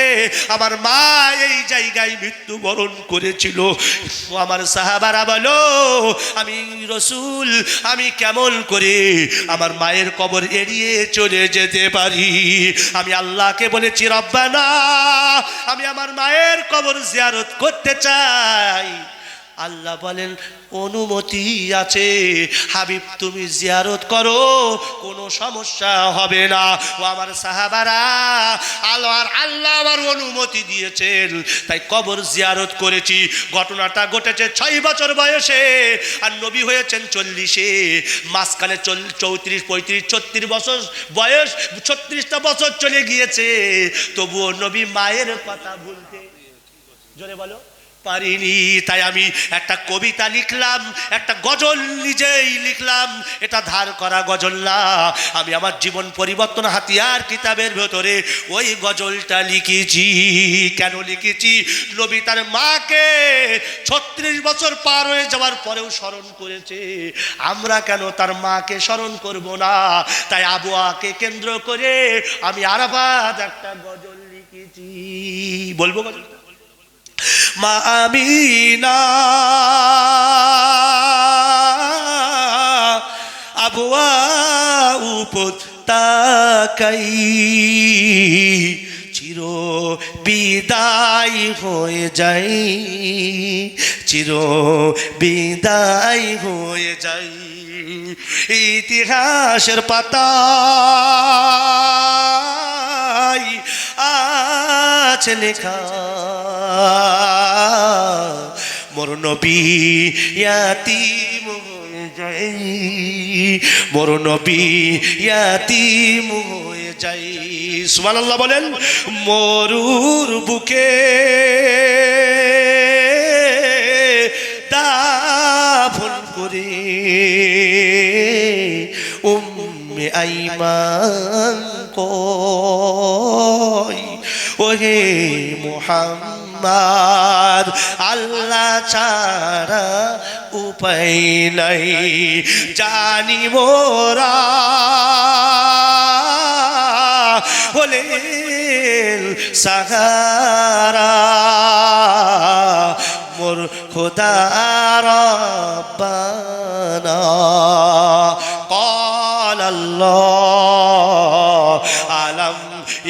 আমার মা এই জায়গায় মৃত্যুবরণ করেছিল। আমার সাহাবারা বলো, আমি রাসূল, আমি কেমন করে আমার মায়ের কবর এড়িয়ে চলে যেতে পারি? আমি আল্লাহকে বলেছি, রব্বানা, আমি আমার মায়ের কবর জিয়ারত করতে চাই। আল্লাহ বলেন, অনুমতি আছে হাবিব, তুমি জিয়ারত করো, কোনো সমস্যা হবে না। ও আমার সাহাবারা, আল্লাহ আমার অনুমতি দিয়েছেন, তাই কবর জিয়ারত করেছি। ঘটনাটা ঘটেছে 6 বছর বয়সে, আর নবী হয়েছেন 40-এ। মাঝখানে 34, 35, 36 বছর বয়স, 36টা বছর চলে গিয়েছে, তবুও নবী মায়ের কথা ভুলতে, জোরে বলো, পারিনি। তাই আমি একটা কবিতা লিখলাম, একটা গজল নিজেই লিখলাম। এটা ধার করা গজল না, আমি আমার জীবন পরিবর্তন হাতিয়ার কিতাবের ভেতরে ওই গজলটা লিখেছি। কেন লিখেছি? নবী তার মাকে 36 বছর পার হয়ে যাওয়ার পরেও স্মরণ করেছে, আমরা কেন তার মাকে স্মরণ করব না? তাই আবওয়াকে কেন্দ্র করে আমি আরাফাত একটা গজল লিখেছি। বলবো গজলটা? মা আমিনা আবওয়া তাকাই চির বিদায় হয়ে যাই, চির বিদায় হয়ে যাই। ইতিহাসের পাতায় আছে লেখা মোর নবী ইয়াতীম হয়ে যাই, মোর নবী ইয়াতীম হয়ে যাই। সুবহানাল্লাহ বলেন। মরুর বুকে দাফন করে উম্মে আইমান কয় ওহে মুহাম্মদ আল্লাহ ছাড়া উপায় নাই, জানি মোরা হলেন সাহারা মোর খোদা রব্বানা। قال الله ألم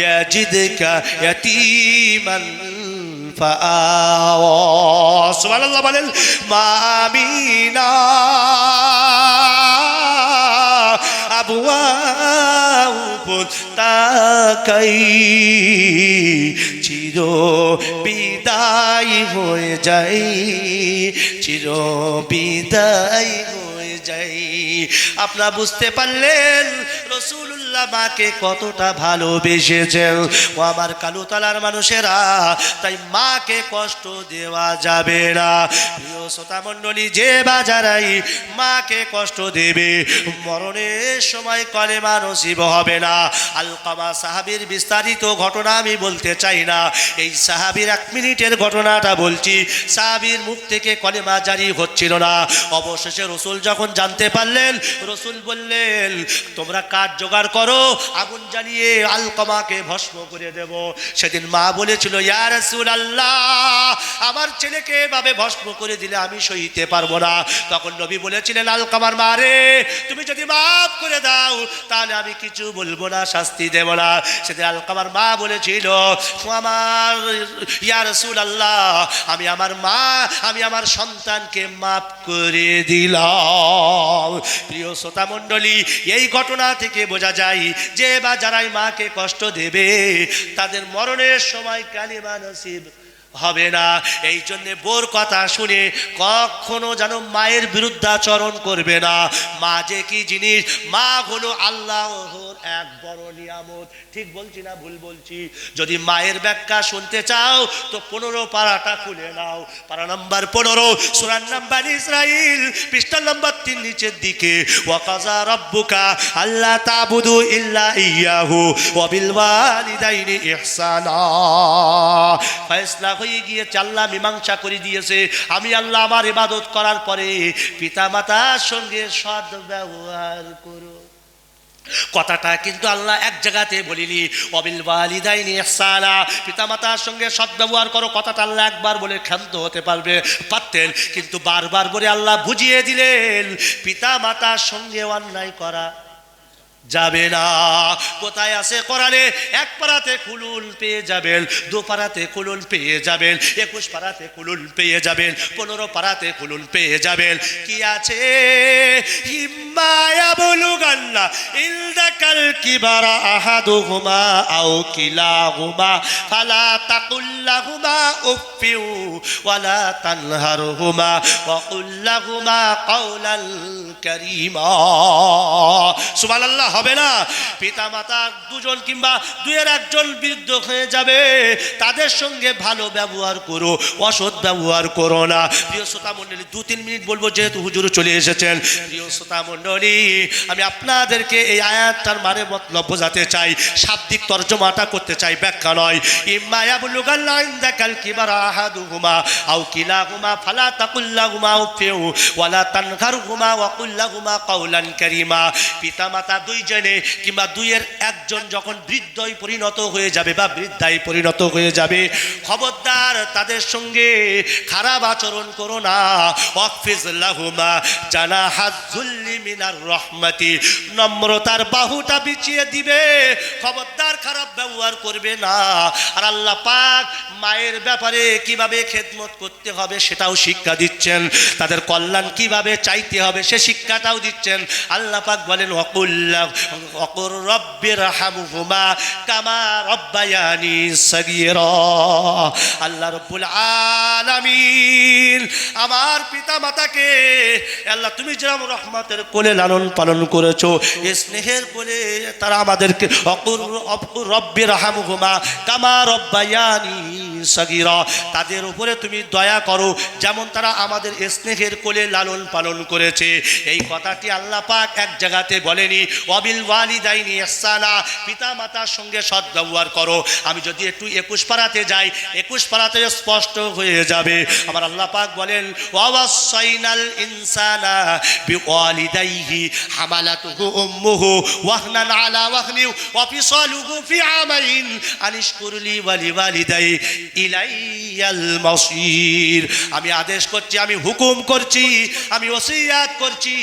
يجدك يتيما فآوى سبحان الله বলেন। মা আমিনা আবওয়াউ তাকাই চির বিদায় হয়ে যাই, চির বিদায় হয়ে যাই। আপনারা বুঝতে পারলেন রাসূলুল্লাহ মাকে কতটা ভালোবেসেছেন। ও আমার কালুতলার মানুষেরা, তাই মাকে কষ্ট দেওয়া যাবে না। প্রিয় শ্রোতা মণ্ডলী, যে বাজারাই মাকে কষ্ট দেবে মরণের সময় কলেমা নসিব হবে না। আলকামা সাহাবীর বিস্তারিত ঘটনা আমি বলতে চাই না, এই সাহাবীর 1 মিনিটের ঘটনাটা বলছি। সাহাবীর মুখ থেকে কলেমা জারি হচ্ছিল না। অবশেষে রসুল যখন জানতে পারলেন, রসুল বললেন তোমরা কাঠ জোগাড় করো, আগুন জ্বালিয়ে আলকামাকে ভস্ম করে দেব। সেদিন মা বলেছিল ইয়া রাসূলুল্লাহ, আমার ছেলেকে এভাবে ভস্ম করে দিলে আমি সইতে পারবো না। তখন নবী বলেছিলেন আলকামার মা রে, তুমি যদি মাফ করে দাও তাহলে আমি কিছু বলবো না, শাস্তি দেব না। সেদিন আলকামার মা বলেছিল আমার ইয়া রাসূলুল্লাহ, আমি আমার সন্তানকে মাফ করে দিলাম। প্রিয় শ্রোতা মণ্ডলী, এই ঘটনা থেকে বোঝা যায় যে বা যারাই মাকে কষ্ট দেবে তাদের মরণের সময় কালিমা নসিব হবে না। এই জন্যে বোর কথা শুনে কখনো যেন মায়ের বিরুদ্ধাচরণ করবে না। মা যে কি জিনিস, মা হলো আল্লাহর এক বড় নিয়ামত। ঠিক বলছি না ভুল বলছি? যদি মায়ের ব্যাখ্যা শুনতে চাও তো 15 পারাটা খুলে নাও। পারা নাম্বার 15 সূরা নাম্বার ইসরাইল, পৃষ্ঠা নাম্বার 3 নিচের দিকে। ওয়া কাযা রাব্বুকা আল্লা তা'বুদু ইল্লা ইয়াহু ওয়া বিল ওয়ালিদাইনি ইহসানা। ফয়সালা হয়ে গিয়েছে, আল্লাহ মীমাংসা করে দিয়েছে। আমি আল্লাহ আমার ইবাদত করার পরে পিতা মাতার সঙ্গে সৎ ব্যবহার করো। কথাটা কিন্তু আল্লাহ এক জায়গাতে বলিনি, ওয়াবিল ওয়ালিদাইনি ইহসানা, পিতামাতার সঙ্গে সদ্ব্যবহার করো। কথাটা আল্লাহ একবার বলে ক্ষান্ত হতে পারতেন, কিন্তু বারবার বলে আল্লাহ বুঝিয়ে দিলেন পিতামাতার সঙ্গে অন্যায় করা যাবে না। কোথায় আছে কোরআনে? 1 পারাতে কুলুল পেয়ে যাবেন, 2 পারাতে কুলুল পেয়ে যাবেন, 21 পারাতে কুলুল পেয়ে যাবেন, 15 পারাতে কুলুল পেয়ে যাবেন। কি আছে? ইম্মা বুলুগান্না ইলদাকাল কিবারা আহাদুহুমা আও কিলাহুমা ফালা তাকুল্লাহুমা উফিউ ওয়ালা তানহারহুমা ওয়া কুল্লাহুমা কাওলান কারীমা। সুবহানাল্লাহ। হবে না? পিতা মাতা দুজন কিংবা দুয়ের একজন বৃদ্ধ হয়ে যাবে, তাদের সঙ্গে ভালো ব্যবহার করো, অসৎ ব্যবহার করো না। প্রিয় শ্রোতা মণ্ডলী, 2-3 মিনিট বলবো যেহেতু হুজুর চলে এসেছেন। প্রিয় শ্রোতা মণ্ডলী, আমি আপনাদেরকে এই আয়াতটার মানে মতলব বোঝাতে চাই, শাব্দিক তর্জমাটা করতে চাই, ব্যাখ্যা নয়। ইম্মা ইয়াবলুগান্না ইনদাকাল কিবারা আহাদুহুমা আও কিলাহুমা ফালা তাকুল্লাহুমা উফিউ ওয়ালা তানহারহুমা ওয়া কুল্লাহুমা কাওলান কারীমা। পিতা মাতা দুইজনে কিংবা দুইয়ের একজন যখন বৃদ্ধই পরিণত হয়ে যাবে বা বৃদ্ধায় পরিণত হয়ে যাবে, খবরদার তাদের সঙ্গে খারাপ আচরণ করো না। ওয়াকফিজ লাহুমা জানাহাজ যুল্লি মিনার রহমাতি, নম্রতার বাহুটা বিছিয়ে দিবে, খবরদার খারাপ ব্যবহার করবে না। আর আল্লাহ পাক মায়ের ব্যাপারে কিভাবে খেদমত করতে হবে সেটাও শিক্ষা দিচ্ছেন, তাদের কল্যাণ কিভাবে চাইতে হবে সে শিক্ষাটাও দিচ্ছেন। আল্লাহ পাক বলেন ওয়াকুর রব্বিরহামহুমা কামা রব্বায়ানি সগীরা। আল্লাহ রাব্বুল আলামিন আমার পিতা মাতাকে আল্লাহ তুমি যেরকম রহমতের কোলে লালন পালন করেছো, এই স্নেহের কোলে তারা আমাদেরকে ওয়াকুর রব্বিরহামহুমা কামা রব্বায়ানি সগীরা, তাদের উপরে তুমি দয়া করো যেমন তারা আমাদের স্নেহের কোলে লালন পালন করেছে। এই কথাটি আল্লাহ পাক এক জায়গাতে বলেনি ওয়াবিল ওয়ালিদাইনি ইহসানা, পিতা মাতার সঙ্গে সদ্ব্যবহার করো। আমি যদি একটু 21 পারাতে যাই, 21 পারাতে স্পষ্ট হয়ে যাবে। আমার আল্লাহ পাক বলেন ওয়াসাইনাল ইনসানা বিওয়ালিদাইহি হামালাতুহু উম্মুহু ওয়াহনান আলা ওয়াহনি ওয়া ফিসালুহু ফি আমাইন আনিশকুরলি ওয়ালিওয়ালিদাই ইলাইয়াল মাসির। আমি আদেশ করছি, আমি হুকুম করছি, আমি ওসিয়াত করছি,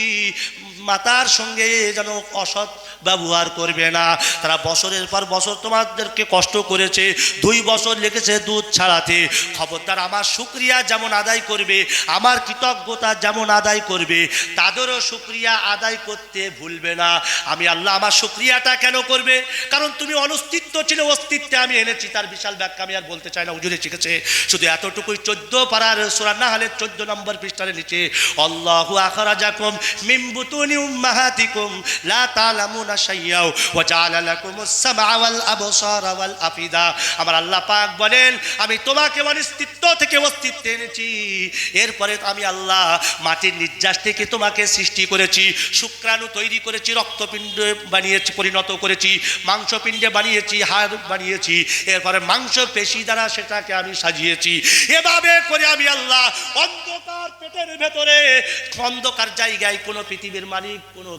মাতার সঙ্গে যেন অসৎ ব্যবহার করবে না। তারা বছরের পর বছর তোমাদেরকে কষ্ট করেছে, 2 বছর লেগেছে দুধ ছাড়াতে, খবরদার আমার শুকরিয়া যেমন আদায় করবে, আমার কৃতজ্ঞতা যেমন আদায় করবে, তাদেরও শুকরিয়া আদায় করতে ভুলবে না। আমি আল্লাহ আমার শুকরিয়াটা কেন করবে? কারণ তুমি অনস্তিত্ব ছিল, অস্তিত্বে আমি এনেছি। তার বিশাল ব্যাখ্যা আমি আর বলতে চাই না, হুজুরে শিখেছে শুধু এতটুকুই। 14 পারার সূরা নাহলের 14 নম্বর পৃষ্ঠার নিচে আল্লাহু আখরাজাকুম মিন বুতুনি উম্মাহাতিকুম লা তা'লামুনা শাইয়্যাও ওয়া জাআলা লাকুমুস সামআ ওয়াল আবসারা ওয়াল আফিদা। আমার আল্লাহ পাক বলেন আমি তোমাকে অস্তিত্ব থেকে অস্তিত্বে এনেছি, এরপরে আমি আল্লাহ মাটির নির্যাস থেকে তোমাকে সৃষ্টি করেছি, শুক্রাণু তৈরি করেছি, রক্তপিণ্ডে বানিয়েছি, পরিণত করেছি, মাংসপিণ্ডে বানিয়েছি, হাড় বানিয়েছি, এরপরে মাংস পেশি দ্বারা সেটাকে আমি সাজিয়েছি। এভাবে করে আমি আল্লাহ অন্ধকার পেটের ভেতরে, অন্ধকার জায়গায় কোনো পৃথিবীর মালিক কোনো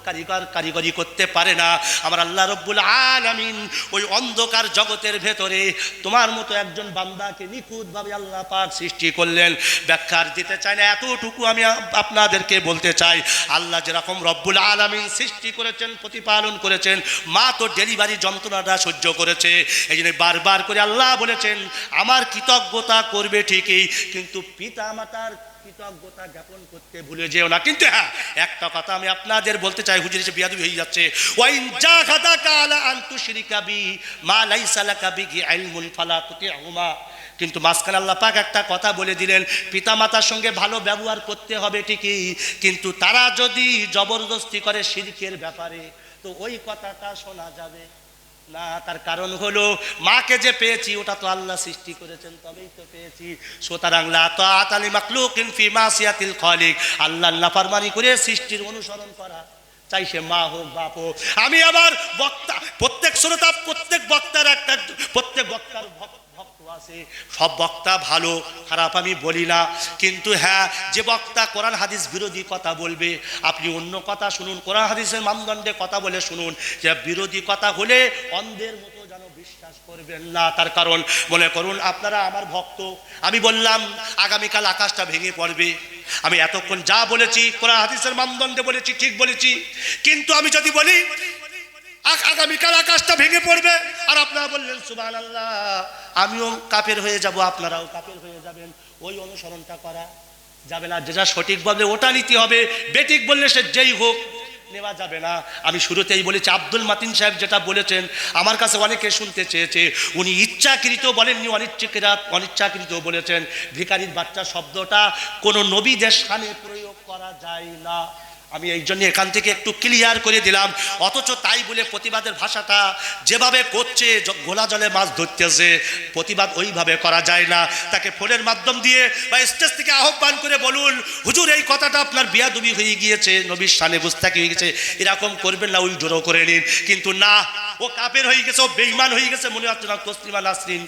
কারিগরি করতে পারে না। আমার আল্লাহ রব্বুল আলামিন ওই অন্ধকার জগতের ভেতরে তোমার মতো একজন বান্দাকে নিখুঁতভাবে আল্লাহ পাক সৃষ্টি করলেন। ব্যাখ্যার দিতে চাই না, এতটুকু আমি আপনাদেরকে বলতে চাই। আল্লাহ যেরকম রব্বুল আলামিন সৃষ্টি করেছেন, প্রতিপালন করেছেন, মা তো ডেলিভারি যন্ত্রণাটা সহ্য করেছে। এই জন্য বারবার করে আল্লাহ বলেছেন আমার কৃতজ্ঞতা করবে ঠিকই, কিন্তু পিতা মাতার কৃতজ্ঞতা জ্ঞাপন করতে ভুলে যেও না। কিন্তু হ্যাঁ, একটা কথা আমি আপনাদের বলতে চাই, হুজুর এসে বিয়াদবি হয়ে যাচ্ছে। ওয়াইন জাহাদাকা আলা আন তুশরিকা বি মা লাইসা লাকা বিহি ইলমুন ফালা তুতিহুমা। কিন্তু মাঝখানে আল্লাহ পাক একটা কথা বলে দিলেন, পিতামাতার সঙ্গে ভালো ব্যবহার করতে হবে ঠিকই, কিন্তু তারা যদি জবরদস্তি করে শিরকের ব্যাপারে, তো ওই কথাটা শোনা যাবে না। তার কারণ হলো মাকে যে পেয়েছি ওটা তো আল্লাহ সৃষ্টি করেছেন, তবেই তো পেয়েছি। সুতরাং লা তাআতা লি মাখলুকিন ফি মাসিয়াতিল খালিক, আল্লাহর নাফরমানি করে সৃষ্টির অনুসরণ করা, চাই সে মা হোক বাপ হোক। আমি আবার বক্তা, প্রত্যেক শ্রোতা, প্রত্যেক বক্তার ভক্ত আছে, সব বক্তা ভালো খারাপ আমি বলি না, কিন্তু হ্যাঁ যে বক্তা কোরআন হাদিস বিরোধী কথা বলবে আপনি অন্য কথা শুনুন, কোরআন হাদিসের মানদণ্ডে কথা বলে শুনুন। যে বিরোধী কথা হলে অন্ধের মতো যেন বিশ্বাস করবেন না। তার কারণ মনে করুন আপনারা আমার ভক্ত, আমি বললাম আগামীকাল আকাশটা ভেঙে পড়বে, আমি এতক্ষণ যা বলেছি কোরআন হাদিসের মানদণ্ডে বলেছি, ঠিক বলেছি। কিন্তু আমি যদি বলি আগামীকাল আকাশটা ভেঙে পড়বে আর আপনারা বললেন সুবহানাল্লাহ, আমিও কাফের হয়ে যাব, আপনারাও কাফের হয়ে যাবেন, ওই অনুসরণটা করা যাবে না। যেটা সঠিক বলবে ওটা নিতে হবে, বেঠিক বললে সে যেই হোক নেওয়া যাবে না। আমি শুরুতেই বলেছি আব্দুল মাতিন সাহেব যেটা বলেছেন আমার কাছে অনেকে শুনতে চেয়েছে, উনি ইচ্ছাকৃত বলেননি, অনিচ্ছাকৃত বলেছেন। ভিখারির বাচ্চা শব্দটা কোনো নবীদের শানে প্রয়োগ করা যায় না। আমি এই জন্য এখান থেকে একটু ক্লিয়ার করে দিলাম। অথচ তাই বলে প্রতিবাদের ভাষাটা যেভাবে করছে, ঘোলা জলে মাছ ধরতেছে, প্রতিবাদ ওইভাবে করা যায় না। তাকে ফোনের মাধ্যম দিয়ে বা স্টেজ থেকে আহ্বান করে বলুন হুজুর এই কথাটা আপনার বিয়াদবি হয়ে গিয়েছে, নবীর শানে গুস্তাখি হয়ে গেছে, এরকম করবেন না, ওই জোরও করে নিন। কিন্তু না, ও কাফের হয়ে গেছে, ও বেঈমান হয়ে গেছে, মনে হচ্ছে না তসলিমা নাসরিন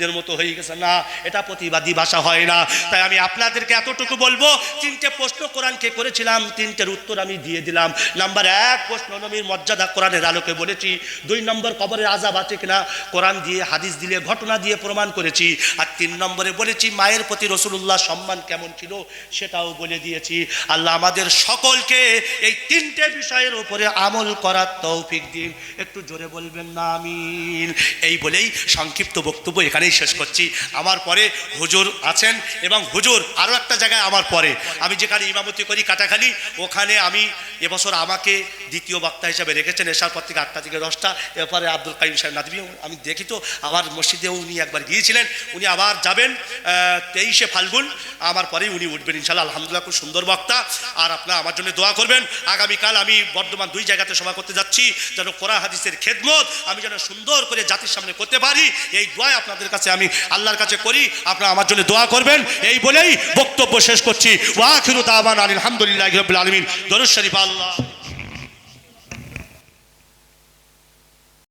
এর মতো হয়ে গেছে না, এটা প্রতিবাদী ভাষা হয় না। তাই আমি আপনাদেরকে এতটুকু বলবো, 3টে প্রশ্ন কোরআনকে করেছিলাম, 3টের উত্তর আমি দিয়ে দিলাম। নাম্বার 1, প্রশ্ন নবীর মর্যাদা কোরআনের আলোকে বলেছি। 2 নম্বর, কবরের আযাব আছে কিনা কোরআন দিয়ে, হাদিস দিলে, ঘটনা দিয়ে প্রমাণ করেছি। আর 3 নম্বরে বলেছি মায়ের প্রতি রাসূলুল্লাহ সম্মান কেমন ছিল সেটাও বলে দিয়েছি। আল্লাহ আমাদের সকলকে এই 3টে বিষয়ের উপরে আমল করার তৌফিক দিন। একটু জোরে বলবেন না আমিন। এই বলেই সংক্ষিপ্ত বক্তব্য এখানেই শেষ করছি। আমার পরে হুজুর আছেন, এবং হুজুর আরও একটা জায়গায় আমার পরে, আমি যেখানে ইমামতি করি কাটাখালি, ওখানে আমি এবছর আমাকে দ্বিতীয় বক্তা হিসাবে রেখেছেন। এসার পর থেকে 8টা থেকে 10টা। এরপরে আব্দুল কাইম সাহেব নাদবি, আমি দেখি তো আমার মসজিদেও উনি একবার গিয়েছিলেন, উনি আবার যাবেন 23শে ফাল্গুন, আমার পরেই উনি উঠবেন ইনশাআল্লাহ। আলহামদুলিল্লাহ, খুব সুন্দর বক্তা। আর আপনারা আমার জন্য দোয়া করবেন। আগামীকাল আমি বর্ধমান 2 জায়গাতে সভা করতে যাচ্ছি, যেন কোরআন হাদিসের খেদমত আমি যেন সুন্দর করে জাতির সামনে করতে পারি, এই দোয়া আপনাদের কাছে আমি আল্লাহর কাছে করি। আপনারা আমার জন্য দোয়া করবেন। এই বলেই বক্তব্য শেষ করছি। ওয়া আখিরু দাওয়ানা আলহামদুলিল্লাহি রাব্বিল আলামিন। দরুদ শরীফ আল্লাহ।